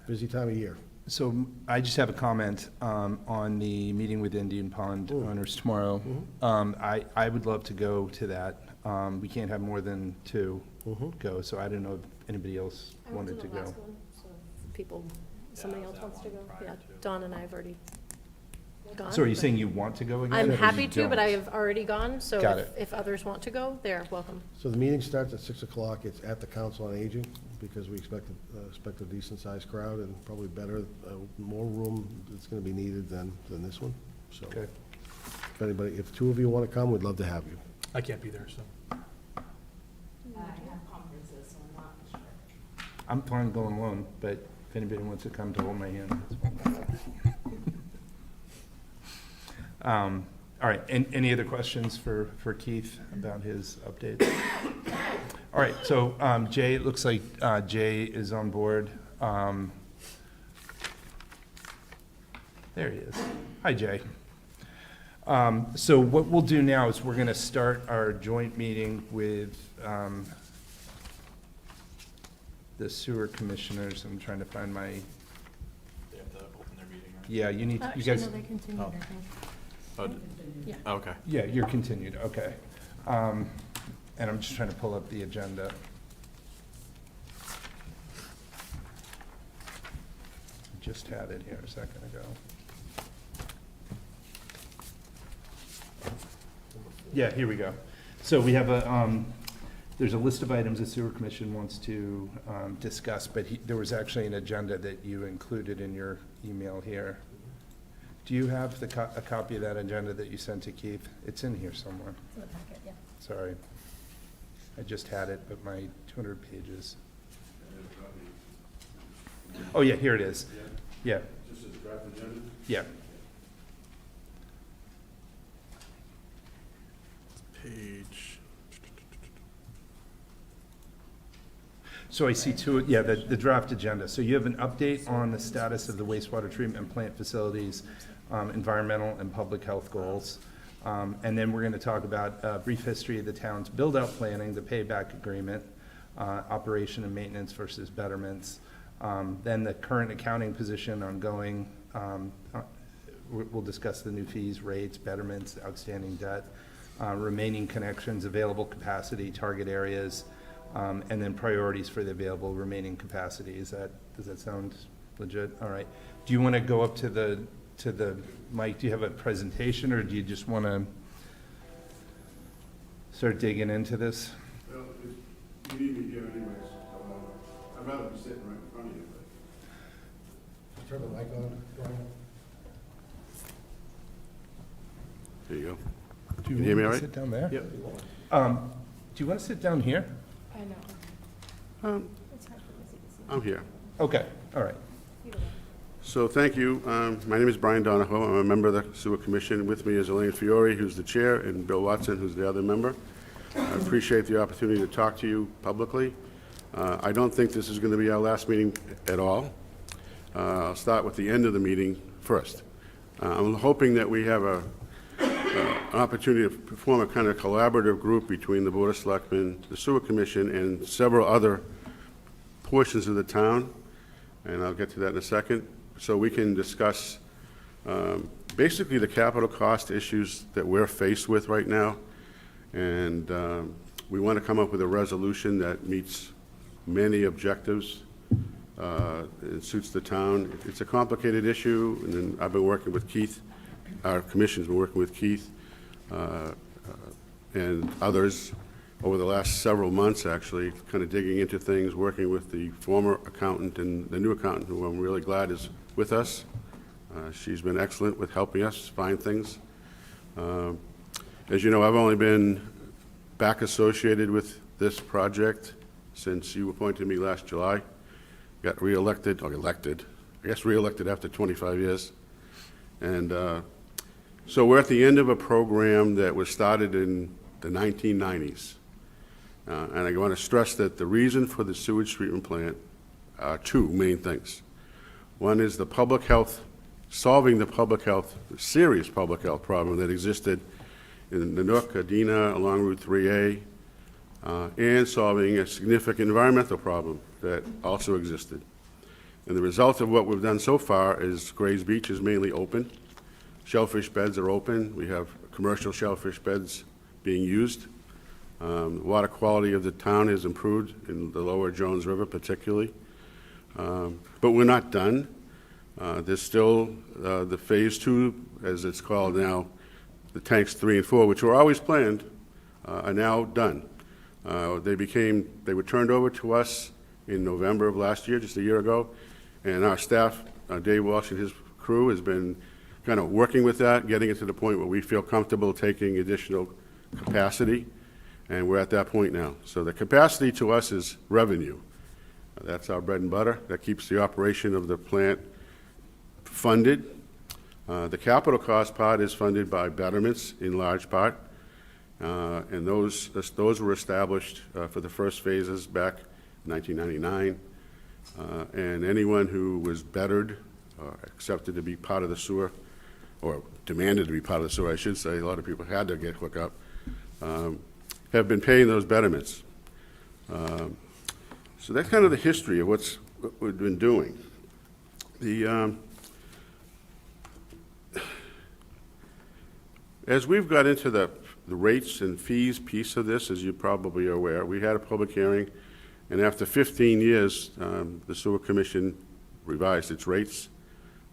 [SPEAKER 21] busy time of year.
[SPEAKER 1] So I just have a comment on the meeting with Indian Pond owners tomorrow. I would love to go to that. We can't have more than two go, so I don't know if anybody else wanted to go.
[SPEAKER 2] Somebody else wants to go? Yeah, Dawn and I have already gone.
[SPEAKER 1] So are you saying you want to go again?
[SPEAKER 2] I'm
[SPEAKER 1] or
[SPEAKER 2] happy
[SPEAKER 1] you
[SPEAKER 2] to, but
[SPEAKER 1] don't?
[SPEAKER 2] I have already gone, so
[SPEAKER 1] Got it.
[SPEAKER 2] if others want to go, they're welcome.
[SPEAKER 21] So the meeting starts at 6 o'clock. It's at the Council on Aging, because we expect a decent-sized crowd and probably better, more room that's going to be needed than this one. So if two of you want to come, we'd love to have you.
[SPEAKER 9] I can't be there, so.
[SPEAKER 19] I have conferences, so I'm not sure.
[SPEAKER 1] I'm fine going alone, but if anybody wants to come to hold my hand, that's fine. All right, any other questions for Keith about his updates? All right, so Jay, it looks like Jay is on board. There he is. Hi, Jay. So what we'll do now is we're going to start our joint meeting with the sewer commissioners. I'm trying to find my...
[SPEAKER 7] They have to open their meeting, right?
[SPEAKER 1] Yeah, you need, you
[SPEAKER 2] Actually,
[SPEAKER 1] guys...
[SPEAKER 2] no, they continued, I think. Yeah.
[SPEAKER 7] Oh, okay.
[SPEAKER 1] Yeah, you're continued, okay. And I'm just trying to pull up the agenda. Just had it here a second ago. Yeah, here we go. So we have there's a list of items the Sewer Commission wants to discuss, but there was actually an agenda that you included in your email here. Do you have a copy of that agenda that you sent to Keith? It's in here somewhere.
[SPEAKER 2] It's in the packet, yeah.
[SPEAKER 1] Sorry. I just had it, but my 200 pages. Oh, yeah, here it is. Yeah.
[SPEAKER 16] Just as draft agenda?
[SPEAKER 1] Yeah.
[SPEAKER 9] Page.
[SPEAKER 1] So I see the draft agenda. So you have an update on the status of the wastewater treatment plant facilities, environmental and public health goals. And then we're going to talk about a brief history of the town's build-out planning, the payback agreement, operation and maintenance versus betterments. Then the current accounting position ongoing. We'll discuss the new fees, rates, betterments, outstanding debt, remaining connections, available capacity, target areas, and then priorities for the available remaining capacity. Does that sound legit? All right. Do you want to go up to the mic? Do you have a presentation, or do you just want to start digging into this?
[SPEAKER 16] Well, you need me here anyways. I'd rather be sitting right in front of you, but.
[SPEAKER 21] Turn the mic on, Brian.
[SPEAKER 16] There you go.
[SPEAKER 1] Do
[SPEAKER 16] you hear me all right?
[SPEAKER 1] Sit down there?
[SPEAKER 16] Yep.
[SPEAKER 1] Do you want to sit down here?
[SPEAKER 2] I know.
[SPEAKER 16] I'm here.
[SPEAKER 1] Okay, all right.
[SPEAKER 16] So thank you. My name is Brian Donahoe. I'm a member of the Sewer Commission. With me is Elaine Fiore, who's the chair, and Bill Watson, who's the other member. I appreciate the opportunity to talk to you publicly. I don't think this is going to be our last meeting at all. I'll start with the end of the meeting first. I'm hoping that we have an opportunity to form a kind of collaborative group between the Board of Selectmen, the Sewer Commission, and several other portions of the town
[SPEAKER 4] and I'll get to that in a second, so we can discuss basically the capital cost issues that we're faced with right now. And we want to come up with a resolution that meets many objectives. It suits the town. It's a complicated issue, and then I've been working with Keith. Our commission's been working with Keith and others over the last several months, actually, kind of digging into things, working with the former accountant and the new accountant, who I'm really glad is with us. She's been excellent with helping us find things. As you know, I've only been back associated with this project since you appointed me last July. Got reelected, or elected, I guess reelected after 25 years. And so we're at the end of a program that was started in the 1990s. And I want to stress that the reason for the sewage treatment plant are two main things. One is the public health, solving the public health, serious public health problem that existed in the Nook, Adena, along Route 3A, and solving a significant environmental problem that also existed. And the result of what we've done so far is Grays Beach is mainly open. Shellfish beds are open. We have commercial shellfish beds being used. The water quality of the town has improved in the lower Jones River particularly. But we're not done. There's still the phase 2, as it's called now, the tanks 3 and 4, which were always planned, are now done. They were turned over to us in November of last year, just a year ago, and our staff, Dave Walsh and his crew, has been kind of working with that, getting it to the point where we feel comfortable taking additional capacity, and we're at that point now. So the capacity to us is revenue. That's our bread and butter. That keeps the operation of the plant funded. The capital cost part is funded by betterments in large part, and those were established for the first phases back in 1999. And anyone who was bettered, accepted to be part of the sewer, or demanded to be part of the sewer, I should say, a lot of people had to get hooked up, have been paying those betterments. So that's kind of the history of what we've been doing. As we've got into the rates and fees piece of this, as you probably are aware, we had a public hearing, and after 15 years, the Sewer Commission revised its rates.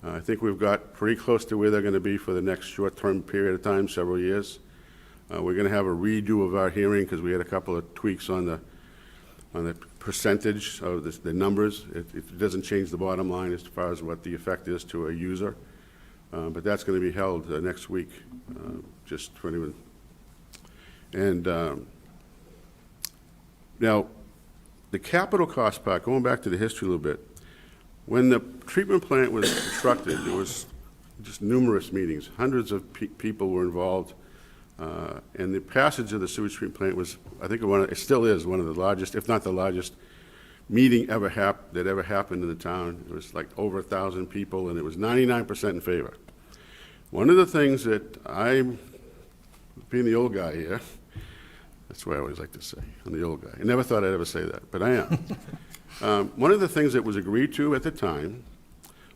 [SPEAKER 4] I think we've got pretty close to where they're going to be for the next short-term period of time, several years. We're going to have a redo of our hearing because we had a couple of tweaks on the percentage of the numbers. It doesn't change the bottom line as far as what the effect is to a user. But that's going to be held next week, just for anyone. And now, the capital cost part, going back to the history a little bit, when the treatment plant was constructed, there was just numerous meetings. Hundreds of people were involved. And the passage of the sewage treatment plant was, I think, it still is one of the largest, if not the largest, meeting that ever happened in the town. It was like over 1,000 people, and it was 99% in favor. One of the things that being the old guy here, that's what I always like to say, I'm the old guy. I never thought I'd ever say that, but I am. One of the things that was agreed to at the time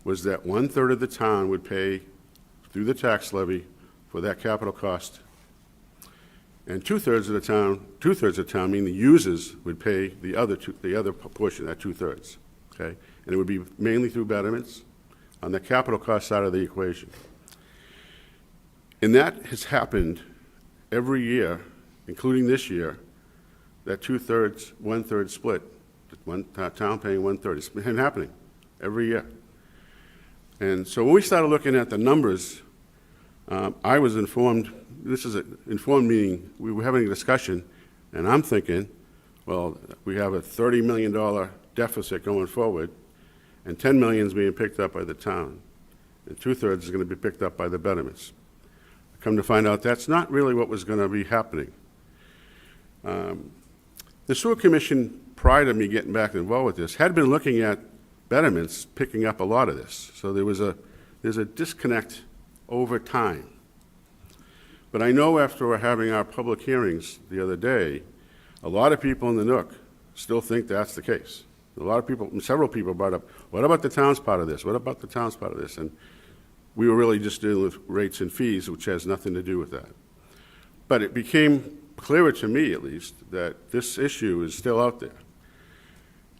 [SPEAKER 4] was that 1/3 of the town would pay through the tax levy for that capital cost. And 2/3 of the town, meaning the users, would pay the other portion, that 2/3, okay? And it would be mainly through betterments on the capital cost side of the equation. And that has happened every year, including this year, that 2/3, 1/3 split, one town paying 1/3. It's been happening every year. And so when we started looking at the numbers, I was informed, this is an informed meeting, we were having a discussion, and I'm thinking, well, we have a $30 million deficit going forward, and $10 million is being picked up by the town, and 2/3 is going to be picked up by the betterments. Come to find out, that's not really what was going to be happening. The Sewer Commission, prior to me getting back involved with this, had been looking at betterments picking up a lot of this. So there's a disconnect over time. But I know after having our public hearings the other day, a lot of people in the Nook still think that's the case. A lot of people, several people brought up, what about the town's part of this? What about the town's part of this? And we were really just dealing with rates and fees, which has nothing to do with that. But it became clearer to me, at least, that this issue is still out there.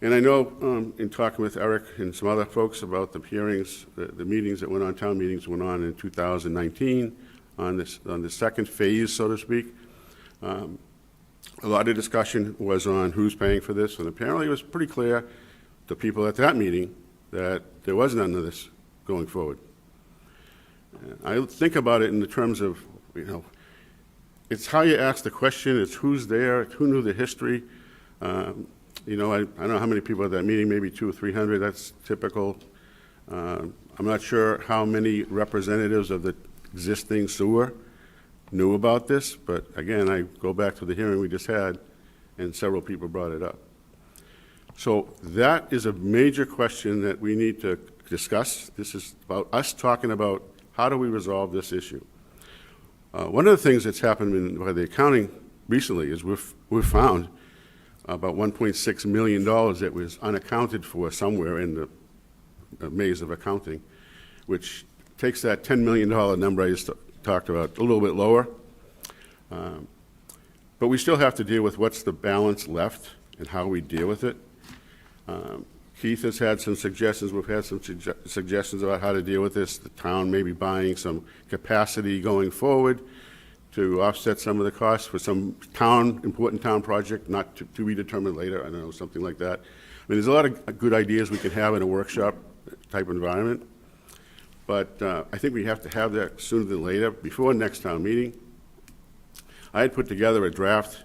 [SPEAKER 4] And I know in talking with Eric and some other folks about the hearings, the meetings that went on, town meetings went on in 2019 on the second phase, so to speak. A lot of discussion was on who's paying for this, and apparently it was pretty clear to people at that meeting that there was none of this going forward. I think about it in the terms of, it's how you ask the question, it's who's there, who knew the history. I don't know how many people at that meeting, maybe 200 or 300, that's typical. I'm not sure how many representatives of the existing sewer knew about this, but again, I go back to the hearing we just had, and several people brought it up. So that is a major question that we need to discuss. This is about us talking about how do we resolve this issue. One of the things that's happened by the accounting recently is we've found about $1.6 million that was unaccounted for somewhere in the maze of accounting, which takes that $10 million number I just talked about a little bit lower. But we still have to deal with what's the balance left and how we deal with it. Keith has had some suggestions. We've had some suggestions about how to deal with this. The town may be buying some capacity going forward to offset some of the costs for some important town project, not to be determined later. I don't know, something like that. I mean, there's a lot of good ideas we can have in a workshop type environment. But I think we have to have that sooner than later, before next town meeting. I had put together a draft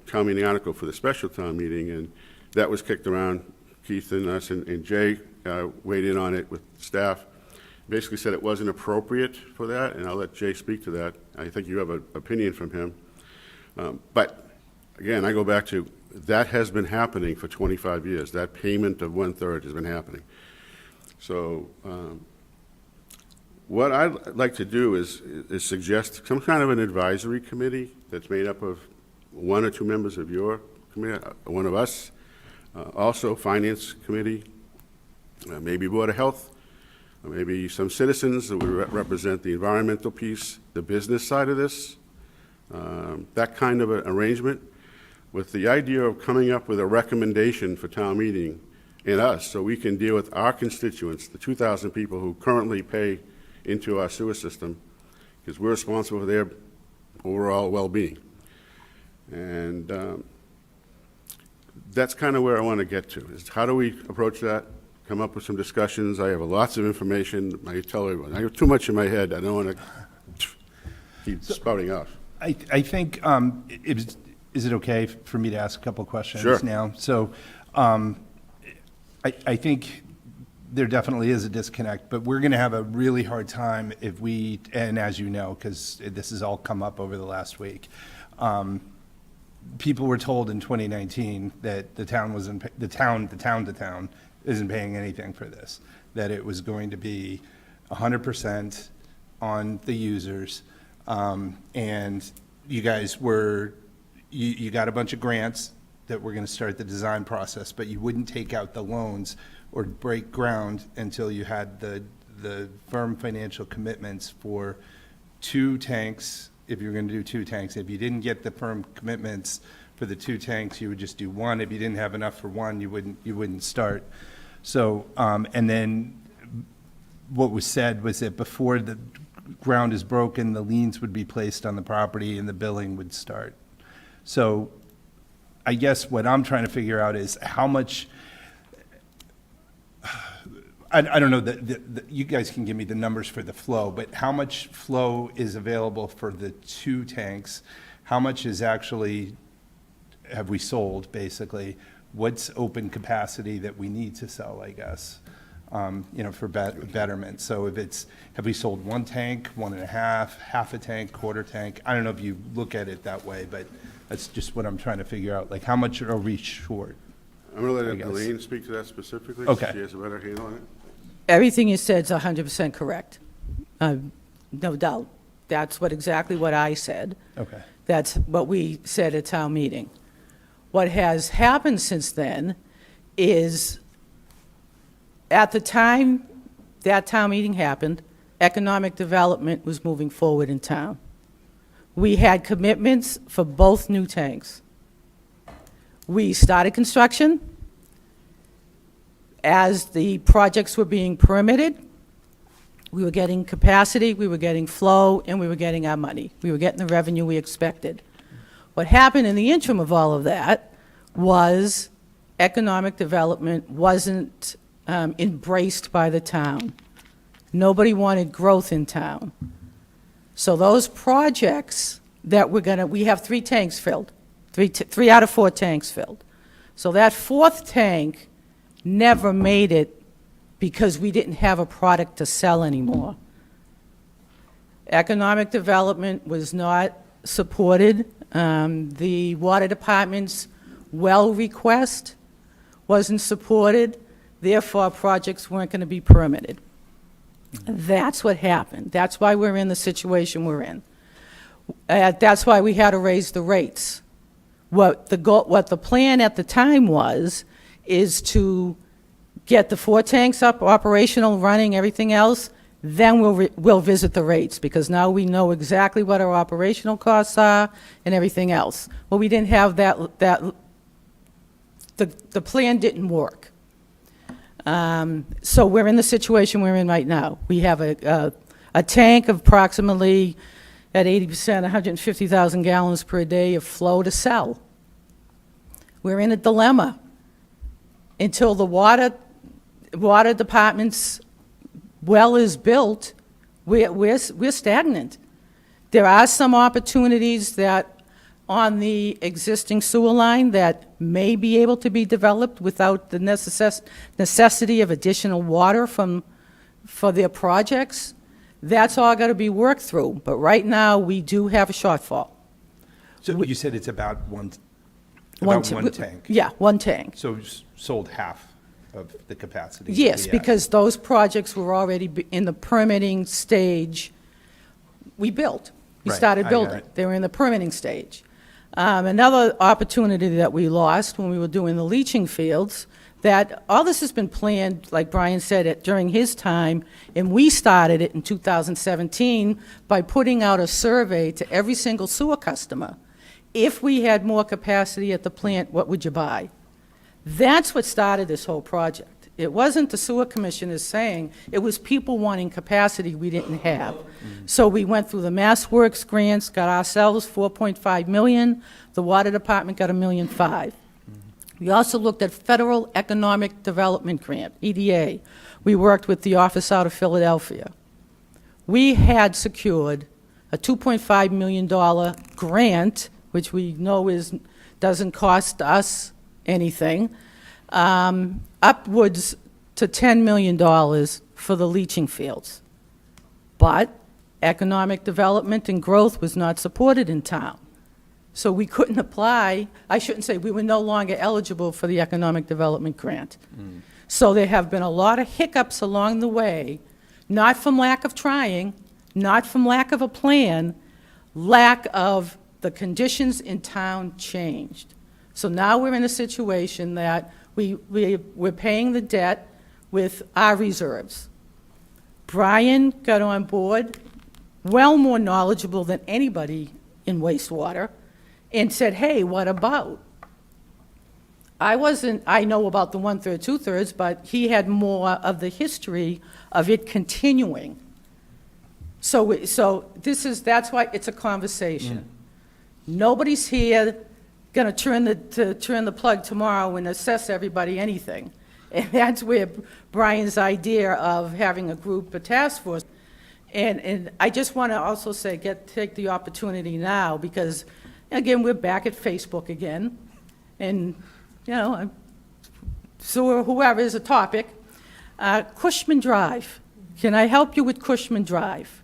[SPEAKER 4] town meeting article for the special town meeting, and that was kicked around. Keith and us and Jay weighed in on it with staff. Basically said it wasn't appropriate for that, and I'll let Jay speak to that. I think you have an opinion from him. But again, I go back to that has been happening for 25 years. That payment of 1/3 has been happening. So what I'd like to do is suggest some kind of an advisory committee that's made up of 1 or 2 members of your committee, one of us, also Finance Committee, maybe Board of Health, maybe some citizens that would represent the environmental piece, the business side of this, that kind of an arrangement, with the idea of coming up with a recommendation for town meeting and us, so we can deal with our constituents, the 2,000 people who currently pay into our sewer system, because we're responsible for their overall well-being. And that's kind of where I want to get to, is how do we approach that, come up with some discussions. I have lots of information. I tell everyone, I have too much in my head. I don't want to keep spouting off.
[SPEAKER 1] I think, is it okay for me to ask a couple questions
[SPEAKER 4] Sure.
[SPEAKER 1] now? So I think there definitely is a disconnect, but we're going to have a really hard time if we, and as you know, because this has all come up over the last week, people were told in 2019 that the town isn't paying anything for this, that it was going to be 100% on the users, and you guys were, you got a bunch of grants that were going to start the design process, but you wouldn't take out the loans or break ground until you had the firm financial commitments for 2 tanks, if you're going to do 2 tanks. If you didn't get the firm commitments for the 2 tanks, you would just do 1. If you didn't have enough for 1, you wouldn't start. So, and then what was said was that before the ground is broken, the liens would be placed on the property and the billing would start. So I guess what I'm trying to figure out is how much, I don't know, you guys can give me the numbers for the flow, but how much flow is available for the 2 tanks? How much is actually, have we sold, basically? What's open capacity that we need to sell, I guess, for betterment? So if it's, have we sold 1 tank, 1.5, half a tank, quarter tank? I don't know if you look at it that way, but that's just what I'm trying to figure out. Like, how much are we short?
[SPEAKER 4] I'm going to let Elaine speak to that specifically.
[SPEAKER 1] Okay.
[SPEAKER 4] She has a better handle on it.
[SPEAKER 5] Everything you said is 100% correct. No doubt. That's exactly what I said.
[SPEAKER 1] Okay.
[SPEAKER 5] That's what we said at town meeting. What has happened since then is, at the time that town meeting happened, economic development was moving forward in town. We had commitments for both new tanks. We started construction. As the projects were being permitted, we were getting capacity, we were getting flow, and we were getting our money. We were getting the revenue we expected. What happened in the interim of all of that was economic development wasn't embraced by the town. Nobody wanted growth in town. So those projects that we have 3 tanks filled, 3 out of 4 tanks filled. So that 4th tank never made it because we didn't have a product to sell anymore. Economic development was not supported. The water department's well request wasn't supported. Therefore, projects weren't going to be permitted. That's what happened. That's why we're in the situation we're in. That's why we had to raise the rates. What the plan at the time was is to get the 4 tanks up, operational, running, everything else, then we'll visit the rates, because now we know exactly what our operational costs are and everything else. Well, we didn't have the plan didn't work. So we're in the situation we're in right now. We have a tank of approximately, at 80%, 150,000 gallons per day of flow to sell. We're in a dilemma. Until the water department's well is built, we're stagnant. There are some opportunities that on the existing sewer line that may be able to be developed without the necessity of additional water for their projects. That's all got to be worked through. But right now, we do have a shortfall.
[SPEAKER 1] So you said it's about one tank?
[SPEAKER 5] Yeah, 1 tank.
[SPEAKER 1] So sold half of the capacity?
[SPEAKER 5] Yes, because those projects were already in the permitting stage. We built. We
[SPEAKER 1] Right,
[SPEAKER 5] started
[SPEAKER 1] I got
[SPEAKER 5] building.
[SPEAKER 1] it.
[SPEAKER 5] They were in the permitting stage. Another opportunity that we lost when we were doing the leaching fields, that all this has been planned, like Brian said, during his time, and we started it in 2017 by putting out a survey to every single sewer customer. If we had more capacity at the plant, what would you buy? That's what started this whole project. It wasn't the sewer commissioners saying, it was people wanting capacity we didn't have. So we went through the Mass Works grants, got ourselves $4.5 million. The water department got $1.5 million. We also looked at Federal Economic Development Grant, EDA. We worked with the office out of Philadelphia. We had secured a $2.5 million grant, which we know doesn't cost us anything, upwards to $10 million for the leaching fields. But economic development and growth was not supported in town. So we couldn't apply. I shouldn't say, we were no longer eligible for the economic development grant. So there have been a lot of hiccups along the way, not from lack of trying, not from lack of a plan, lack of the conditions in town changed. So now we're in a situation that we're paying the debt with our reserves. Brian got on board, well more knowledgeable than anybody in wastewater, and said, hey, what about? I know about the 1/3, 2/3, but he had more of the history of it continuing. So that's why it's a conversation. Nobody's here going to turn the plug tomorrow and assess everybody anything. And that's where Brian's idea of having a group, a task force. And I just want to also say, take the opportunity now, because, again, we're back at Facebook again. And, so whoever is a topic. Cushman Drive. Can I help you with Cushman Drive?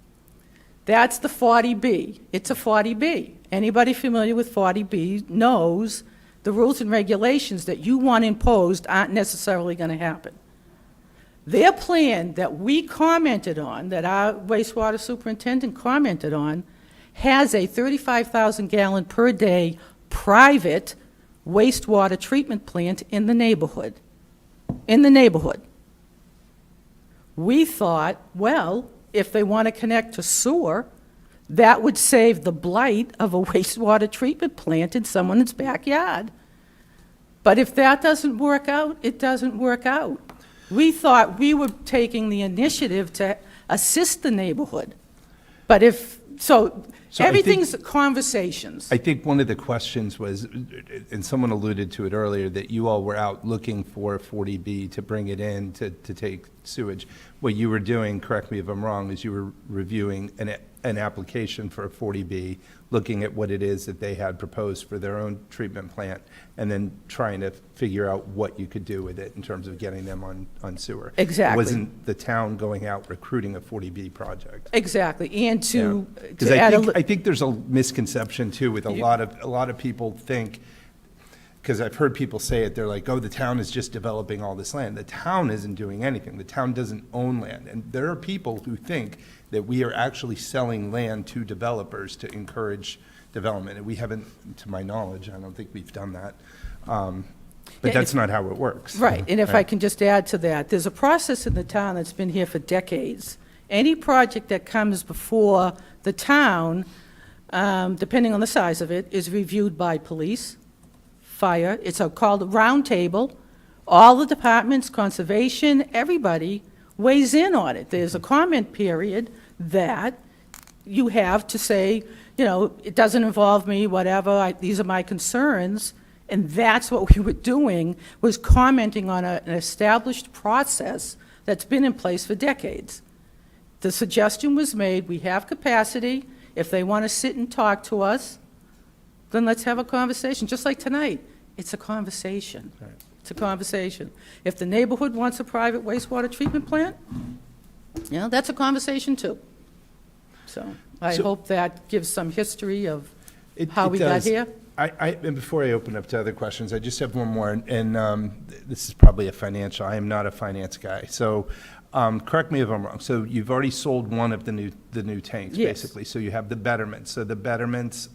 [SPEAKER 5] That's the 40B. It's a 40B. Anybody familiar with 40B knows the rules and regulations that you want imposed aren't necessarily going to happen. Their plan that we commented on, that our wastewater superintendent commented on, has a 35,000 gallon per day private wastewater treatment plant in the neighborhood. in the neighborhood. We thought, well, if they want to connect to sewer, that would save the blight of a wastewater treatment plant in someone's backyard. But if that doesn't work out, it doesn't work out. We thought we were taking the initiative to assist the neighborhood. But
[SPEAKER 1] So I think-
[SPEAKER 5] everything's conversations.
[SPEAKER 1] I think one of the questions was, and someone alluded to it earlier, that you all were out looking for a 40B to bring it in to take sewage. What you were doing, correct me if I'm wrong, is you were reviewing an application for a 40B, looking at what it is that they had proposed for their own treatment plant, and then trying to figure out what you could do with it in terms of getting them on sewer.
[SPEAKER 5] Exactly.
[SPEAKER 1] It wasn't the town going out recruiting a 40B project.
[SPEAKER 5] Exactly, and to
[SPEAKER 1] Because
[SPEAKER 5] add
[SPEAKER 1] I think there's a misconception too with a lot of people think, because I've heard people say it, they're like, oh, the town is just developing all this land. The town isn't doing anything. The town doesn't own land. And there are people who think that we are actually selling land to developers to encourage development. And we haven't, to my knowledge, I don't think we've done that. But that's not how it works.
[SPEAKER 5] Right, and if I can just add to that, there's a process in the town that's been here for decades. Any project that comes before the town, depending on the size of it, is reviewed by police, fire. It's called a round table. All the departments, conservation, everybody weighs in on it. There's a comment period that you have to say, it doesn't involve me, whatever, these are my concerns. And that's what we were doing, was commenting on an established process that's been in place for decades. The suggestion was made, we have capacity. If they want to sit and talk to us, then let's have a conversation, just like tonight. It's a conversation.
[SPEAKER 1] Right.
[SPEAKER 5] It's a conversation. If the neighborhood wants a private wastewater treatment plant, that's a conversation too. So I hope that gives some history of how we got here.
[SPEAKER 1] And before I open up to other questions, I just have one more, and this is probably I am not a finance guy, so correct me if I'm wrong. So you've already sold one of the new tanks,
[SPEAKER 5] Yes.
[SPEAKER 1] basically. So you have the betterments. So the betterments,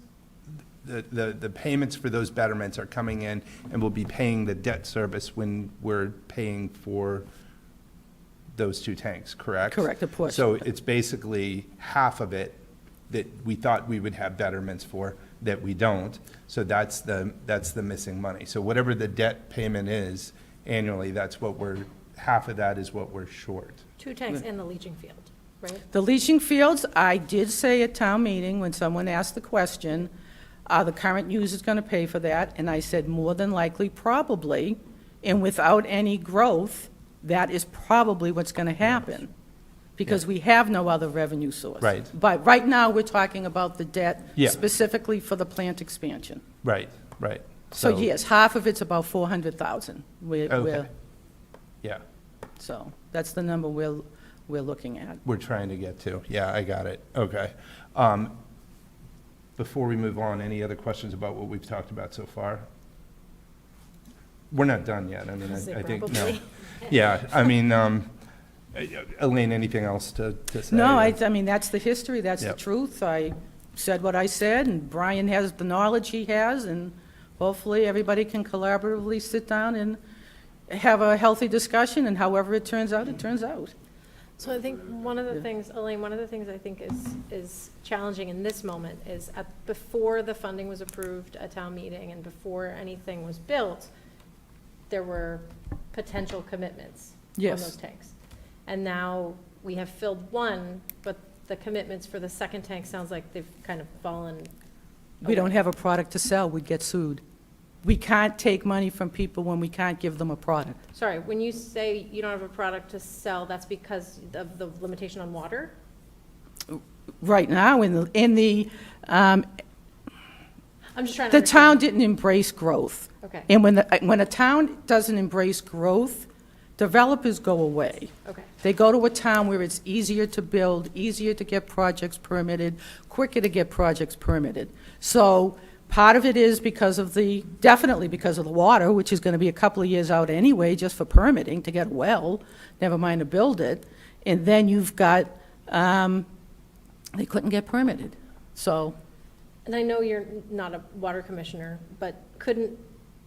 [SPEAKER 1] the payments for those betterments are coming in, and we'll be paying the debt service when we're paying for those two tanks, correct?
[SPEAKER 5] Correct, a portion
[SPEAKER 1] So
[SPEAKER 5] of it.
[SPEAKER 1] it's basically half of it that we thought we would have betterments for, that we don't. So that's the missing money. So whatever the debt payment is annually, half of that is what we're short.
[SPEAKER 2] 2 tanks and the leaching field, right?
[SPEAKER 5] The leaching fields, I did say at town meeting, when someone asked the question, are the current users going to pay for that? And I said, more than likely, probably, and without any growth, that is probably what's going to happen, because we have no other revenue source.
[SPEAKER 1] Right.
[SPEAKER 5] But right now, we're talking about the debt
[SPEAKER 1] Yeah.
[SPEAKER 5] specifically for the plant expansion.
[SPEAKER 1] Right.
[SPEAKER 5] So yes, half of it's about 400,000.
[SPEAKER 1] Okay. Yeah,
[SPEAKER 5] So that's the number we're looking at.
[SPEAKER 1] we're trying to get to. Yeah, I got it. Okay. Before we move on, any other questions about what we've talked about so far? We're not done yet. I mean,
[SPEAKER 2] Say
[SPEAKER 1] I think, no.
[SPEAKER 2] probably.
[SPEAKER 1] Yeah, I mean, Elaine, anything else to say?
[SPEAKER 5] No, I mean, that's the history, that's the
[SPEAKER 1] Yep.
[SPEAKER 5] truth. I said what I said, and Brian has the knowledge he has, and hopefully everybody can collaboratively sit down and have a healthy discussion, and however it turns out, it turns out.
[SPEAKER 2] So I think one of the things, Elaine, one of the things I think is challenging in this moment is before the funding was approved at town meeting and before anything was built, there were potential commitments on
[SPEAKER 5] Yes.
[SPEAKER 2] those tanks. And now we have filled one, but the commitments for the second tank sounds like they've kind of fallen.
[SPEAKER 5] We don't
[SPEAKER 2] away.
[SPEAKER 5] have a product to sell, we'd get sued. We can't take money from people when we can't give them a product.
[SPEAKER 2] Sorry, when you say you don't have a product to sell, that's because of the limitation on water?
[SPEAKER 5] Right now,
[SPEAKER 2] I'm just trying to
[SPEAKER 5] the town
[SPEAKER 2] understand.
[SPEAKER 5] didn't embrace growth.
[SPEAKER 2] Okay.
[SPEAKER 5] And when a town doesn't embrace growth, developers go away.
[SPEAKER 2] Okay.
[SPEAKER 5] They go to a town where it's easier to build, easier to get projects permitted, quicker to get projects permitted. So part of it is definitely because of the water, which is going to be a couple of years out anyway, just for permitting to get a well, never mind to build it. And then you've got, they couldn't get permitted. So,
[SPEAKER 2] And I know you're not a water commissioner, but couldn't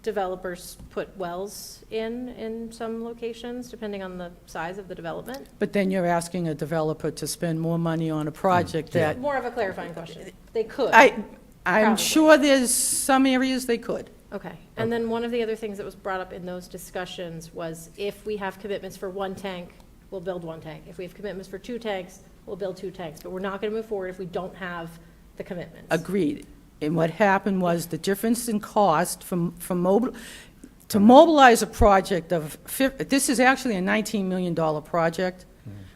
[SPEAKER 2] developers put wells in some locations, depending on the size of the development.
[SPEAKER 5] But then you're asking a developer to spend more money on a project that,
[SPEAKER 2] More of a clarifying question. They could.
[SPEAKER 5] I'm
[SPEAKER 2] Probably.
[SPEAKER 5] sure there's some areas they could.
[SPEAKER 2] Okay, and then one of the other things that was brought up in those discussions was if we have commitments for one tank, we'll build one tank. If we have commitments for 2 tanks, we'll build 2 tanks. But we're not going to move forward if we don't have the commitments.
[SPEAKER 5] Agreed. And what happened was the difference in cost to mobilize a project of, this is actually a $19 million project.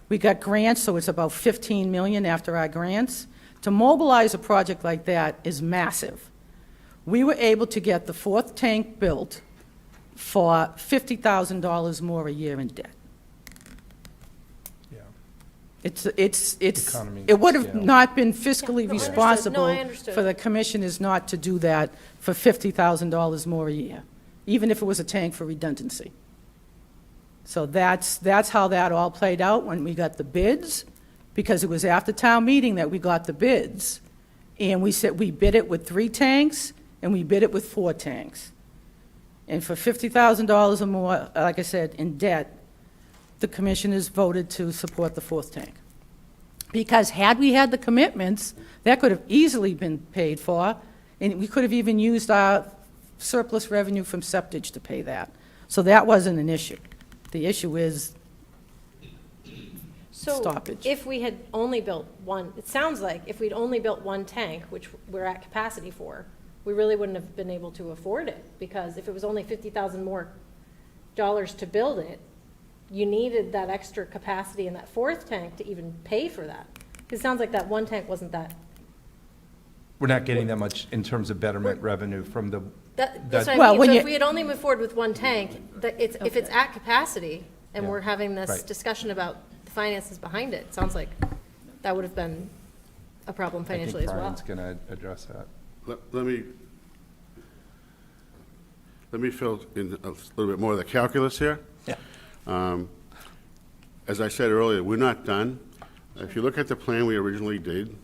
[SPEAKER 5] We got grants, so it's about $15 million after our grants. To mobilize a project like that is massive. We were able to get the 4th tank built for $50,000 more a year in debt.
[SPEAKER 9] Yeah.
[SPEAKER 5] It would
[SPEAKER 9] Economy
[SPEAKER 5] have
[SPEAKER 9] scale.
[SPEAKER 5] not been fiscally
[SPEAKER 2] No, understood.
[SPEAKER 5] responsible
[SPEAKER 2] No, I understood.
[SPEAKER 5] for the commissioners not to do that for $50,000 more a year, even if it was a tank for redundancy. So that's how that all played out when we got the bids, because it was after town meeting that we got the bids. And we said we bid it with 3 tanks, and we bid it with 4 tanks. And for $50,000 or more, like I said, in debt, the commissioners voted to support the 4th tank. Because had we had the commitments, that could have easily been paid for, and we could have even used our surplus revenue from septage to pay that. So that wasn't an issue. The issue is stoppage.
[SPEAKER 2] So if we had only built one, it sounds like if we'd only built 1 tank, which we're at capacity for, we really wouldn't have been able to afford it, because if it was only $50,000 more to build it, you needed that extra capacity in that 4th tank to even pay for that. It sounds like that 1 tank wasn't that.
[SPEAKER 1] We're not getting that much in terms of betterment revenue from the,
[SPEAKER 2] That's what
[SPEAKER 5] Well,
[SPEAKER 2] I
[SPEAKER 5] when
[SPEAKER 2] mean. So
[SPEAKER 5] you-
[SPEAKER 2] if we had only moved forward with 1 tank, if it's at capacity, and
[SPEAKER 1] Yeah.
[SPEAKER 2] we're having this
[SPEAKER 1] Right.
[SPEAKER 2] discussion about the finances behind it, sounds like that would have been a problem
[SPEAKER 1] I think
[SPEAKER 2] financially as well.
[SPEAKER 1] Brian's going to address that.
[SPEAKER 4] Let me fill in a little bit more of the calculus here.
[SPEAKER 1] Yeah.
[SPEAKER 4] As I said earlier, we're not done. If you look at the plan we originally did,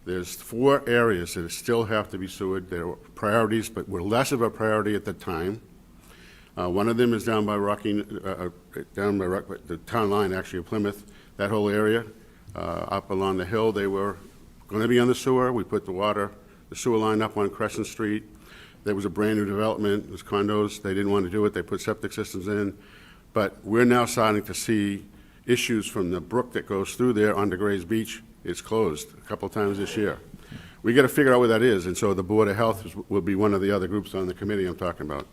[SPEAKER 4] there's 4 areas that still have to be sewered. There were priorities, but were less of a priority at the time. One of them is down by the town line, actually, of Plymouth, that whole area. Up along the hill, they were going to be on the sewer. We put the sewer line up on Crescent Street. There was a brand-new development, it was condos. They didn't want to do it, they put septic systems in. But we're now starting to see issues from the brook that goes through there onto Gray's Beach. It's closed a couple of times this year. We got to figure out where that is, and so the Board of Health will be one of the other groups on the committee I'm talking about.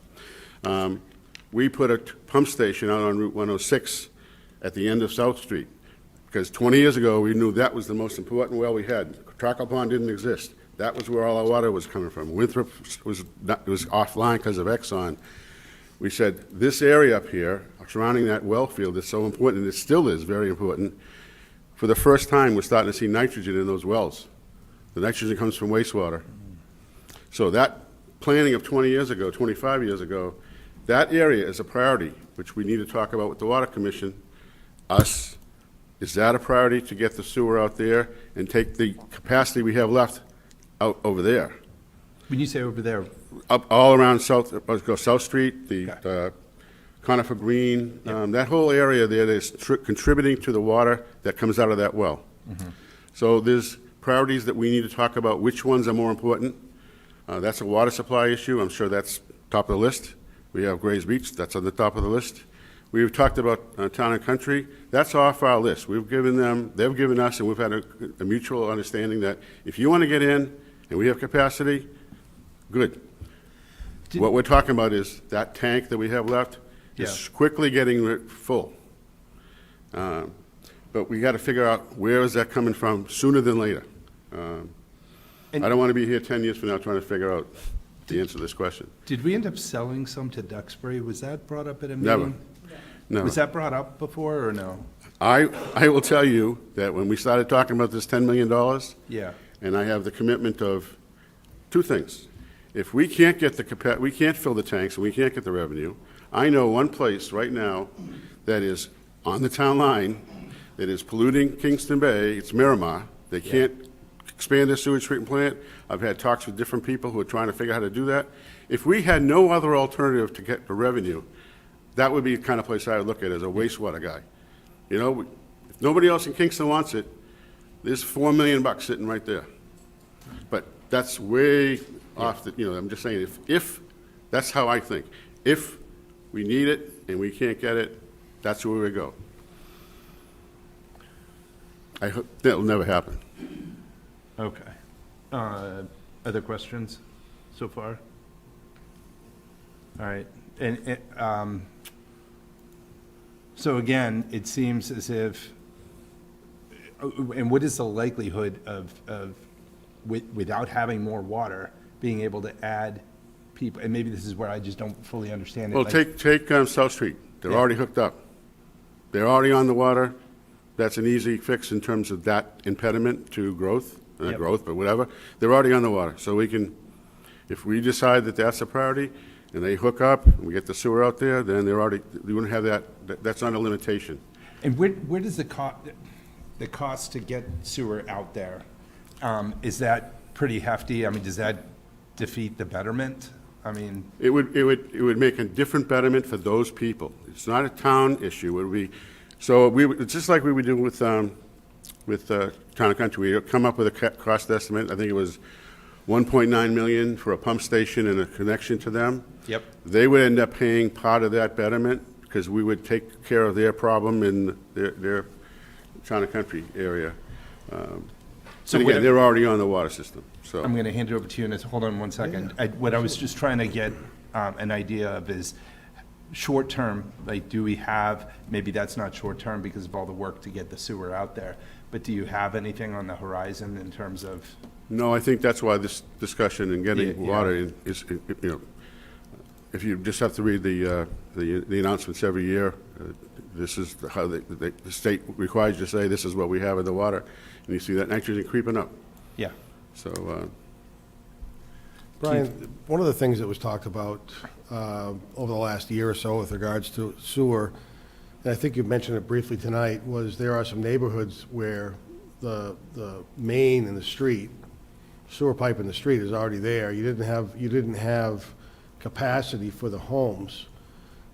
[SPEAKER 4] We put a pump station out on Route 106 at the end of South Street, because 20 years ago, we knew that was the most important well we had. Trackle Pond didn't exist. That was where all our water was coming from. Winthrop was offline because of Exxon. We said, this area up here, surrounding that well field, is so important, and it still is very important. For the first time, we're starting to see nitrogen in those wells. The nitrogen comes from wastewater. So that planning of 20 years ago, 25 years ago, that area is a priority, which we need to talk about with the Water Commission. Us, is that a priority to get the sewer out there and take the capacity we have left out over there?
[SPEAKER 1] When you say over there,
[SPEAKER 4] Up all around South Street, the Conifer Green, that whole area there is contributing to the water that comes out of that well. So there's priorities that we need to talk about, which ones are more important. That's a water supply issue. I'm sure that's top of the list. We have Gray's Beach, that's on the top of the list. We've talked about Town and Country. That's off our list. We've given them, they've given us, and we've had a mutual understanding that if you want to get in and we have capacity, good. What we're talking about is that tank that we have left is quickly getting full. But we got to figure out where is that coming from sooner than later. I don't want to be here 10 years from now trying to figure out the answer to this question.
[SPEAKER 1] did we end up selling some to Duxbury? Was that brought up at a meeting?
[SPEAKER 4] Never. No.
[SPEAKER 1] Was that brought up before, or no?
[SPEAKER 4] I will tell you that when we started talking about this $10 million,
[SPEAKER 1] Yeah.
[SPEAKER 4] and I have the commitment of 2 things. If we can't get we can't fill the tanks and we can't get the revenue, I know one place right now that is on the town line that is polluting Kingston Bay. It's Miramar. They can't expand their sewage treatment plant. I've had talks with different people who are trying to figure out how to do that. If we had no other alternative to get the revenue, that would be the kind of place I would look at as a wastewater guy. You know, if nobody else in Kingston wants it, there's $4 million sitting right there. But that's way off the, you know, I'm just saying, if that's how I think. If we need it and we can't get it, that's where we go. I hope that'll never happen.
[SPEAKER 1] Okay. Other questions so far? All right. So again, it seems as if, and what is the likelihood of without having more water, being able to add people, and maybe this is where I just don't fully understand it.
[SPEAKER 4] Well,
[SPEAKER 1] like-
[SPEAKER 4] take South Street. They're already hooked up. They're already on the water. That's an easy fix in terms of that impediment to growth. Not growth, but whatever. They're already on the water. So we can, if we decide that that's a priority, and they hook up, and we get the sewer out there, then they're already, we wouldn't have that's not a limitation.
[SPEAKER 1] And where does the cost to get sewer out there, is that pretty hefty? I mean, does that defeat the betterment? I mean.
[SPEAKER 4] It would make a different betterment for those people. It's not a town issue. It would be, so it's just like we would do with Town and Country. We come up with a cost estimate. I think it was 1.9 million for a pump station and a connection to them.
[SPEAKER 1] Yep.
[SPEAKER 4] They would end up paying part of that betterment because we would take care of their problem in their Town and Country area.
[SPEAKER 1] So
[SPEAKER 4] and again, they're already on the water system. So
[SPEAKER 1] I'm going to hand it over to you, and hold on one second. What I was just trying to get an idea of is short-term, like, do we have, maybe that's not short-term because of all the work to get the sewer out there, but do you have anything on the horizon in terms of?
[SPEAKER 4] No, I think that's why this discussion and getting water is, you know, if you just have to read the announcements every year, this is how the state requires you to say this is what we have in the water, and you see that nitrogen creeping up.
[SPEAKER 1] Yeah.
[SPEAKER 4] So,
[SPEAKER 21] Brian, one of the things that was talked about over the last year or so with regards to sewer, and I think you mentioned it briefly tonight, was there are some neighborhoods where the main in the street, sewer pipe in the street is already there. You didn't have capacity for the homes.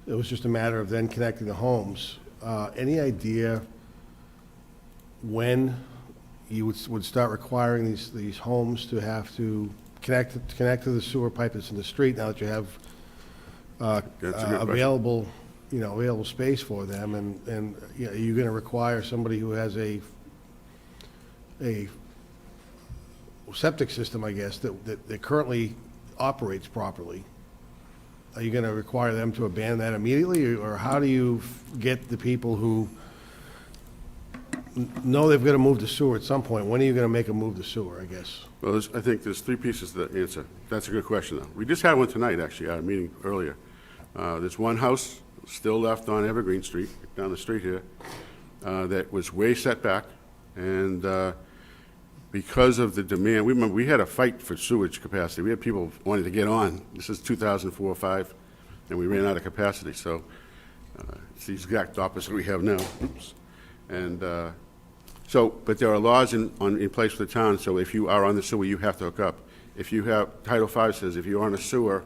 [SPEAKER 21] It was just a matter of then connecting the homes. Any idea when you would start requiring these homes to have to connect to the sewer pipe that's in the street now that you have available space for them, and you know, are you going to require somebody who has a septic system, I guess, that currently operates properly? Are you going to require them to abandon that immediately, or how do you get the people who know they've got to move the sewer at some point? When are you going to make them move the sewer, I guess?
[SPEAKER 4] well, I think there's three pieces to the answer. That's a good question, though. We just had one tonight, actually, at a meeting earlier. There's one house still left on Evergreen Street, down the street here, that was way set back, and because of the demand, we had a fight for sewage capacity. We had people wanting to get on. This is 2004 or 5, and we ran out of capacity. So it's the exact opposite we have now. Oops. And but there are laws in place for the town. So if you are on the sewer, you have to hook up. If you have, Title V says if you're on a sewer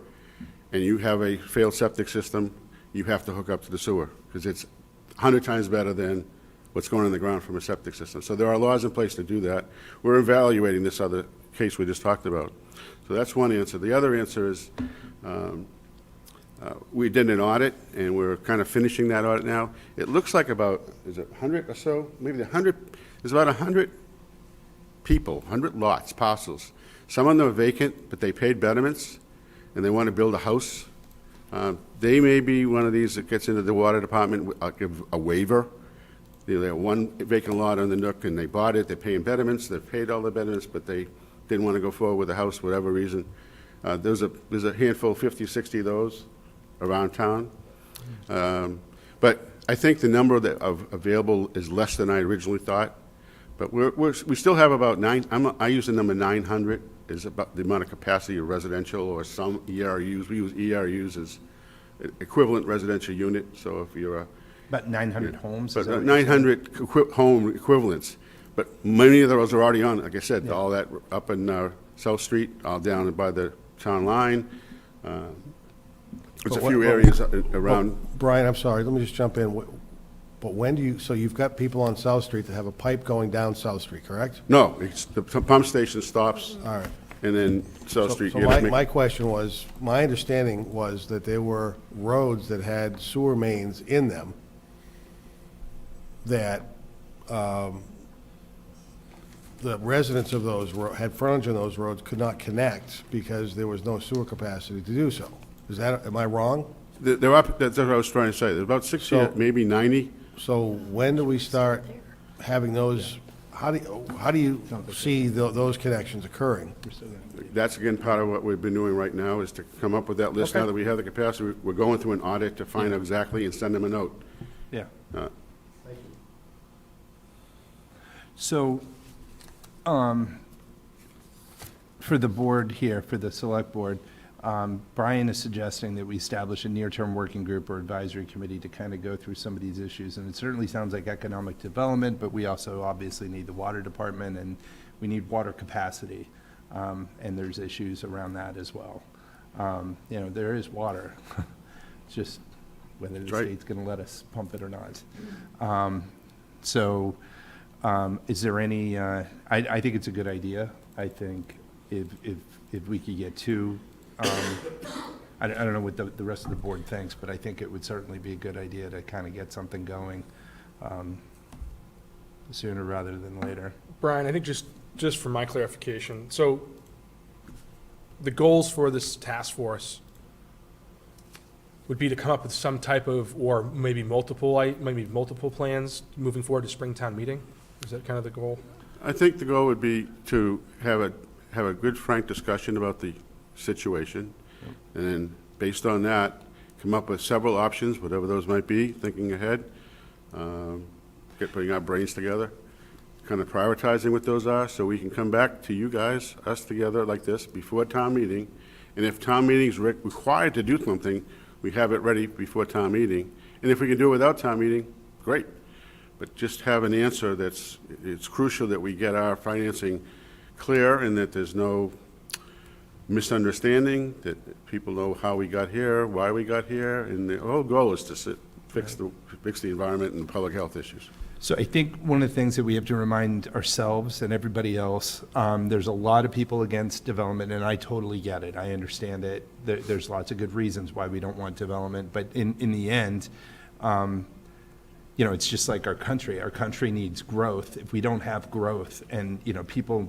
[SPEAKER 4] and you have a failed septic system, you have to hook up to the sewer because it's 100 times better than what's going in the ground from a septic system. So there are laws in place to do that. We're evaluating this other case we just talked about. So that's one answer. The other answer is we did an audit, and we're kind of finishing that audit now. It looks like about, is it 100 or so? Maybe there's about 100 people, 100 lots, parcels. Some of them are vacant, but they paid betterments, and they want to build a house. They may be one of these that gets into the water department, give a waiver. They have one vacant lot on the Nook, and they bought it, they're paying betterments, they've paid all the betterments, but they didn't want to go forward with the house for whatever reason. There's a handful, 50, 60 of those around town. But I think the number of available is less than I originally thought. But we still have about I use the number 900 is about the amount of capacity of residential or some ERUs. We use ERUs as equivalent residential unit. So if you're
[SPEAKER 1] About 900 homes?
[SPEAKER 4] But 900 home equivalents. But many of those are already on, like I said, all that up in South Street, all down by the town line. There's a few areas around.
[SPEAKER 21] Brian, I'm sorry, let me just jump in. But when do you, so you've got people on South Street that have a pipe going down South Street, correct?
[SPEAKER 4] No, it's, the pump station stops.
[SPEAKER 21] All right.
[SPEAKER 4] And then South Street.
[SPEAKER 21] So
[SPEAKER 4] you gotta
[SPEAKER 21] my question was, my understanding was that there were roads that had sewer mains in them that the residents of those, had frontage on those roads, could not connect because there was no sewer capacity to do so. Is that, am I wrong?
[SPEAKER 4] They're up, that's what I was trying to say. There's about 60, maybe 90.
[SPEAKER 21] So when do we start having those, how do you see those connections occurring?
[SPEAKER 4] That's again part of what we've been doing right now, is to come up with that list. Now that we have the capacity, we're going through an audit to find out exactly and send them a note.
[SPEAKER 1] Yeah. So, for the board here, for the select board, Brian is suggesting that we establish a near-term working group or advisory committee to kind of go through some of these issues. And it certainly sounds like economic development, but we also obviously need the water department and we need water capacity. And there's issues around that as well. You know, there is water. It's just whether the state's going to let us pump it or not. Is there any, I think it's a good idea. I think if we could get two, I don't know what the rest of the board thinks, but I think it would certainly be a good idea to kind of get something going sooner rather than later.
[SPEAKER 9] Brian, I think just for my clarification, so the goals for this task force would be to come up with some type of, or maybe multiple plans moving forward to Springtown meeting? Is that kind of the goal?
[SPEAKER 4] I think the goal would be to have a good, frank discussion about the situation, and then based on that, come up with several options, whatever those might be, thinking ahead, putting our brains together, kind of prioritizing what those are, so we can come back to you guys, us together like this, before town meeting, and if town meeting's required to do something, we have it ready before town meeting, and if we can do it without town meeting, great. But just have an answer it's crucial that we get our financing clear and that there's no misunderstanding, that people know how we got here, why we got here, and the whole goal is to fix the environment and public health issues.
[SPEAKER 1] So I think one of the things that we have to remind ourselves and everybody else, there's a lot of people against development, and I totally get it. I understand it. There's lots of good reasons why we don't want development, but in the end, you know, it's just like our country. Our country needs growth. If we don't have growth, and you know, people,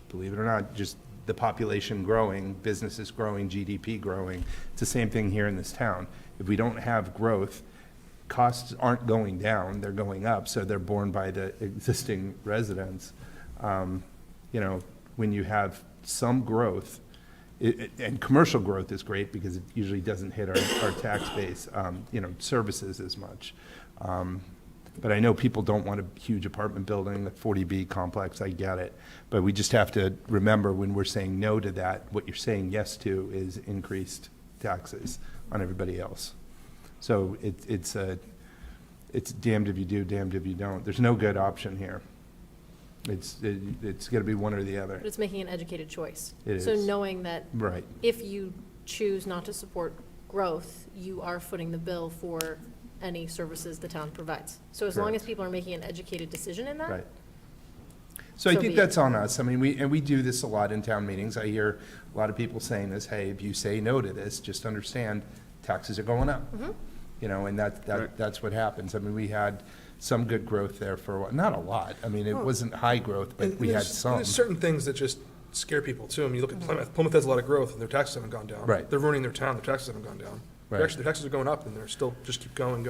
[SPEAKER 1] believe it or not, just the population growing, businesses growing, GDP growing, it's the same thing here in this town. If we don't have growth, costs aren't going down, they're going up, so they're borne by the existing residents. You know, when you have some growth, and commercial growth is great because it usually doesn't hit our tax base, you know, services as much. But I know people don't want a huge apartment building, a 40B complex, I get it. But we just have to remember when we're saying no to that, what you're saying yes to is increased taxes on everybody else. So it's damned if you do, damned if you don't. There's no good option here. It's going to be one or the other.
[SPEAKER 2] But it's making an educated choice.
[SPEAKER 1] It
[SPEAKER 2] So
[SPEAKER 1] is.
[SPEAKER 2] knowing that
[SPEAKER 1] Right.
[SPEAKER 2] if you choose not to support growth, you are footing the bill for any services the town provides. So as long
[SPEAKER 1] Correct.
[SPEAKER 2] as people are making an educated decision in that.
[SPEAKER 1] Right. So I
[SPEAKER 2] So
[SPEAKER 1] think
[SPEAKER 2] be
[SPEAKER 1] that's
[SPEAKER 2] it.
[SPEAKER 1] on us. I mean, we do this a lot in town meetings. I hear a lot of people saying this, hey, if you say no to this, just understand taxes are going up.
[SPEAKER 2] Mhm.
[SPEAKER 1] You know, and that's what happens. I mean, we had some good growth there for a while. Not a lot. I mean, it wasn't high growth, but
[SPEAKER 9] And
[SPEAKER 1] we had
[SPEAKER 9] there's-
[SPEAKER 1] some.
[SPEAKER 9] There's certain things that just scare people too. I mean, you look at Plymouth. Plymouth has a lot of growth and their taxes haven't gone down.
[SPEAKER 1] Right.
[SPEAKER 9] They're ruining their town, their taxes haven't gone down.
[SPEAKER 1] Right.
[SPEAKER 9] Actually, their taxes are going up and they're still just keep going.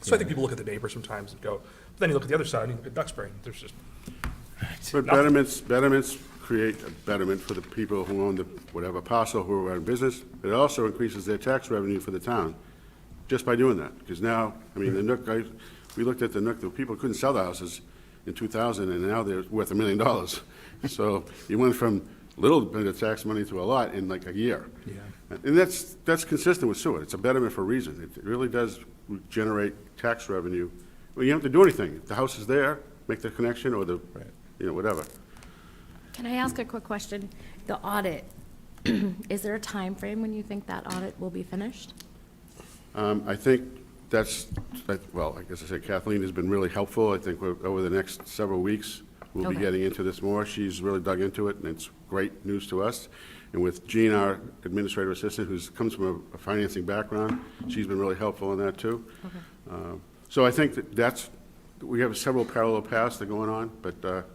[SPEAKER 9] So I think people look at the neighbors sometimes and go, but then you look at the other side and you look at Duxbury, there's just.
[SPEAKER 4] But betterments create a betterment for the people who own the whatever parcel, who are in business. It also increases their tax revenue for the town, just by doing that. Because now, I mean, the Nook, we looked at the Nook, the people couldn't sell the houses in 2000, and now they're worth $1 million. So you went from a little bit of tax money to a lot in like a year.
[SPEAKER 1] Yeah.
[SPEAKER 4] And that's consistent with sewer. It's a betterment for a reason. It really does generate tax revenue. Well, you don't have to do anything. If the house is there, make the connection or whatever.
[SPEAKER 19] Can I ask a quick question? The audit, is there a time frame when you think that audit will be finished?
[SPEAKER 4] I think well, I guess I said Kathleen has been really helpful. I think over the next several weeks, we'll be
[SPEAKER 19] Okay.
[SPEAKER 4] getting into this more. She's really dug into it, and it's great news to us. And with Jean, our administrative assistant, who comes from a financing background, she's been really helpful in that, too. So I think we have several parallel paths that are going on, but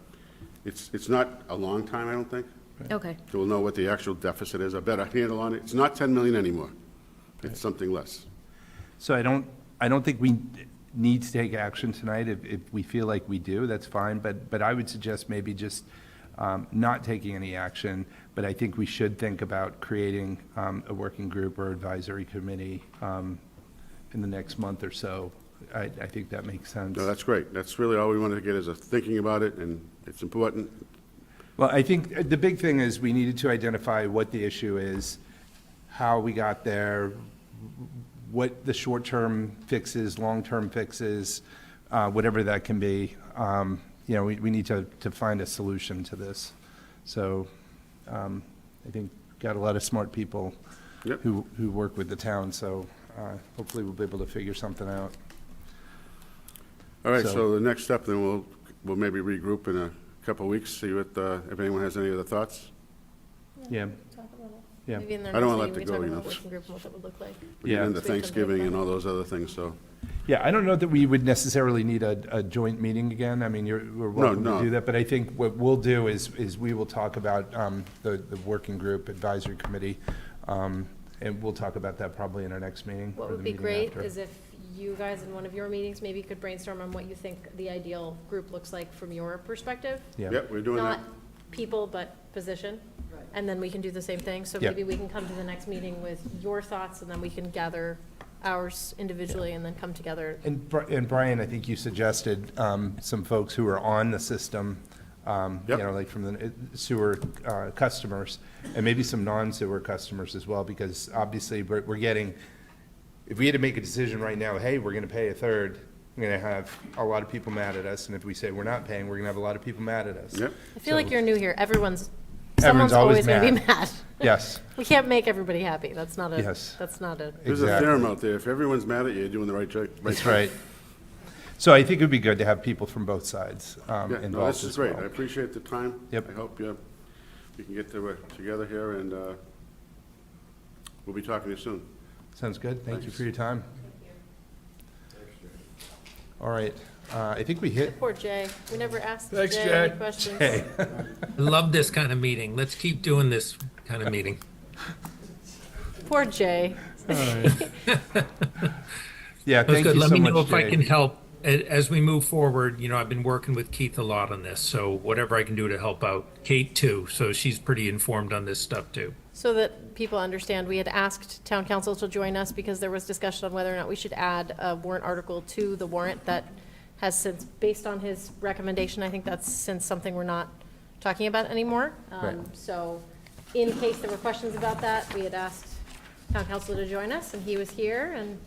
[SPEAKER 4] it's not a long time, I don't think.
[SPEAKER 19] Okay.
[SPEAKER 4] So we'll know what the actual deficit is, a better handle on it. It's not 10 million anymore. It's something less.
[SPEAKER 1] So I don't think we need to take action tonight. If we feel like we do, that's fine, but I would suggest maybe just not taking any action, but I think we should think about creating a working group or advisory committee in the next month or so. I think that makes sense.
[SPEAKER 4] No, that's great. That's really all we wanted to get is a thinking about it, and it's important.
[SPEAKER 1] Well, I think the big thing is we needed to identify what the issue is, how we got there, what the short-term fixes, long-term fixes, whatever that can be. We need to find a solution to this. So I think got a lot of smart people
[SPEAKER 4] Yep.
[SPEAKER 1] who work with the town, so hopefully we'll be able to figure something out.
[SPEAKER 4] All right,
[SPEAKER 1] So-
[SPEAKER 4] so the next step, then we'll maybe regroup in a couple of weeks, see what, if anyone has any other thoughts.
[SPEAKER 1] Yeah. Yeah.
[SPEAKER 2] Maybe in their
[SPEAKER 4] I don't
[SPEAKER 2] next
[SPEAKER 4] wanna let
[SPEAKER 2] meeting, we
[SPEAKER 4] that go,
[SPEAKER 2] talk
[SPEAKER 4] you know.
[SPEAKER 2] about working group and what that would look like.
[SPEAKER 4] We get
[SPEAKER 1] Yeah.
[SPEAKER 4] into Thanksgiving and all those other things, so.
[SPEAKER 1] Yeah, I don't know that we would necessarily need a joint meeting again. I mean, we're welcome
[SPEAKER 4] no.
[SPEAKER 1] to do that, but I think what we'll do is we will talk about the working group advisory committee, and we'll talk about that probably in our next meeting.
[SPEAKER 2] What
[SPEAKER 1] or the
[SPEAKER 2] would be
[SPEAKER 1] meeting
[SPEAKER 2] great
[SPEAKER 1] after.
[SPEAKER 2] is if you guys in one of your meetings maybe could brainstorm on what you think the ideal group looks like from your perspective.
[SPEAKER 1] Yeah.
[SPEAKER 4] Yep, we're doing that.
[SPEAKER 2] Not people, but position. And then we can do the same thing. So
[SPEAKER 1] Yeah.
[SPEAKER 2] maybe we can come to the next meeting with your thoughts, and then we can gather ours individually and then come together.
[SPEAKER 1] And Brian, I think you suggested some folks who are on the system,
[SPEAKER 4] Yep.
[SPEAKER 1] like from the sewer customers, and maybe some non-sewer customers as well, because obviously we're getting, if we had to make a decision right now, hey, we're gonna pay a third, we're gonna have a lot of people mad at us, and if we say we're not paying, we're gonna have a lot of people mad at us.
[SPEAKER 4] Yep.
[SPEAKER 2] I feel like
[SPEAKER 1] So-
[SPEAKER 2] you're new here.
[SPEAKER 1] Everyone's
[SPEAKER 2] Someone's
[SPEAKER 1] always
[SPEAKER 2] always gonna be
[SPEAKER 1] mad.
[SPEAKER 2] mad.
[SPEAKER 1] Yes.
[SPEAKER 2] We can't make everybody happy. That's not a,
[SPEAKER 1] Yes.
[SPEAKER 2] that's not a.
[SPEAKER 4] There's a theorem out there. If everyone's mad at you, you're doing the right thing.
[SPEAKER 1] That's right. So I think it'd be good to have people from both sides
[SPEAKER 4] Yeah, no,
[SPEAKER 1] involved
[SPEAKER 4] this is
[SPEAKER 1] as
[SPEAKER 4] great.
[SPEAKER 1] well.
[SPEAKER 4] I appreciate the time.
[SPEAKER 1] Yep.
[SPEAKER 4] I hope we can get together here, and we'll be talking to you soon.
[SPEAKER 1] Sounds good. Thank you
[SPEAKER 4] Thanks.
[SPEAKER 1] for your time. All right. I think we hit.
[SPEAKER 2] Poor Jay. We never asked
[SPEAKER 9] Thanks,
[SPEAKER 2] Jay
[SPEAKER 9] Jay.
[SPEAKER 2] any questions.
[SPEAKER 1] Hey.
[SPEAKER 6] I love this kind of meeting. Let's keep doing this kind of meeting.
[SPEAKER 2] Poor Jay.
[SPEAKER 1] Yeah,
[SPEAKER 6] That's
[SPEAKER 1] thank
[SPEAKER 6] good.
[SPEAKER 1] you
[SPEAKER 6] Let
[SPEAKER 1] so
[SPEAKER 6] me
[SPEAKER 1] much,
[SPEAKER 6] know if I
[SPEAKER 1] Jay.
[SPEAKER 6] can help as we move forward. I've been working with Keith a lot on this, so whatever I can do to help out. Kate too, so she's pretty informed on this stuff too.
[SPEAKER 2] So that people understand, we had asked town council to join us because there was discussion on whether or not we should add a warrant article to the warrant that has since, based on his recommendation, I think that's since something we're not talking about anymore.
[SPEAKER 1] Right.
[SPEAKER 2] So in case there were questions about that, we had asked town council to join us, and he was here, and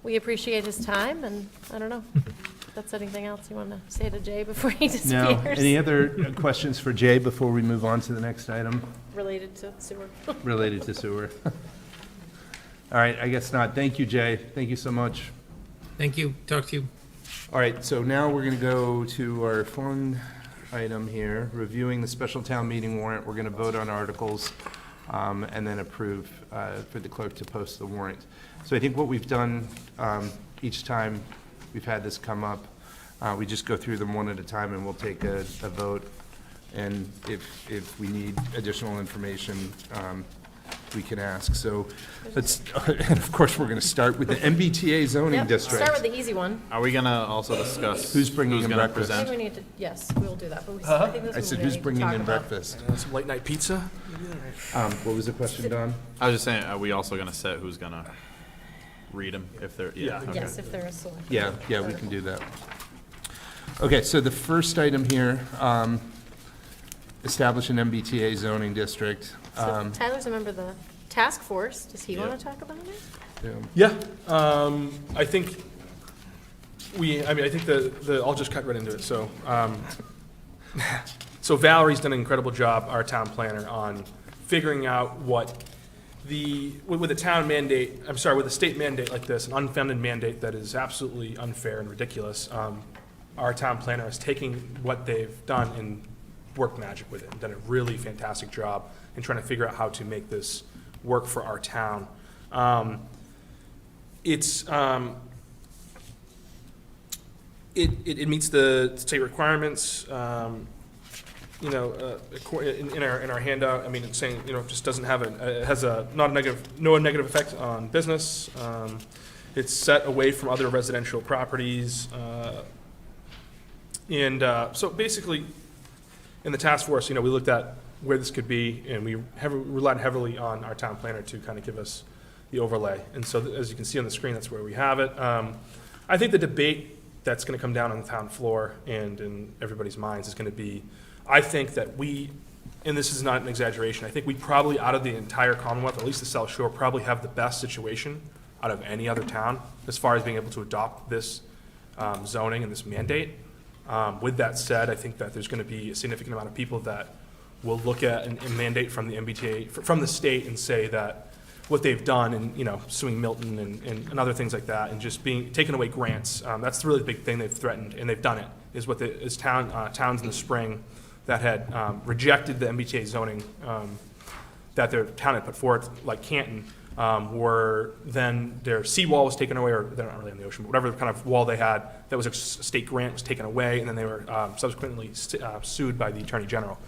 [SPEAKER 2] we appreciate his time, and I don't know. If that's anything else you want to say to Jay before he disappears?
[SPEAKER 1] No. Any other questions for Jay before we move on to the next item
[SPEAKER 2] Related to sewer.
[SPEAKER 1] related to sewer? All right, I guess not. Thank you, Jay. Thank you so much.
[SPEAKER 6] Thank you. Talk to you.
[SPEAKER 1] All right, so now we're going to go to our fun item here, reviewing the special town meeting warrant. We're going to vote on articles and then approve for the clerk to post the warrant. So I think what we've done each time we've had this come up, we just go through them one at a time and we'll take a vote. And if we need additional information, we can ask. So let's, and of course, we're going to start with the MBTA zoning
[SPEAKER 2] Yep,
[SPEAKER 1] district.
[SPEAKER 2] start with the easy one.
[SPEAKER 7] Are we gonna also discuss?
[SPEAKER 1] Who's bringing in
[SPEAKER 7] gonna
[SPEAKER 1] breakfast?
[SPEAKER 2] I think
[SPEAKER 7] present?
[SPEAKER 2] we need to, yes, we'll do that, but we, I think this
[SPEAKER 1] I
[SPEAKER 2] is
[SPEAKER 1] said,
[SPEAKER 2] what we
[SPEAKER 1] who's
[SPEAKER 2] need to
[SPEAKER 1] bringing
[SPEAKER 2] talk
[SPEAKER 1] in
[SPEAKER 2] about.
[SPEAKER 1] breakfast?
[SPEAKER 9] Some late night pizza?
[SPEAKER 1] What was the question, Don?
[SPEAKER 7] I was just saying, are we also gonna set who's gonna read them if they're, yeah, okay.
[SPEAKER 2] Yes, if there is select.
[SPEAKER 1] Yeah, we can do that. Okay, so the first item here, establish an MBTA zoning district.
[SPEAKER 2] So Tyler's a member of the task force. Does he want
[SPEAKER 7] Yeah.
[SPEAKER 2] to talk about it?
[SPEAKER 1] Yeah.
[SPEAKER 9] Yeah, I think I think I'll just cut right into it. So, so Valerie's done an incredible job, our town planner, on figuring out what with a town mandate, with a state mandate like this, an unfounded mandate that is absolutely unfair and ridiculous, our town planner is taking what they've done and worked magic with it, and done a really fantastic job in trying to figure out how to make this work for our town. It meets the state requirements. In our handout, I mean, it's saying, it just doesn't have it has no negative effect on business. It's set away from other residential properties. So basically, in the task force, we looked at where this could be, and we relied heavily on our town planner to kind of give us the overlay. And so, as you can see on the screen, that's where we have it. I think the debate that's going to come down on the town floor and in everybody's minds is going to be, I think that and this is not an exaggeration, I think we probably, out of the entire Commonwealth, at least the South Shore, probably have the best situation out of any other town as far as being able to adopt this zoning and this mandate. With that said, I think that there's going to be a significant amount of people that will look at a mandate from the MBTA, from the state, and say that what they've done, and suing Milton and other things like that, and just taking away grants. That's the really big thing they've threatened, and they've done it. Is towns in the spring that had rejected the MBTA zoning that their town had put forward, like Canton, were then their seawall was taken away, or they're not really in the ocean, but whatever kind of wall they had that was a state grant was taken away, and then they were subsequently sued by the Attorney General.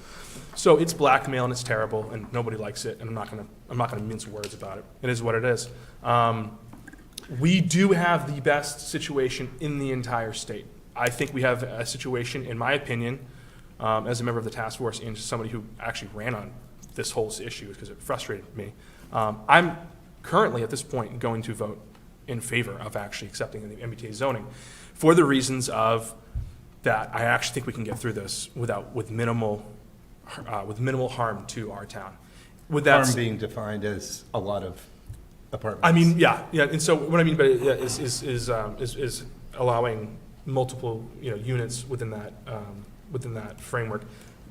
[SPEAKER 9] So it's blackmail and it's terrible, and nobody likes it, and I'm not gonna mince words about it. It is what it is. We do have the best situation in the entire state. I think we have a situation, in my opinion, as a member of the task force and somebody who actually ran on this whole issue because it frustrated me. I'm currently at this point going to vote in favor of actually accepting the MBTA zoning for the reasons of that I actually think we can get through this with minimal harm to our town. With that
[SPEAKER 17] Harm being defined as a lot of apartments.
[SPEAKER 9] I mean, yeah. And so what I mean by it is allowing multiple units within that framework,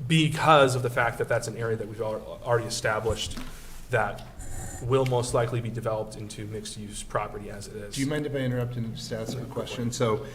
[SPEAKER 9] because of the fact that that's an area that we've already established that will most likely be developed into mixed-use property as it is.
[SPEAKER 17] Do you mind if I interrupt and just ask a question? So,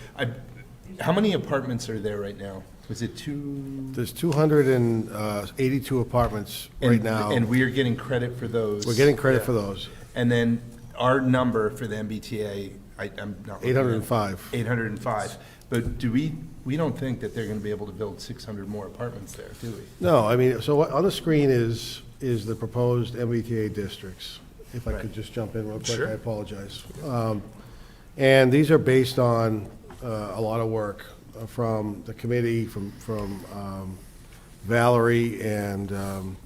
[SPEAKER 17] how many apartments are there right now? Was it two?
[SPEAKER 21] There's 282 apartments right now.
[SPEAKER 17] And we are getting credit for those?
[SPEAKER 21] We're getting credit for those.
[SPEAKER 17] And then our number for the MBTA, I'm not.
[SPEAKER 21] 805.
[SPEAKER 17] 805. But we don't think that they're going to be able to build 600 more apartments there, do we?
[SPEAKER 21] No, I mean, so on the screen is the proposed MBTA districts. If I could just jump in real quick,
[SPEAKER 9] Sure.
[SPEAKER 21] I apologize. And these are based on a lot of work from the committee, from Valerie, and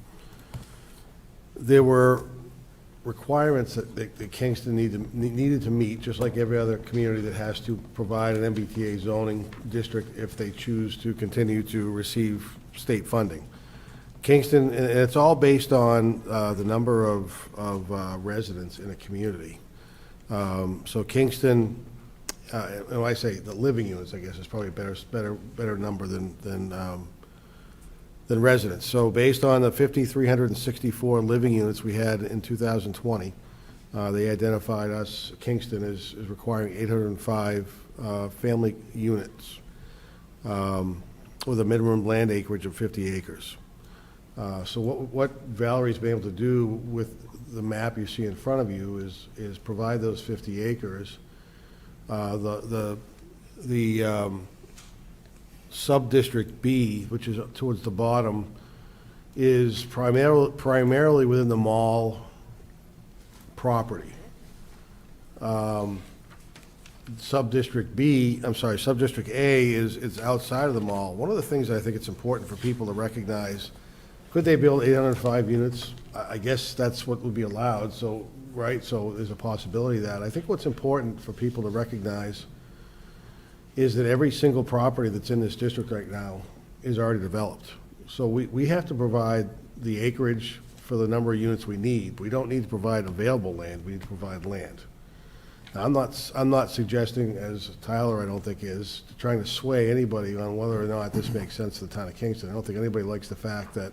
[SPEAKER 21] there were requirements that Kingston needed to meet, just like every other community that has to provide an MBTA zoning district if they choose to continue to receive state funding. Kingston, and it's all based on the number of residents in a community. So Kingston, and when I say the living units, I guess is probably a better number than residents. So based on the 5,364 living units we had in 2020, they identified us, Kingston, as requiring 805 family units with a minimum land acreage of 50 acres. So what Valerie's been able to do with the map you see in front of you is provide those 50 acres. The sub-district B, which is towards the bottom, is primarily within the mall property. Sub-district A is outside of the mall. One of the things I think it's important for people to recognize, could they build 805 units? I guess that's what would be allowed, so there's a possibility of that. I think what's important for people to recognize is that every single property that's in this district right now is already developed. So we have to provide the acreage for the number of units we need. We don't need to provide available land, we need to provide land. I'm not suggesting, as Tyler, I don't think is, trying to sway anybody on whether or not this makes sense to the town of Kingston. I don't think anybody likes the fact that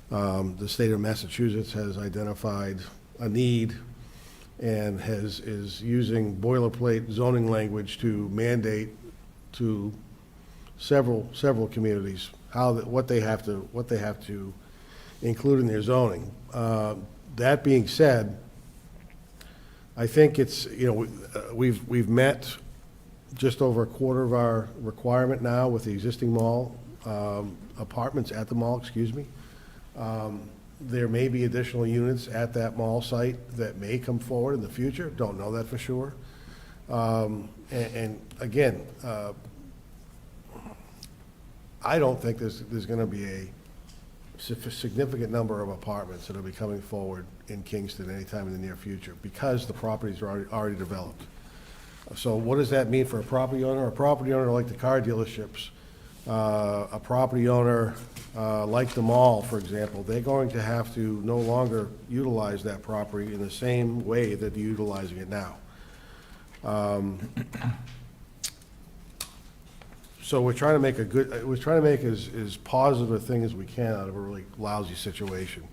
[SPEAKER 21] the state of Massachusetts has identified a need and is using boilerplate zoning language to mandate to several communities what they have to include in their zoning. That being said, I think it's, we've met just over a quarter of our requirement now with the existing mall, apartments at the mall, excuse me. There may be additional units at that mall site that may come forward in the future, don't know that for sure. And again, I don't think there's gonna be a significant number of apartments that'll be coming forward in Kingston anytime in the near future, because the properties are already developed. So what does that mean for a property owner? A property owner like the car dealerships, a property owner like the mall, for example, they're going to have to no longer utilize that property in the same way that they're utilizing it now. So we're trying to make as positive a thing as we can out of a really lousy situation.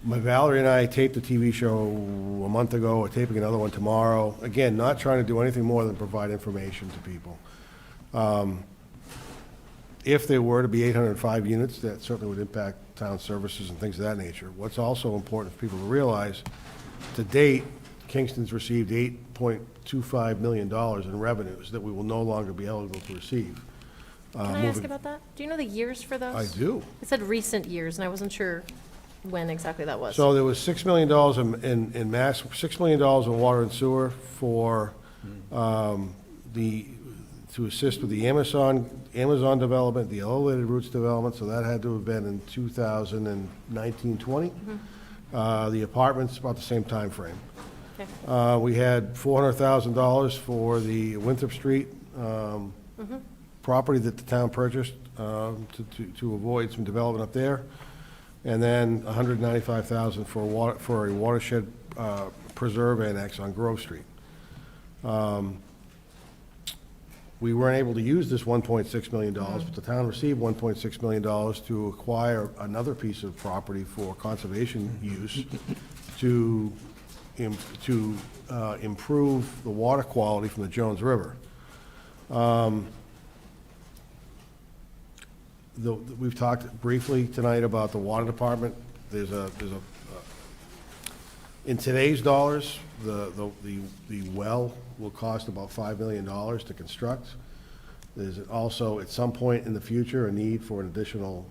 [SPEAKER 21] Valerie and I taped a TV show a month ago. We're taping another one tomorrow. Again, not trying to do anything more than provide information to people. If there were to be 805 units, that certainly would impact town services and things of that nature. What's also important for people to realize, to date, Kingston's received $8.25 million in revenues that we will no longer be eligible to receive.
[SPEAKER 2] Can I ask about that? Do you know the years for those?
[SPEAKER 21] I do.
[SPEAKER 2] It said recent years, and I wasn't sure when exactly that was.
[SPEAKER 21] So there was $6 million in $6 million in water and sewer for to assist with the Amazon development, the elevated routes development, so that had to have been in 2019-20. The apartments, about the same time frame.
[SPEAKER 2] Okay.
[SPEAKER 21] We had $400,000 for the Winthrop Street property that the town purchased to avoid some development up there. And then $195,000 for a watershed preserve annex on Grove Street. We weren't able to use this $1.6 million, but the town received $1.6 million to acquire another piece of property for conservation use to improve the water quality from the Jones River. We've talked briefly tonight about the water department. In today's dollars, the well will cost about $5 million to construct. There's also, at some point in the future, a need for an additional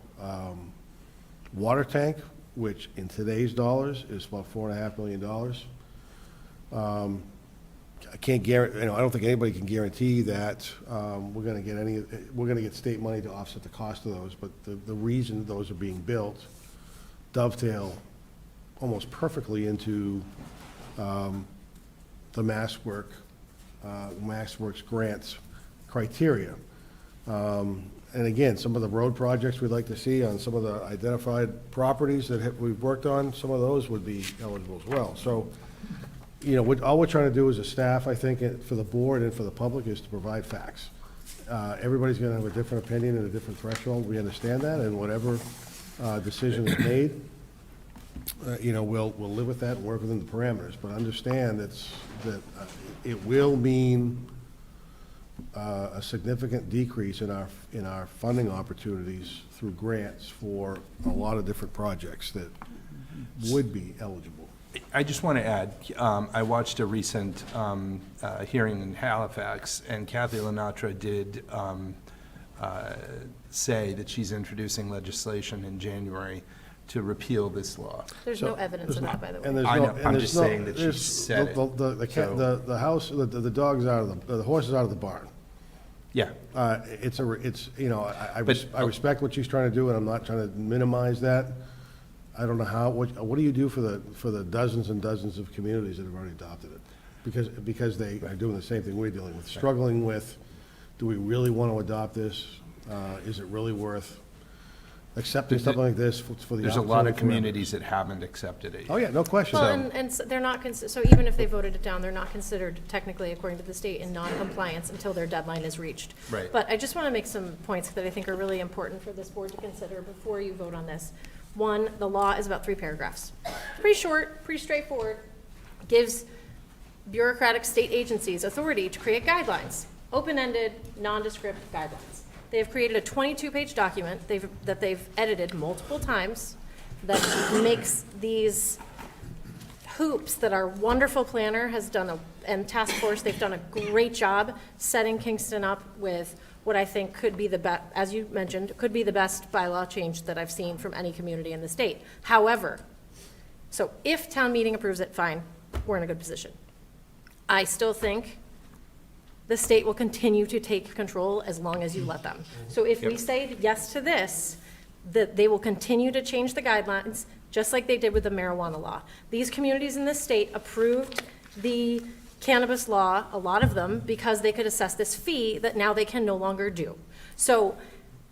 [SPEAKER 21] water tank, which in today's dollars is about $4.5 million. I can't guarantee, I don't think anybody can guarantee that we're going to get state money to offset the cost of those, but the reason those are being built dovetail almost perfectly into the MassWorks grants criteria. And again, some of the road projects we'd like to see on some of the identified properties that we've worked on, some of those would be eligible as well. So, all we're trying to do as a staff, I think, for the board and for the public, is to provide facts. Everybody's going to have a different opinion and a different threshold. We understand that, and whatever decision is made, we'll live with that and work within the parameters. But understand that it will mean a significant decrease in our funding opportunities through grants for a lot of different projects that would be eligible.
[SPEAKER 1] I just want to add, I watched a recent hearing in Halifax, and Kathy Lenatra did say that she's introducing legislation in January to repeal this law.
[SPEAKER 2] There's no evidence of that, by the way.
[SPEAKER 21] And
[SPEAKER 1] I know, I'm just saying that she said it.
[SPEAKER 21] The house, the dog's out of the horse is out of the barn.
[SPEAKER 1] Yeah.
[SPEAKER 21] I respect what she's trying to do, and I'm not trying to minimize that. I don't know what do you do for the dozens and dozens of communities that have already adopted it? Because they are doing the same thing we're dealing with, struggling with, do we really want to adopt this? Is it really worth accepting something like this for the.
[SPEAKER 1] There's a lot of
[SPEAKER 21] opportunity for
[SPEAKER 1] communities that haven't accepted it.
[SPEAKER 21] Oh, yeah, no question.
[SPEAKER 2] Well, and they're not, so even if they voted it down, they're not considered technically, according to the state, in non-compliance until their deadline is reached.
[SPEAKER 1] Right.
[SPEAKER 2] But I just want to make some points that I think are really important for this board to consider before you vote on this. One, the law is about 3 paragraphs. Pretty short, pretty straightforward. Gives bureaucratic state agencies authority to create guidelines, open-ended, nondescript guidelines. They have created a 22-page document that they've edited multiple times that makes these hoops that our wonderful planner has done, and task force, they've done a great job setting Kingston up with what I think could be the best, as you mentioned, could be the best bylaw change that I've seen from any community in the state. However, so if town meeting approves it, fine, we're in a good position. I still think the state will continue to take control as long as you let them. So if we say yes to this, that they will continue to change the guidelines, just like they did with the marijuana law. These communities in this state approved the cannabis law, a lot of them, because they could assess this fee that now they can no longer do. So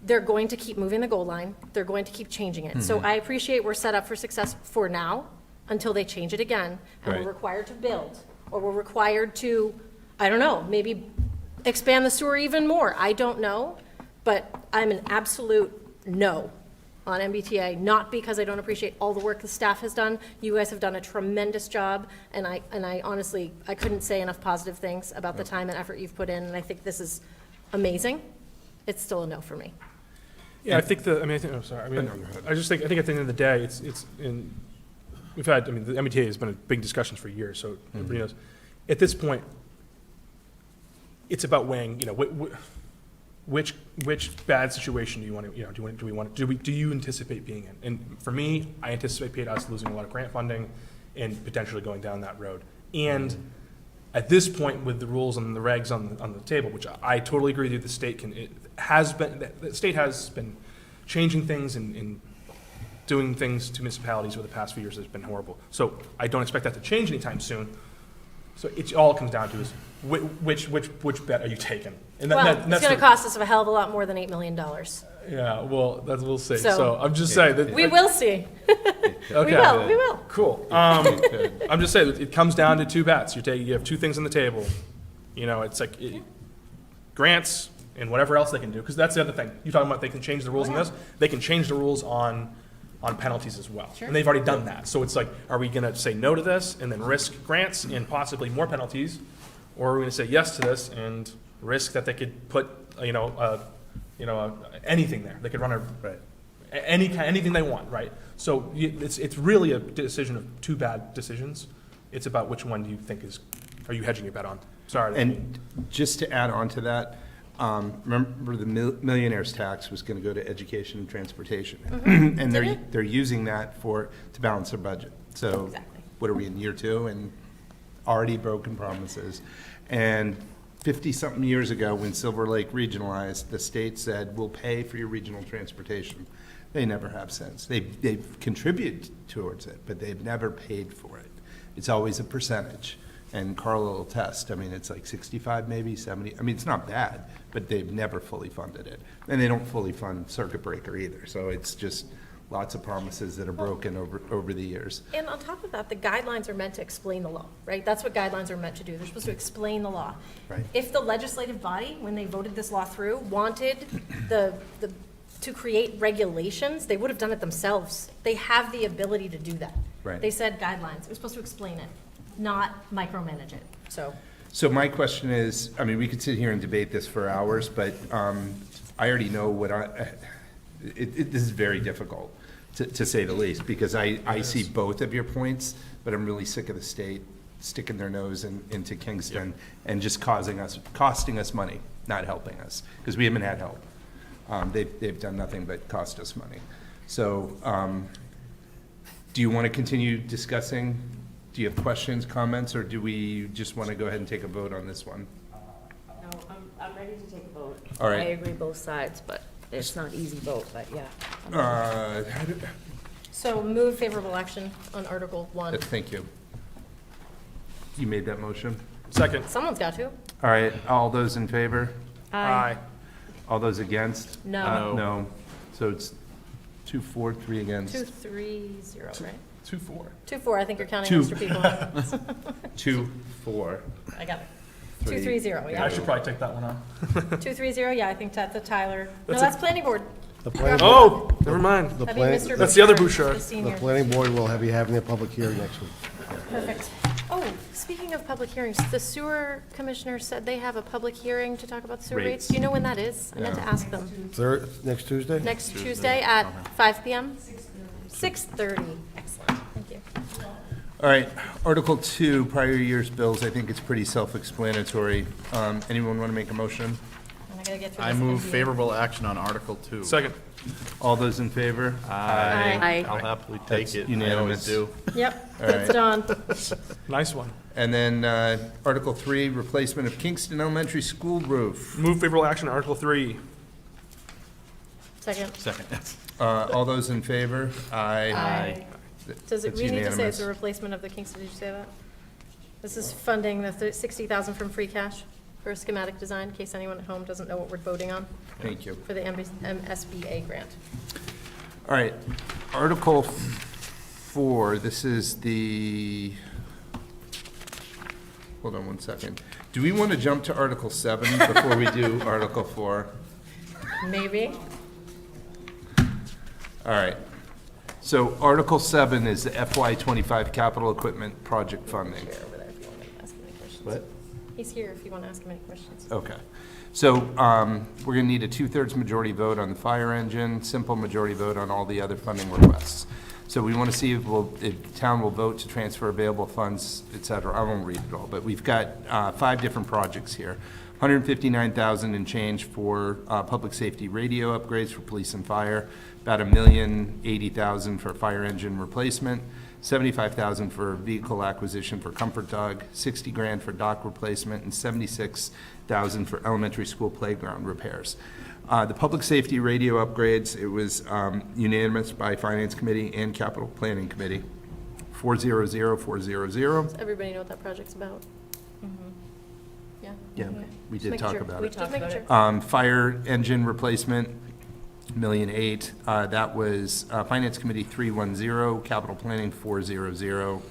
[SPEAKER 2] they're going to keep moving the goal line. They're going to keep changing it. So I appreciate we're set up for success for now until they change it again, and
[SPEAKER 1] Right.
[SPEAKER 2] we're required to build, or we're required to, I don't know, maybe expand the sewer even more. I don't know, but I'm an absolute no on MBTA, not because I don't appreciate all the work the staff has done. You guys have done a tremendous job, and I honestly, I couldn't say enough positive things about the time and effort you've put in, and I think this is amazing. It's still a no for me.
[SPEAKER 9] Yeah, I think I'm sorry, I think at the end of the day, it's we've had, the MBTA has been a big discussions for years, so everybody knows. At this point, it's about weighing, which bad situation do you want to, do you anticipate being in? And for me, I anticipate us losing a lot of grant funding and potentially going down that road. And at this point, with the rules and the regs on the table, which I totally agree with you, the state has been changing things and doing things to municipalities over the past few years has been horrible. So I don't expect that to change anytime soon. So it all comes down to is which bet are you taking? And
[SPEAKER 2] Well,
[SPEAKER 9] that's
[SPEAKER 2] it's going to cost us a hell of a lot more than $8 million.
[SPEAKER 9] Yeah, well, we'll see.
[SPEAKER 2] So-
[SPEAKER 9] So I'm just saying that.
[SPEAKER 2] We will see.
[SPEAKER 9] Okay.
[SPEAKER 2] We will.
[SPEAKER 9] Cool. I'm just saying, it comes down to 2 bets. You have 2 things on the table. It's like grants and whatever else they can do, because that's the other thing. You're talking about they can change the rules on this. They can change the rules on penalties as well.
[SPEAKER 2] Sure.
[SPEAKER 9] And they've already done that. So it's like, are we going to say no to this and then risk grants and possibly more penalties? Or are we going to say yes to this and risk that they could put, anything there? They could run anything they want, right? So it's really a decision of 2 bad decisions. It's about which one do you think are you hedging your bet on? Sorry.
[SPEAKER 1] And just to add on to that, remember the millionaire's tax was going to go to education and transportation. And they're using that to balance their budget. So
[SPEAKER 2] Exactly.
[SPEAKER 1] what are we in year 2 and already broken promises? And 50-something years ago, when Silver Lake regionalized, the state said, we'll pay for your regional transportation. They never have since. They've contributed towards it, but they've never paid for it. It's always a percentage. And Carla will attest, it's like 65, maybe 70. It's not bad, but they've never fully funded it. And they don't fully fund Circuit Breaker either. So it's just lots of promises that are broken over the years.
[SPEAKER 2] And on top of that, the guidelines are meant to explain the law, right? That's what guidelines are meant to do. They're supposed to explain the law.
[SPEAKER 1] Right.
[SPEAKER 2] If the legislative body, when they voted this law through, wanted to create regulations, they would have done it themselves. They have the ability to do that.
[SPEAKER 1] Right.
[SPEAKER 2] They said guidelines. We're supposed to explain it, not micromanage it.
[SPEAKER 1] So my question is, we could sit here and debate this for hours, but I already know what this is very difficult, to say the least, because I see both of your points, but I'm really sick of the state sticking their nose into Kingston and just costing us money, not helping us, because we haven't had help. They've done nothing but cost us money. So do you want to continue discussing? Do you have questions, comments, or do we just want to go ahead and take a vote on this one?
[SPEAKER 10] No, I'm ready to take a vote.
[SPEAKER 1] All right.
[SPEAKER 10] I agree both sides, but it's not an easy vote, but yeah.
[SPEAKER 2] So move favorable action on Article 1.
[SPEAKER 1] Thank you. You made that motion?
[SPEAKER 9] Second.
[SPEAKER 2] Someone's got to.
[SPEAKER 1] All right, all those in favor?
[SPEAKER 2] Aye.
[SPEAKER 1] All those against?
[SPEAKER 2] No.
[SPEAKER 1] No. So it's 2-4, 3 against.
[SPEAKER 2] 2-3-0, right?
[SPEAKER 9] 2-4.
[SPEAKER 2] 2-4, I think you're counting
[SPEAKER 1] Two.
[SPEAKER 2] extra people.
[SPEAKER 1] 2-4.
[SPEAKER 2] I got it.
[SPEAKER 1] Three.
[SPEAKER 2] 2-3-0,
[SPEAKER 9] I
[SPEAKER 2] yeah.
[SPEAKER 9] should probably take that one off.
[SPEAKER 2] 2-3-0, yeah, I think that's a Tyler. No,
[SPEAKER 9] That's
[SPEAKER 2] that's
[SPEAKER 9] a-
[SPEAKER 2] planning board.
[SPEAKER 21] The planning,
[SPEAKER 9] Oh, never mind.
[SPEAKER 21] the
[SPEAKER 2] That'd be
[SPEAKER 21] planning,
[SPEAKER 2] Mr.
[SPEAKER 9] That's the other
[SPEAKER 2] Bouchard,
[SPEAKER 9] Bouchard.
[SPEAKER 2] the
[SPEAKER 21] the
[SPEAKER 2] senior.
[SPEAKER 21] planning board will be having a public hearing next week.
[SPEAKER 2] Perfect. Oh, speaking of public hearings, the sewer commissioner said they have a public hearing to talk about sewer rates.
[SPEAKER 1] Rates.
[SPEAKER 2] Do you know when that is? I meant to ask them.
[SPEAKER 21] Next Tuesday?
[SPEAKER 2] Next Tuesday at 5 PM? 6:30. Excellent, thank you.
[SPEAKER 1] All right, Article 2, prior year's bills, I think it's pretty self-explanatory. Anyone want to make a motion?
[SPEAKER 2] And I gotta get through
[SPEAKER 7] I
[SPEAKER 2] this
[SPEAKER 7] move
[SPEAKER 2] NDA.
[SPEAKER 7] favorable action on Article 2.
[SPEAKER 9] Second.
[SPEAKER 1] All those in favor?
[SPEAKER 2] Aye.
[SPEAKER 7] I'll happily
[SPEAKER 1] That's
[SPEAKER 7] take it. I
[SPEAKER 1] unanimous.
[SPEAKER 7] always do.
[SPEAKER 2] Yep,
[SPEAKER 1] All
[SPEAKER 2] that's
[SPEAKER 1] right.
[SPEAKER 2] John.
[SPEAKER 9] Nice one.
[SPEAKER 1] And then Article 3, replacement of Kingston Elementary School roof.
[SPEAKER 9] Move favorable action on Article 3.
[SPEAKER 2] Second.
[SPEAKER 7] Second.
[SPEAKER 1] All those in favor?
[SPEAKER 2] Aye. Does it,
[SPEAKER 1] That's
[SPEAKER 2] we need to say it's
[SPEAKER 1] unanimous.
[SPEAKER 2] a replacement of the Kingston, did you say that? This is funding the 60,000 from free cash for a schematic design, in case anyone at home doesn't know what we're voting on,
[SPEAKER 1] Thank you.
[SPEAKER 2] for the MSBA grant.
[SPEAKER 1] All right, Article 4, this is the, hold on one second. Do we want to jump to Article 7 before we do Article 4?
[SPEAKER 2] Maybe.
[SPEAKER 1] All right. So Article 7 is the FY25 capital equipment project funding.
[SPEAKER 2] Here over there if you want to ask him any questions.
[SPEAKER 1] What?
[SPEAKER 2] He's here if you want to ask him any questions.
[SPEAKER 1] Okay. So we're going to need a 2/3 majority vote on the fire engine, simple majority vote on all the other funding requests. So we want to see if the town will vote to transfer available funds, et cetera. I won't read it all, but we've got 5 different projects here. $159,000 and change for public safety radio upgrades for police and fire, about $1,080,000 for fire engine replacement, $75,000 for vehicle acquisition for Comfort Dog, $60,000 for dock replacement, and $76,000 for elementary school playground repairs. The public safety radio upgrades, it was unanimous by Finance Committee and Capital Planning Committee. 400, 400.
[SPEAKER 2] Does everybody know what that project's about? Yeah?
[SPEAKER 1] Yeah,
[SPEAKER 2] Okay.
[SPEAKER 1] we
[SPEAKER 2] Just
[SPEAKER 1] did
[SPEAKER 2] making
[SPEAKER 1] talk
[SPEAKER 2] sure.
[SPEAKER 1] about
[SPEAKER 2] We
[SPEAKER 1] it.
[SPEAKER 2] just making sure.
[SPEAKER 1] Fire engine replacement, $1,008,000. That was Finance Committee 310, Capital Planning 400.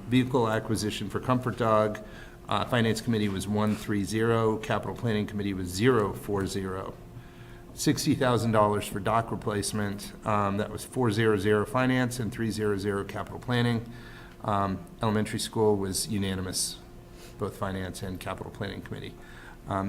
[SPEAKER 1] Vehicle acquisition for Comfort Dog, Finance Committee was 130, Capital Planning Committee was 040. $60,000 for dock replacement, that was 400 Finance and 300 Capital Planning. Elementary school was unanimous, both Finance and Capital Planning Committee.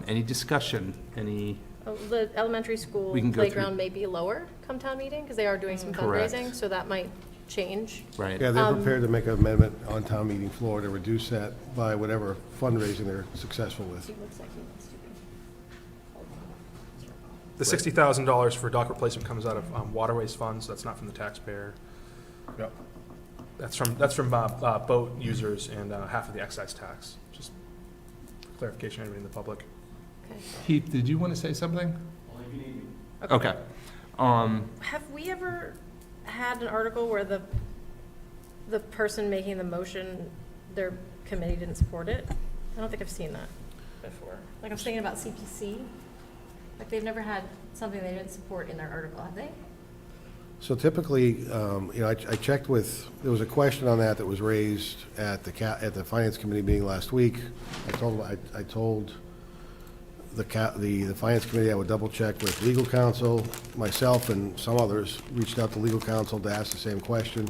[SPEAKER 1] Any discussion, any?
[SPEAKER 2] Oh, the elementary school
[SPEAKER 1] We can go through-
[SPEAKER 2] playground may be lower come town meeting, because they are doing some
[SPEAKER 1] Correct.
[SPEAKER 2] fundraising, so that might change.
[SPEAKER 1] Right.
[SPEAKER 21] Yeah, they're prepared to make an amendment on town meeting floor to reduce that by whatever fundraising they're successful with.
[SPEAKER 2] He looks like he wants to be.
[SPEAKER 9] The $60,000 for dock replacement comes out of waterways funds. That's not from the taxpayer.
[SPEAKER 1] Yep.
[SPEAKER 9] That's from boat users and half of the excise tax. Just clarification, everybody in the public.
[SPEAKER 2] Okay.
[SPEAKER 1] Keith, did you want to say something? Okay.
[SPEAKER 2] Have we ever had an article where the person making the motion, their committee didn't support it? I don't think I've seen that before. Like, I'm thinking about CPC. Like, they've never had something they didn't support in their article, have they?
[SPEAKER 21] So typically, I checked with, there was a question on that was raised at the Finance Committee meeting last week. I told the Finance Committee I would double check with legal counsel. Myself and some others reached out to legal counsel to ask the same question.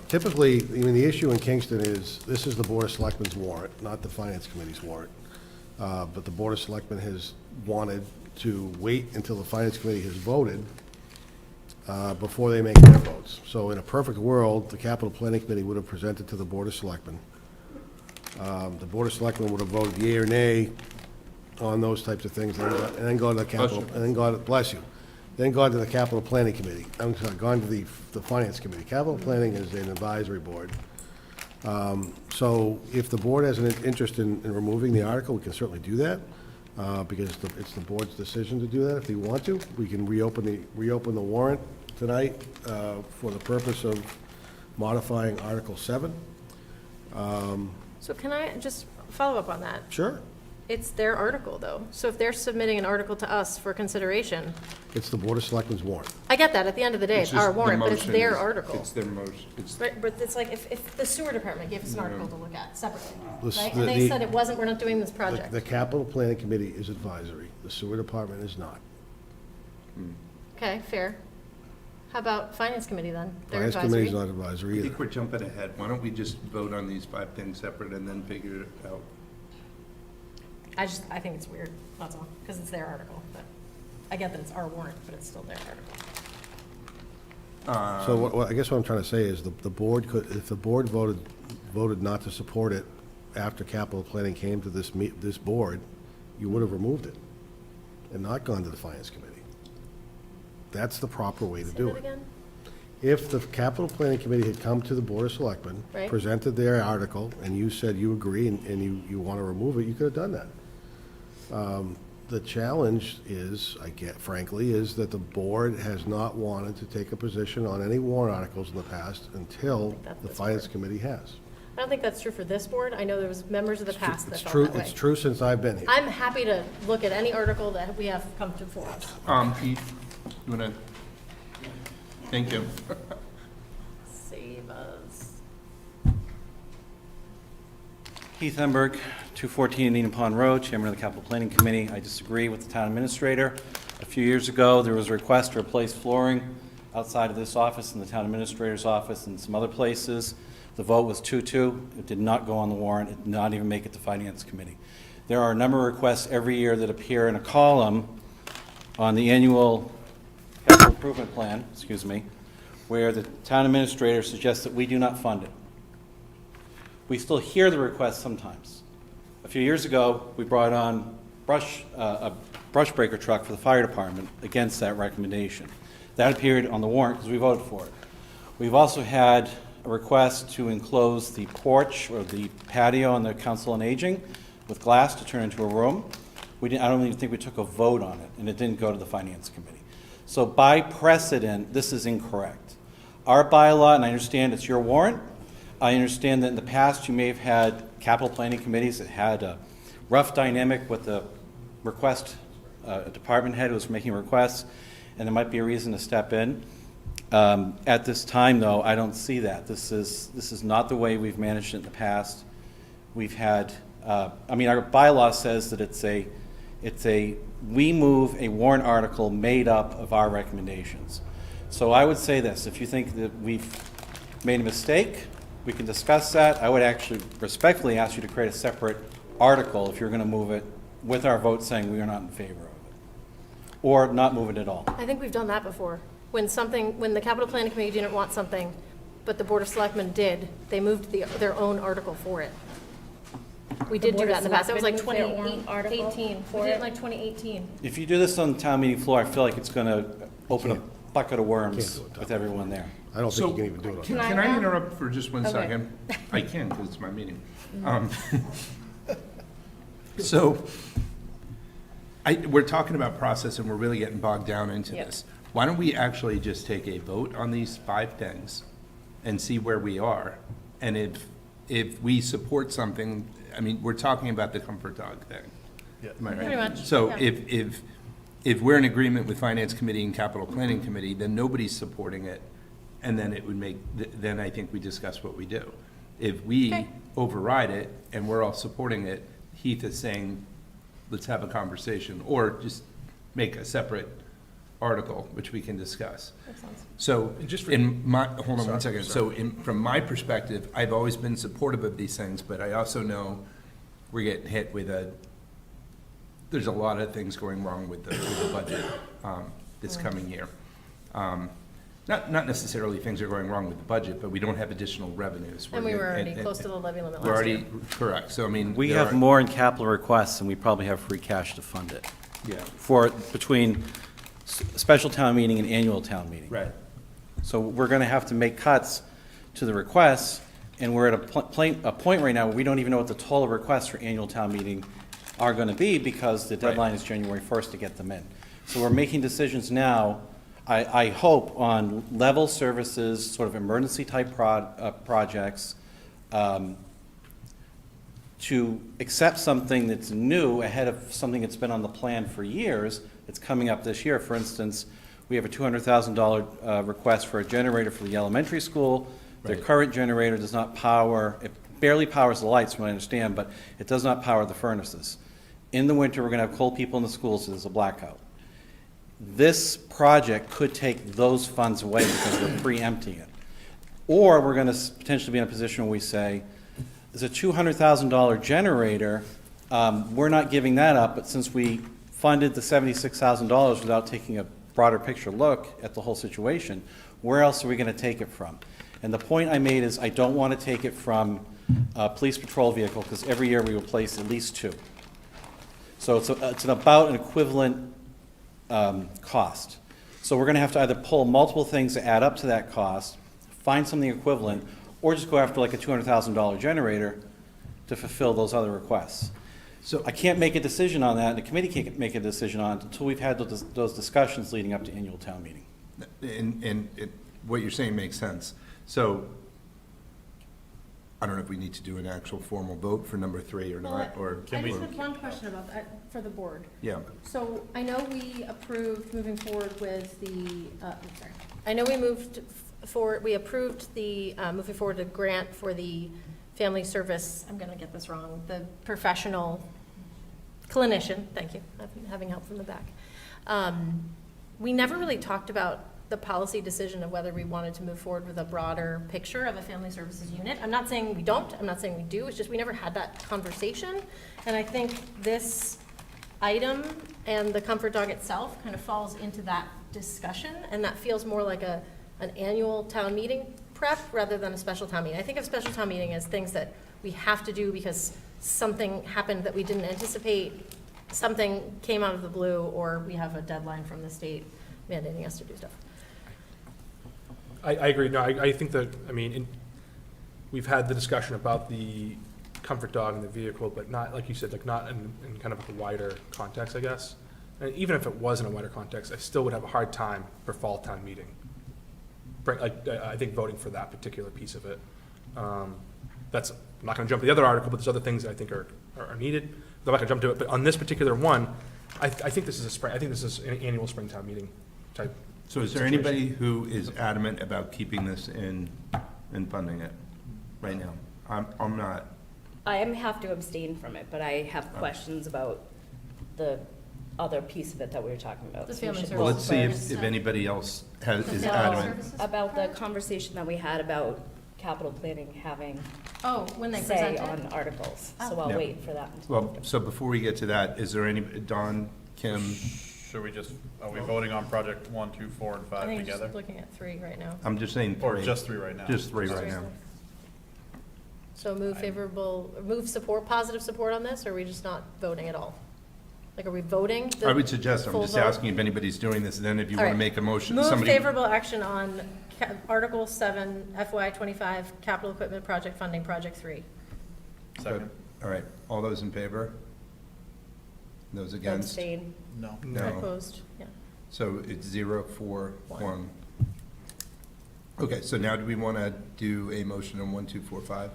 [SPEAKER 21] Typically, the issue in Kingston is, this is the Board of Selectmen's warrant, not the Finance Committee's warrant. But the Board of Selectmen has wanted to wait until the Finance Committee has voted before they make their votes. So in a perfect world, the Capital Planning Committee would have presented to the Board of Selectmen. The Board of Selectmen would have voted yea or nay on those types of things, and then gone to the Capital, and then gone, bless you, then gone to the Capital Planning Committee. I'm sorry, gone to the Finance Committee. Capital Planning is an advisory board. So if the board has an interest in removing the article, we can certainly do that, because it's the board's decision to do that. If they want to, we can reopen the warrant tonight for the purpose of modifying Article 7.
[SPEAKER 2] So can I just follow up on that?
[SPEAKER 21] Sure.
[SPEAKER 2] It's their article, though. So if they're submitting an article to us for consideration,
[SPEAKER 21] It's the Board of Selectmen's warrant.
[SPEAKER 2] I get that. At the end of the day, it's our warrant, but it's their article.
[SPEAKER 17] It's their motion. It's
[SPEAKER 2] But it's like if the sewer department gave us an article to look at separately,
[SPEAKER 21] This-
[SPEAKER 2] right?
[SPEAKER 21] the-
[SPEAKER 2] And they
[SPEAKER 21] the-
[SPEAKER 2] said it wasn't, we're not doing this
[SPEAKER 21] The
[SPEAKER 2] project.
[SPEAKER 21] capital planning committee is advisory. The sewer department is not.
[SPEAKER 2] Okay, fair. How about finance committee then? They're
[SPEAKER 21] Finance committee is
[SPEAKER 2] advisory.
[SPEAKER 21] not advisory
[SPEAKER 1] I
[SPEAKER 21] either.
[SPEAKER 1] think we're jumping ahead. Why don't we just vote on these 5 things separate and then figure it out?
[SPEAKER 2] I think it's weird, that's all, because it's their article, but I get that it's our warrant, but it's still their article.
[SPEAKER 21] So I guess what I'm trying to say is the board could, if the board voted not to support it after capital planning came to this board, you would have removed it and not gone to the finance committee. That's the proper way to
[SPEAKER 2] Say
[SPEAKER 21] do
[SPEAKER 2] that
[SPEAKER 21] it.
[SPEAKER 2] again?
[SPEAKER 21] If the capital planning committee had come to the Board of Selectmen,
[SPEAKER 2] Right.
[SPEAKER 21] presented their article, and you said you agree and you want to remove it, you could have done that. The challenge is, frankly, is that the board has not wanted to take a position on any warrant articles in the past until
[SPEAKER 2] that's
[SPEAKER 21] the
[SPEAKER 2] this
[SPEAKER 21] finance committee has.
[SPEAKER 2] I don't think that's true for this board. I know there was members of the past that
[SPEAKER 21] It's
[SPEAKER 2] felt
[SPEAKER 21] true,
[SPEAKER 2] that way.
[SPEAKER 21] it's true since I've been here.
[SPEAKER 2] I'm happy to look at any article that we have come to for us.
[SPEAKER 1] Pete, you wanna? Thank you.
[SPEAKER 2] Save us.
[SPEAKER 12] Keith Emberg, 214 Indian Pond Road, Chairman of the Capital Planning Committee. I disagree with the town administrator. A few years ago, there was a request to replace flooring outside of this office and the town administrator's office and some other places. The vote was 2-2. It did not go on the warrant. It did not even make it to Finance Committee. There are a number of requests every year that appear in a column on the annual capital improvement plan, where the town administrator suggests that we do not fund it. We still hear the requests sometimes. A few years ago, we brought on a brush breaker truck for the fire department against that recommendation. That appeared on the warrant because we voted for it. We've also had a request to enclose the porch or the patio on the Council on Aging with glass to turn into a room. I don't even think we took a vote on it, and it didn't go to the Finance Committee. So by precedent, this is incorrect. Our bylaw, and I understand it's your warrant, I understand that in the past you may have had capital planning committees that had a rough dynamic with the request, a department head who was making requests, and there might be a reason to step in. At this time, though, I don't see that. This is not the way we've managed it in the past. We've had, our bylaw says that we move a warrant article made up of our recommendations. So I would say this, if you think that we've made a mistake, we can discuss that. I would actually respectfully ask you to create a separate article if you're going to move it with our vote saying we are not in favor of it, or not move it at all.
[SPEAKER 2] I think we've done that before. When the capital planning committee didn't want something, but the board of selectmen did, they moved their own article for it. We did do
[SPEAKER 10] Board
[SPEAKER 2] that
[SPEAKER 10] of
[SPEAKER 2] in the past. It was like
[SPEAKER 10] Selectmen moved their own article
[SPEAKER 2] 2018. We
[SPEAKER 10] for
[SPEAKER 2] did it
[SPEAKER 10] it?
[SPEAKER 2] in like 2018.
[SPEAKER 12] If you do this on the town meeting floor, I feel like it's going to open a bucket of worms with everyone there.
[SPEAKER 21] I don't think you can even do it.
[SPEAKER 1] Can I interrupt for just one second? I can, because it's my meeting. So, we're talking about process and we're really getting bogged down into this. Why don't we actually just take a vote on these 5 things and see where we are? And if we support something, we're talking about the comfort dog thing. Am I right?
[SPEAKER 2] Pretty much,
[SPEAKER 1] So
[SPEAKER 2] yeah.
[SPEAKER 1] if we're in agreement with Finance Committee and Capital Planning Committee, then nobody's supporting it. And then it would then I think we discuss what we do. If we override it and we're all supporting it, Heath is saying, let's have a conversation, or just make a separate article, which we can discuss. So, hold on one second. So, from my perspective, I've always been supportive of these things, but I also know we're getting hit with there's a lot of things going wrong with the budget this coming year. Not necessarily things are going wrong with the budget, but we don't have additional revenues.
[SPEAKER 2] And we were already close to the levy limit last year.
[SPEAKER 1] We're already, correct. So,
[SPEAKER 12] We have more in capital requests than we probably have free cash to fund it.
[SPEAKER 1] Yeah.
[SPEAKER 12] Between special town meeting and annual town meeting.
[SPEAKER 1] Right.
[SPEAKER 12] So we're going to have to make cuts to the requests, and we're at a point right now where we don't even know what the total requests for annual town meeting are going to be, because the deadline is January 1st to get them in. So we're making decisions now, I hope, on level services, sort of emergency type projects, to accept something that's new ahead of something that's been on the plan for years, it's coming up this year. For instance, we have a $200,000 request for a generator for the elementary school. Their
[SPEAKER 17] Right.
[SPEAKER 12] current generator does not power, it barely powers the lights, from what I understand, but it does not power the furnaces. In the winter, we're going to have cold people in the schools, so there's a blackout. This project could take those funds away because we're preempting it. Or we're going to potentially be in a position where we say, there's a $200,000 generator, we're not giving that up, but since we funded the $76,000 without taking a broader picture look at the whole situation, where else are we going to take it from? And the point I made is I don't want to take it from a police patrol vehicle, because every year we replace at least 2. So it's about an equivalent cost. So we're going to have to either pull multiple things that add up to that cost, find something equivalent, or just go after like a $200,000 generator to fulfill those other requests. So I can't make a decision on that, and the committee can't make a decision on it until we've had those discussions leading up to annual town meeting.
[SPEAKER 17] And what you're saying makes sense. So I don't know if we need to do an actual formal vote for number 3 or not, or
[SPEAKER 2] I just had one question about that for the board.
[SPEAKER 17] Yeah.
[SPEAKER 2] So I know we approved moving forward with the, I know we we approved the, moving forward to grant for the family service, I'm gonna get this wrong, the professional clinician, thank you, I'm having help from the back. We never really talked about the policy decision of whether we wanted to move forward with a broader picture of a family services unit. I'm not saying we don't, I'm not saying we do, it's just we never had that conversation. And I think this item and the comfort dog itself kind of falls into that discussion, and that feels more like an annual town meeting prep rather than a special town meeting. I think of special town meeting as things that we have to do because something happened that we didn't anticipate, something came out of the blue, or we have a deadline from the state mandating us to do stuff.
[SPEAKER 9] I agree. No, I think that, I mean, we've had the discussion about the comfort dog in the vehicle, but not, like you said, like not in kind of a wider context, I guess. And even if it was in a wider context, I still would have a hard time for fall town meeting. Like, I think voting for that particular piece of it. That's, I'm not going to jump to the other article, but there's other things that I think are needed. I'm not going to jump to it, but on this particular one, I think this is a spring. I think this is an annual spring town meeting type.
[SPEAKER 17] So is there anybody who is adamant about keeping this in and funding it right now? I'm not.
[SPEAKER 10] I have to abstain from it, but I have questions about the other piece of it that we were talking about.
[SPEAKER 2] The family
[SPEAKER 17] Well, let's see
[SPEAKER 2] services.
[SPEAKER 17] if anybody else is
[SPEAKER 10] No,
[SPEAKER 17] adamant.
[SPEAKER 10] about the conversation that we had about capital planning having
[SPEAKER 2] Oh, when they
[SPEAKER 10] say
[SPEAKER 2] present it?
[SPEAKER 10] on articles, so
[SPEAKER 2] Oh.
[SPEAKER 10] I'll
[SPEAKER 17] Yeah.
[SPEAKER 10] wait for that.
[SPEAKER 17] Well, so before we get to that, is there any, Don, Kim,
[SPEAKER 7] Should we just, are we voting on project 1, 2, 4, and
[SPEAKER 2] I
[SPEAKER 7] 5
[SPEAKER 2] think you're
[SPEAKER 7] together?
[SPEAKER 2] just looking at 3 right now.
[SPEAKER 17] I'm just saying
[SPEAKER 7] Or
[SPEAKER 17] 3.
[SPEAKER 7] just 3 right now?
[SPEAKER 17] Just 3 right now.
[SPEAKER 2] So move favorable, move support, positive support on this, or are we just not voting at all? Like, are we voting?
[SPEAKER 17] I would suggest, I'm
[SPEAKER 2] full
[SPEAKER 17] just
[SPEAKER 2] vote?
[SPEAKER 17] asking if anybody's doing this, and then if you
[SPEAKER 2] All
[SPEAKER 17] want to
[SPEAKER 2] right.
[SPEAKER 17] make a motion,
[SPEAKER 2] Move
[SPEAKER 17] somebody.
[SPEAKER 2] favorable action on Article 7, FY '25, capital equipment project funding, Project 3.
[SPEAKER 7] Second.
[SPEAKER 17] All right, all those in favor? Those against?
[SPEAKER 10] Abstain.
[SPEAKER 7] No.
[SPEAKER 17] No.
[SPEAKER 2] Opposed, yeah.
[SPEAKER 17] So it's 0, 4, 1. Okay, so now do we want to do a motion on 1, 2, 4, 5?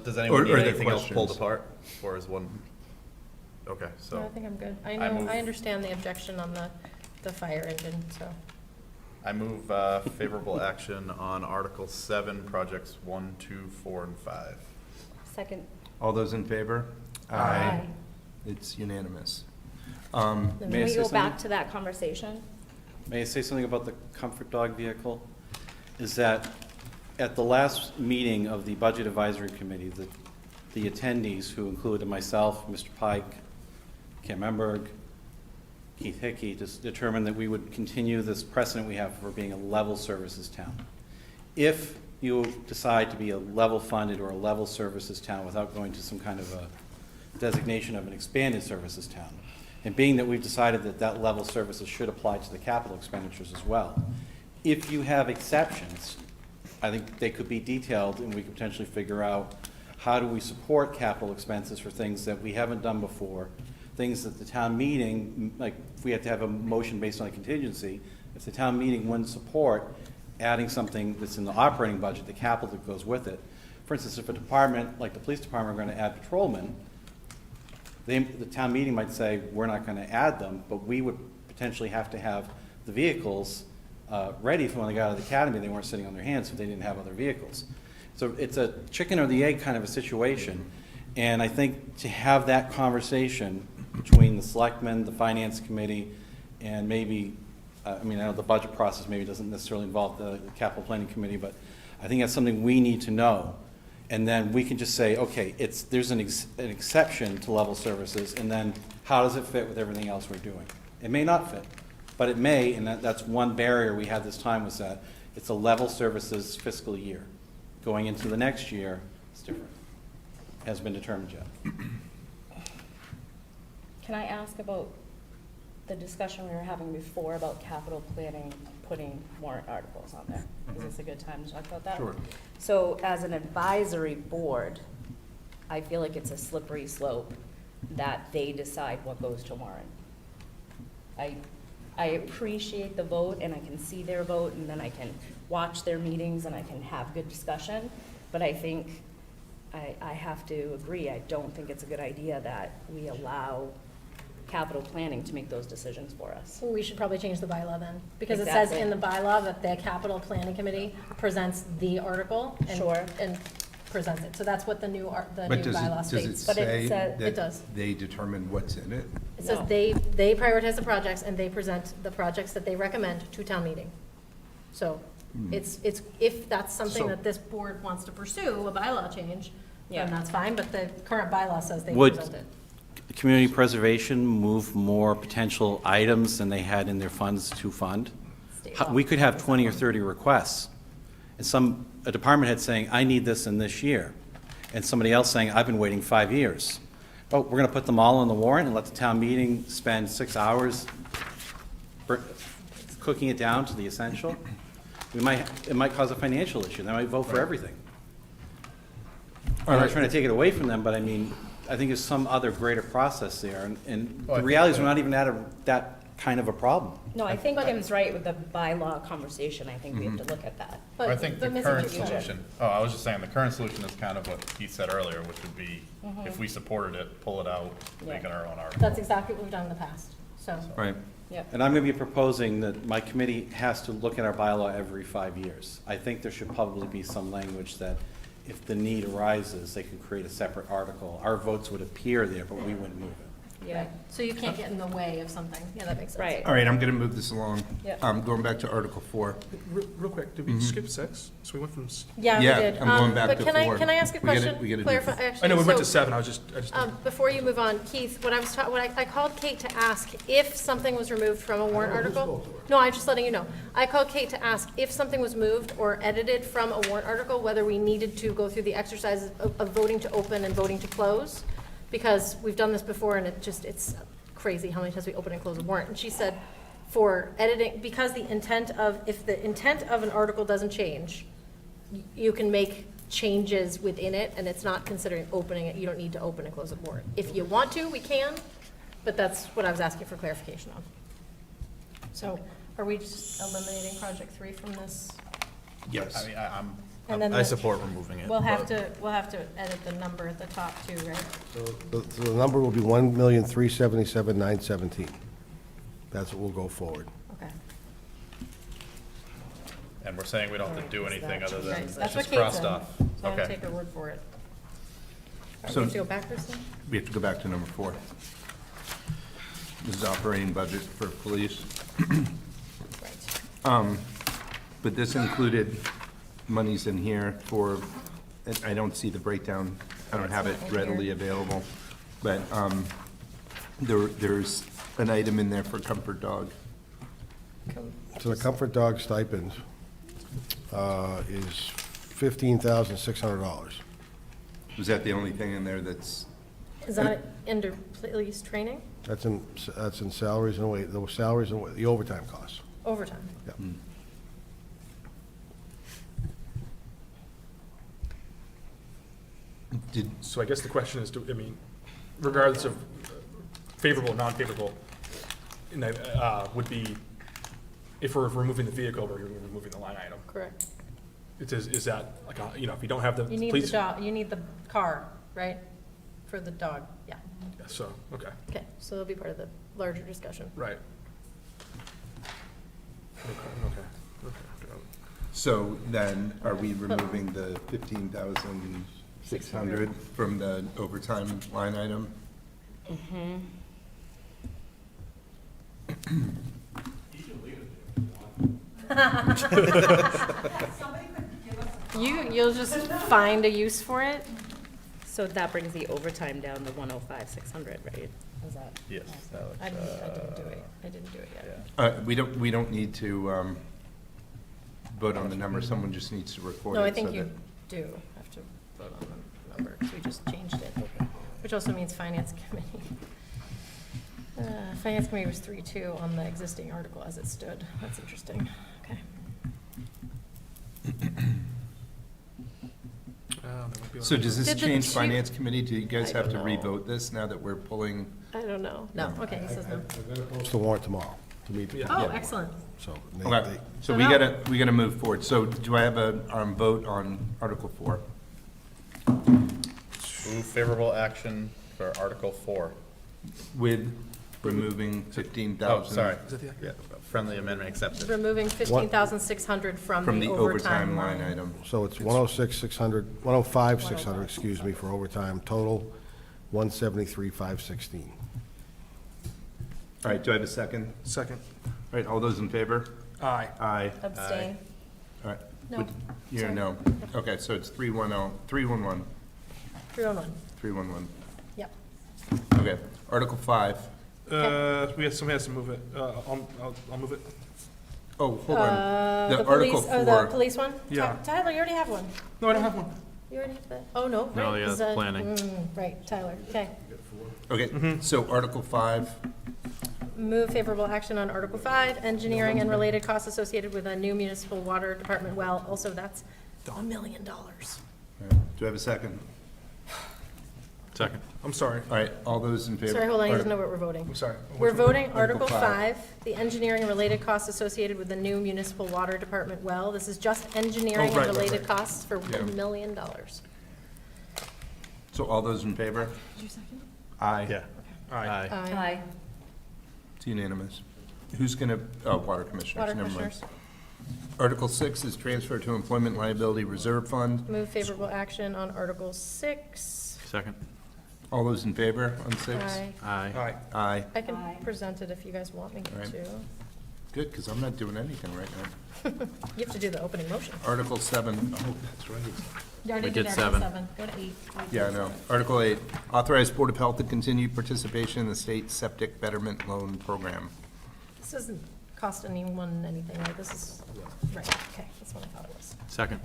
[SPEAKER 7] Does anyone
[SPEAKER 17] Or
[SPEAKER 7] need
[SPEAKER 17] are there
[SPEAKER 7] anything else pulled
[SPEAKER 17] questions?
[SPEAKER 7] apart? Or is one? Okay,
[SPEAKER 2] No, I
[SPEAKER 7] so
[SPEAKER 2] think I'm good. I
[SPEAKER 7] I
[SPEAKER 2] know,
[SPEAKER 7] move-
[SPEAKER 2] I understand the objection on the fire engine, so.
[SPEAKER 7] I move favorable action on Article 7, projects 1, 2, 4, and 5.
[SPEAKER 10] Second.
[SPEAKER 17] All those in favor?
[SPEAKER 10] Aye.
[SPEAKER 17] It's unanimous.
[SPEAKER 10] Then
[SPEAKER 12] May I
[SPEAKER 10] we
[SPEAKER 12] say
[SPEAKER 10] go
[SPEAKER 12] something?
[SPEAKER 10] back to that conversation?
[SPEAKER 12] May I say something about the comfort dog vehicle? Is that at the last meeting of the Budget Advisory Committee, the attendees, who included myself, Mr. Pike, Kim Emberg, Keith Hickey, just determined that we would continue this precedent we have for being a level services town. If you decide to be a level funded or a level services town without going to some kind of a designation of an expanded services town, and being that we've decided that that level services should apply to the capital expenditures as well, if you have exceptions, I think they could be detailed, and we could potentially figure out how do we support capital expenses for things that we haven't done before, things that the town meeting, like if we have to have a motion based on a contingency, if the town meeting wouldn't support adding something that's in the operating budget, the capital that goes with it, For instance, if a department, like the police department, are going to add patrolmen, the town meeting might say, we're not going to add them, but we would potentially have to have the vehicles ready for when they got out of the academy. They weren't sitting on their hands if they didn't have other vehicles. So it's a chicken or the egg kind of a situation. And I think to have that conversation between the selectmen, the finance committee, and maybe, I know the budget process maybe doesn't necessarily involve the capital planning committee, but I think that's something we need to know. And then we can just say, okay, there's an exception to level services, and then how does it fit with everything else we're doing? It may not fit, but it may, and that's one barrier we had this time, was that it's a level services fiscal year. Going into the next year, it's different. Hasn't been determined yet.
[SPEAKER 10] Can I ask about the discussion we were having before about capital planning, putting warrant articles on there? Is this a good time to talk about that?
[SPEAKER 17] Sure.
[SPEAKER 10] So as an advisory board, I feel like it's a slippery slope that they decide what goes to warrant. I appreciate the vote, and I can see their vote, and then I can watch their meetings, and I can have good discussion, but I think I have to agree, I don't think it's a good idea that we allow capital planning to make those decisions for us.
[SPEAKER 2] We should probably change the bylaw then, because it says
[SPEAKER 10] Exactly.
[SPEAKER 2] in the bylaw that the capital planning committee presents the article and,
[SPEAKER 10] Sure.
[SPEAKER 2] and presents it. So that's what the new
[SPEAKER 17] But does
[SPEAKER 2] bylaw
[SPEAKER 17] it
[SPEAKER 2] states.
[SPEAKER 10] But it
[SPEAKER 17] say
[SPEAKER 10] says-
[SPEAKER 2] It
[SPEAKER 17] that
[SPEAKER 2] does.
[SPEAKER 17] they determine what's in it?
[SPEAKER 2] It says
[SPEAKER 10] No.
[SPEAKER 2] they prioritize the projects and they present the projects that they recommend to town meeting. So it's, if that's something
[SPEAKER 17] So-
[SPEAKER 2] that this board wants to pursue, a bylaw change,
[SPEAKER 10] Yeah.
[SPEAKER 2] then that's fine, but the current bylaw says they
[SPEAKER 12] Would-
[SPEAKER 2] present it.
[SPEAKER 12] Community preservation move more potential items than they had in their funds to fund? We could have 20 or 30 requests, and a department head saying, I need this in this year, and somebody else saying, I've been waiting 5 years. Oh, we're going to put them all on the warrant and let the town meeting spend 6 hours cooking it down to the essential? It might cause a financial issue. They might vote for everything. I'm not trying to take it away from them, but I mean, I think there's some other greater process there, and the reality is we're not even at that kind of a problem.
[SPEAKER 10] No, I think Kim's right with the bylaw conversation, I think we have to look at that.
[SPEAKER 2] But
[SPEAKER 7] I think the
[SPEAKER 2] missing
[SPEAKER 7] current
[SPEAKER 2] future.
[SPEAKER 7] solution, I was just saying, the current solution is kind of what Keith said earlier, which would be, if we supported it, pull it out, make it our own article.
[SPEAKER 2] That's exactly what we've done in the past, so.
[SPEAKER 17] Right.
[SPEAKER 10] Yep.
[SPEAKER 12] And I'm going to be proposing that my committee has to look at our bylaw every 5 years. I think there should probably be some language that if the need arises, they could create a separate article. Our votes would appear there, but we wouldn't move it.
[SPEAKER 10] Yeah,
[SPEAKER 2] So you can't get in the way of something. Yeah, that makes sense.
[SPEAKER 10] right.
[SPEAKER 17] All right, I'm going to move this along.
[SPEAKER 10] Yep.
[SPEAKER 17] Going back to Article 4.
[SPEAKER 9] Real quick, did we skip 6? So we went from,
[SPEAKER 2] Yeah, we
[SPEAKER 17] Yeah,
[SPEAKER 2] did.
[SPEAKER 17] I'm going back
[SPEAKER 2] But
[SPEAKER 17] to
[SPEAKER 2] can I,
[SPEAKER 17] 4.
[SPEAKER 2] can I ask a
[SPEAKER 17] We gotta-
[SPEAKER 2] question?
[SPEAKER 17] we gotta do
[SPEAKER 2] Clarify,
[SPEAKER 17] 4.
[SPEAKER 2] actually,
[SPEAKER 9] I know, we went to
[SPEAKER 2] so,
[SPEAKER 9] 7, I just.
[SPEAKER 2] Before you move on, Keith, I called Kate to ask if something was removed from a warrant article. No, I'm just letting you know. I called Kate to ask if something was moved or edited from a warrant article, whether we needed to go through the exercises of voting to open and voting to close. Because we've done this before and it's crazy how many times we open and close a warrant. And she said, for editing, because if the intent of an article doesn't change, you can make changes within it, and it's not considering opening it. You don't need to open and close a warrant. If you want to, we can, but that's what I was asking for clarification on. So are we just eliminating Project 3 from this?
[SPEAKER 17] Yes.
[SPEAKER 7] I mean,
[SPEAKER 2] And then
[SPEAKER 7] I
[SPEAKER 2] the-
[SPEAKER 7] support removing it.
[SPEAKER 2] We'll have
[SPEAKER 7] but-
[SPEAKER 2] to edit the number at the top too, right?
[SPEAKER 21] So the number will be 1,377,917. That's what will go forward.
[SPEAKER 2] Okay.
[SPEAKER 7] And we're saying we don't have to do anything other than,
[SPEAKER 2] Okay,
[SPEAKER 7] it's
[SPEAKER 2] that's what
[SPEAKER 7] just
[SPEAKER 2] Kate
[SPEAKER 7] crossed
[SPEAKER 2] said,
[SPEAKER 7] off.
[SPEAKER 2] so I'm gonna
[SPEAKER 7] Okay.
[SPEAKER 2] take her word for it. All right,
[SPEAKER 17] So-
[SPEAKER 2] we have to go backwards then?
[SPEAKER 17] We have to go back to number 4. This is operating budget for police.
[SPEAKER 2] Right.
[SPEAKER 17] But this included monies in here for, and I don't see the breakdown, I don't have it readily available, but there's an item in there for Comfort Dog.
[SPEAKER 21] So the Comfort Dog stipend is $15,600.
[SPEAKER 17] Was that the only thing in there that's,
[SPEAKER 2] Is that under police training?
[SPEAKER 21] That's in salaries and the salaries and the overtime costs.
[SPEAKER 2] Overtime?
[SPEAKER 21] Yeah.
[SPEAKER 9] So I guess the question is, regardless of favorable, non-favorable, would be, if we're removing the vehicle, we're removing the line item.
[SPEAKER 2] Correct.
[SPEAKER 9] is that, like, if you don't have the
[SPEAKER 2] You need the
[SPEAKER 9] police?
[SPEAKER 2] dog, you need the car, right? For the dog, yeah.
[SPEAKER 9] Yeah, so, okay,
[SPEAKER 2] Okay, so it'll be part of the larger discussion.
[SPEAKER 9] right. Okay.
[SPEAKER 17] So then, are we removing the 15,600 from the overtime line item?
[SPEAKER 2] You'll just find a use for it?
[SPEAKER 10] So that brings the overtime down to 105,600, right? Is that?
[SPEAKER 7] Yes.
[SPEAKER 2] I didn't do it. I didn't do it yet.
[SPEAKER 17] We don't need to vote on the number, someone just needs to record it.
[SPEAKER 2] No, I think
[SPEAKER 17] so
[SPEAKER 2] you
[SPEAKER 17] that-
[SPEAKER 2] do have to vote on the number, because we just changed it. Which also means Finance Committee. Finance Committee was 3-2 on the existing article as it stood. That's interesting. Okay.
[SPEAKER 17] So does this
[SPEAKER 2] Did the
[SPEAKER 17] change
[SPEAKER 2] two-
[SPEAKER 17] Finance Committee? Do you guys
[SPEAKER 2] I
[SPEAKER 17] have to
[SPEAKER 2] don't know.
[SPEAKER 17] revote this now that we're pulling?
[SPEAKER 2] I don't know. No, okay, he says no.
[SPEAKER 21] Post the warrant tomorrow to meet.
[SPEAKER 2] Oh, excellent.
[SPEAKER 21] So,
[SPEAKER 17] Okay, so we
[SPEAKER 2] now-
[SPEAKER 17] gotta move forward. So do I have a vote on Article 4?
[SPEAKER 7] Move favorable action for Article 4.
[SPEAKER 17] With removing 15,000?
[SPEAKER 7] Oh, sorry. Yeah, friendly amendment accepted.
[SPEAKER 2] Removing 15,600
[SPEAKER 17] From the overtime line item.
[SPEAKER 21] So it's 105,600, excuse me, for overtime, total 173,516.
[SPEAKER 17] All right, do I have a second?
[SPEAKER 9] Second.
[SPEAKER 17] All right, all those in favor?
[SPEAKER 9] Aye.
[SPEAKER 17] Aye.
[SPEAKER 2] Abstain.
[SPEAKER 17] All right.
[SPEAKER 2] No.
[SPEAKER 17] You're
[SPEAKER 2] Sorry.
[SPEAKER 17] no. Okay, so it's 311.
[SPEAKER 2] 301.
[SPEAKER 17] 311.
[SPEAKER 2] Yep.
[SPEAKER 17] Okay, Article 5.
[SPEAKER 9] Somebody has to move it. I'll move it.
[SPEAKER 17] Oh, hold on.
[SPEAKER 2] The
[SPEAKER 17] Article
[SPEAKER 2] police, oh,
[SPEAKER 17] 4.
[SPEAKER 2] the police one?
[SPEAKER 9] Yeah.
[SPEAKER 2] Tyler, you already have one.
[SPEAKER 9] No, I don't have one.
[SPEAKER 2] You already have that? Oh, no,
[SPEAKER 7] No,
[SPEAKER 2] right.
[SPEAKER 7] yeah,
[SPEAKER 2] is
[SPEAKER 7] that's
[SPEAKER 2] that-
[SPEAKER 7] planning.
[SPEAKER 2] Right, Tyler, okay.
[SPEAKER 17] Okay, so Article 5.
[SPEAKER 2] Move favorable action on Article 5, engineering and related costs associated with a new municipal water department well. Also, that's $1 million.
[SPEAKER 17] Do I have a second?
[SPEAKER 7] Second.
[SPEAKER 9] I'm sorry.
[SPEAKER 17] All right, all those in favor?
[SPEAKER 2] Sorry, hold on, he doesn't know what we're voting.
[SPEAKER 9] I'm sorry.
[SPEAKER 2] We're voting
[SPEAKER 17] Article
[SPEAKER 2] Article
[SPEAKER 17] 5.
[SPEAKER 2] 5, the engineering and related costs associated with the new municipal water department well. This is just engineering
[SPEAKER 9] right,
[SPEAKER 2] and
[SPEAKER 9] right,
[SPEAKER 2] related
[SPEAKER 9] right.
[SPEAKER 2] costs for
[SPEAKER 17] Yeah.
[SPEAKER 2] $1 million.
[SPEAKER 17] So all those in favor?
[SPEAKER 2] Did you second?
[SPEAKER 17] Aye.
[SPEAKER 7] Yeah.
[SPEAKER 9] Aye.
[SPEAKER 2] Aye.
[SPEAKER 17] It's unanimous. Who's gonna, Water Commissioners,
[SPEAKER 2] Water
[SPEAKER 17] never mind.
[SPEAKER 2] Commissioners.
[SPEAKER 17] Article 6 is transfer to Employment Liability Reserve Fund.
[SPEAKER 2] Move favorable action on Article 6.
[SPEAKER 7] Second.
[SPEAKER 17] All those in favor on 6?
[SPEAKER 2] Aye.
[SPEAKER 7] Aye.
[SPEAKER 9] Aye.
[SPEAKER 17] Aye.
[SPEAKER 2] I can present it if you guys want me
[SPEAKER 17] All right.
[SPEAKER 2] to.
[SPEAKER 17] Good, because I'm not doing anything right now.
[SPEAKER 2] You have to do the opening motion.
[SPEAKER 17] Article 7, oh, that's right.
[SPEAKER 2] You already
[SPEAKER 7] We did
[SPEAKER 2] Article
[SPEAKER 7] 7.
[SPEAKER 2] Go to 8.
[SPEAKER 17] Yeah, I know. Article 8, authorize Board of Health to continue participation in the state septic betterment loan program.
[SPEAKER 2] This doesn't cost anyone anything, right? This is, right, okay, that's what I thought it was.
[SPEAKER 7] Second.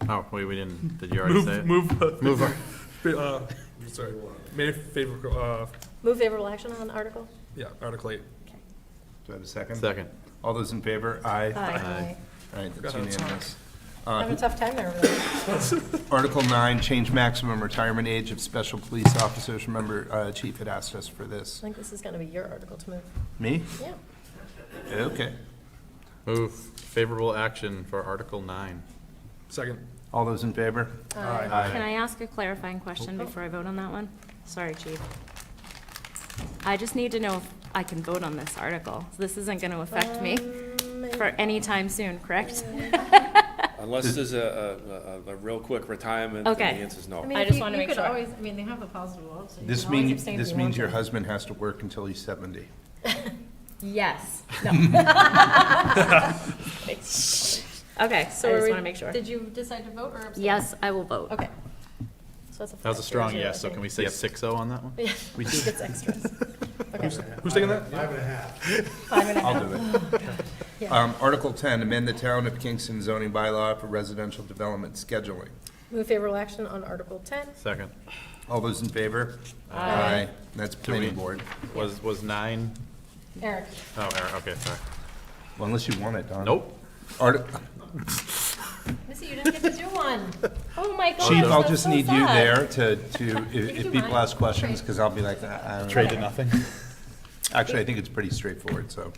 [SPEAKER 7] Oh, wait, we didn't, did you already say it?
[SPEAKER 9] Move. Sorry. Made favor,
[SPEAKER 2] Move favorable action on Article?
[SPEAKER 9] yeah, Article 8.
[SPEAKER 17] Do I have a second?
[SPEAKER 7] Second.
[SPEAKER 17] All those in favor? Aye.
[SPEAKER 2] Aye.
[SPEAKER 17] All right, that's
[SPEAKER 9] Forgot how to
[SPEAKER 17] unanimous.
[SPEAKER 2] Having a tough time there, really.
[SPEAKER 17] Article 9, change maximum retirement age of special police officers. Remember, Chief had asked us for
[SPEAKER 2] I
[SPEAKER 17] this.
[SPEAKER 2] think this is gonna be your article to move.
[SPEAKER 17] Me?
[SPEAKER 2] Yeah.
[SPEAKER 17] Okay.
[SPEAKER 7] Move favorable action for Article 9.
[SPEAKER 9] Second.
[SPEAKER 17] All those in favor?
[SPEAKER 2] Aye.
[SPEAKER 19] Can I ask a clarifying question before I vote on that one? Sorry, Chief. I just need to know if I can vote on this article. This isn't going to affect me for any time soon, correct?
[SPEAKER 14] Unless there's a real quick retirement, then the
[SPEAKER 19] Okay.
[SPEAKER 14] answer's no.
[SPEAKER 2] mean,
[SPEAKER 19] I
[SPEAKER 2] if
[SPEAKER 19] just
[SPEAKER 2] you-
[SPEAKER 19] wanna
[SPEAKER 2] you
[SPEAKER 19] make
[SPEAKER 2] could
[SPEAKER 19] sure.
[SPEAKER 2] always- I mean, they have a positive vote, so you
[SPEAKER 17] This
[SPEAKER 2] can always
[SPEAKER 17] means,
[SPEAKER 2] abstain if
[SPEAKER 17] this
[SPEAKER 2] you
[SPEAKER 17] means
[SPEAKER 2] want
[SPEAKER 17] your
[SPEAKER 2] to.
[SPEAKER 17] husband has to work until he's 70.
[SPEAKER 19] Yes. No. Okay,
[SPEAKER 2] So
[SPEAKER 19] I
[SPEAKER 2] are
[SPEAKER 19] just
[SPEAKER 2] we-
[SPEAKER 19] want to make sure.
[SPEAKER 2] Did you decide to vote or abstain?
[SPEAKER 19] Yes, I will vote.
[SPEAKER 2] Okay. So that's a
[SPEAKER 7] That was a
[SPEAKER 2] 5-0,
[SPEAKER 7] strong
[SPEAKER 2] I
[SPEAKER 7] yes, so
[SPEAKER 2] think.
[SPEAKER 7] can we say 6-0 on that one?
[SPEAKER 2] Yeah,
[SPEAKER 7] We
[SPEAKER 2] he
[SPEAKER 7] do.
[SPEAKER 2] gets extras. Okay.
[SPEAKER 9] Who's taking that?
[SPEAKER 2] 5.5.
[SPEAKER 17] I'll do it.
[SPEAKER 2] Yeah.
[SPEAKER 17] Article 10, amend the Town of Kingston zoning bylaw for residential development scheduling.
[SPEAKER 2] Move favorable action on Article 10.
[SPEAKER 7] Second.
[SPEAKER 17] All those in favor?
[SPEAKER 2] Aye.
[SPEAKER 17] That's
[SPEAKER 7] Do
[SPEAKER 17] planning
[SPEAKER 7] we-
[SPEAKER 17] board.
[SPEAKER 7] Was 9?
[SPEAKER 2] Eric.
[SPEAKER 7] Oh, Aaron, okay, sorry.
[SPEAKER 17] Well, unless you want it, Don.
[SPEAKER 7] Nope.
[SPEAKER 2] Missy, you didn't get to do one. Oh, my gosh.
[SPEAKER 17] Chief, I'll
[SPEAKER 2] that's
[SPEAKER 17] just
[SPEAKER 2] so
[SPEAKER 17] need you
[SPEAKER 2] sad.
[SPEAKER 17] there to, if
[SPEAKER 2] do
[SPEAKER 17] people
[SPEAKER 2] mine.
[SPEAKER 17] ask questions, because I'll be like, I don't know.
[SPEAKER 7] Trade to nothing.
[SPEAKER 17] Actually, I think it's pretty straightforward, so.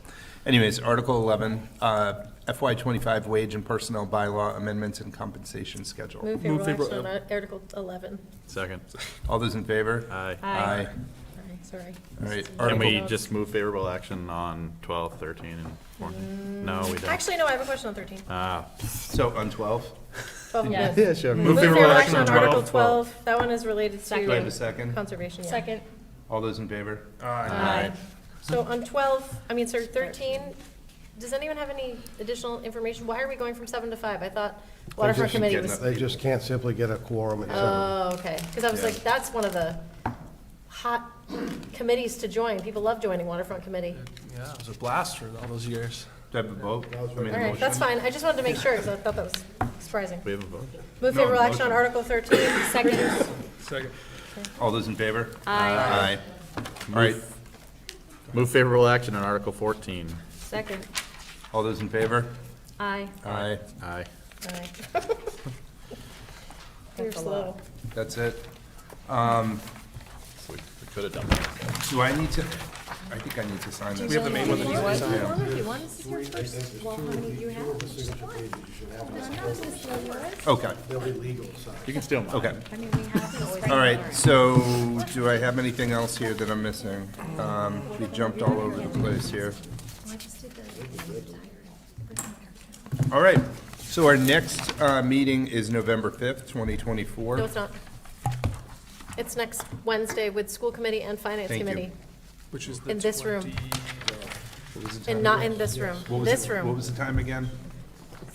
[SPEAKER 1] Anyways, Article 11, FY '25 wage and personnel bylaw amendments and compensation schedule.
[SPEAKER 2] Move favorable action on Article 11.
[SPEAKER 7] Second.
[SPEAKER 1] All those in favor?
[SPEAKER 7] Aye.
[SPEAKER 1] Aye.
[SPEAKER 2] Sorry.
[SPEAKER 1] All right.
[SPEAKER 7] Can
[SPEAKER 1] Article,
[SPEAKER 7] we just move favorable action on 12, 13, and 14? No, we don't.
[SPEAKER 2] Actually, no, I have a question on 13.
[SPEAKER 1] so on 12,
[SPEAKER 2] 12,
[SPEAKER 19] Yes.
[SPEAKER 2] yes.
[SPEAKER 7] sure.
[SPEAKER 2] Move favorable action on Article 12. That one is related
[SPEAKER 1] do I have a
[SPEAKER 2] to
[SPEAKER 1] second?
[SPEAKER 2] conservation, yeah.
[SPEAKER 19] Second.
[SPEAKER 1] All those in favor?
[SPEAKER 2] Aye. So on 12, I mean, sorry, 13, does anyone have any additional information? Why are we going from 7 to 5? I thought waterfront
[SPEAKER 1] just
[SPEAKER 2] committee
[SPEAKER 1] getting
[SPEAKER 2] was.
[SPEAKER 21] They just can't simply get a quorum at 7.
[SPEAKER 2] Oh, okay. Because I was like, that's one of the hot committees to join. People love joining waterfront committee.
[SPEAKER 9] Yeah, it was a blast for all those years.
[SPEAKER 1] Do I have a vote? I mean,
[SPEAKER 2] All right, that's fine. I just wanted to make sure because I thought that was surprising.
[SPEAKER 7] We have a vote.
[SPEAKER 2] Move
[SPEAKER 1] No,
[SPEAKER 2] favorable action on
[SPEAKER 1] motion.
[SPEAKER 2] Article 13.
[SPEAKER 19] Second.
[SPEAKER 9] Second.
[SPEAKER 1] All those in favor?
[SPEAKER 19] Aye.
[SPEAKER 1] Aye. All right.
[SPEAKER 7] Move favorable action on Article 14.
[SPEAKER 2] Second.
[SPEAKER 1] All those in favor?
[SPEAKER 2] Aye.
[SPEAKER 1] Aye.
[SPEAKER 7] Aye.
[SPEAKER 2] Aye. You're slow.
[SPEAKER 1] That's it.
[SPEAKER 7] We could have done that.
[SPEAKER 1] Do I need to, I think I need to sign this.
[SPEAKER 9] We have the main one that needs to be signed.
[SPEAKER 1] Okay,
[SPEAKER 21] They'll be legal, so.
[SPEAKER 7] You can still.
[SPEAKER 1] okay. All right, so do I have anything else here that I'm missing? We jumped all over the place here. All right, so our next meeting is November 5th, 2024.
[SPEAKER 2] No, it's not. It's next Wednesday with school committee and finance
[SPEAKER 1] Thank you.
[SPEAKER 2] committee.
[SPEAKER 9] Which is the
[SPEAKER 2] In this room.
[SPEAKER 9] 20
[SPEAKER 1] What was the
[SPEAKER 2] And
[SPEAKER 1] time
[SPEAKER 2] not
[SPEAKER 1] again?
[SPEAKER 2] in this room.
[SPEAKER 1] What was
[SPEAKER 2] This
[SPEAKER 1] it- What
[SPEAKER 2] room.
[SPEAKER 1] was the time again?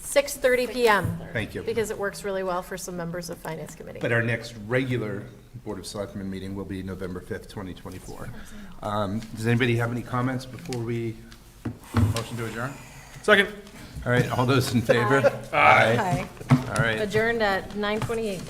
[SPEAKER 2] 6:30 PM.
[SPEAKER 1] Thank you.
[SPEAKER 2] Because it works really well for some members of finance committee.
[SPEAKER 1] But our next regular Board of Selectmen meeting will be November 5th, 2024. Does anybody have any comments before we motion to adjourn?
[SPEAKER 9] Second.
[SPEAKER 1] All right, all those in favor?
[SPEAKER 2] Aye.
[SPEAKER 1] All right.
[SPEAKER 2] Adjourned at 9:28.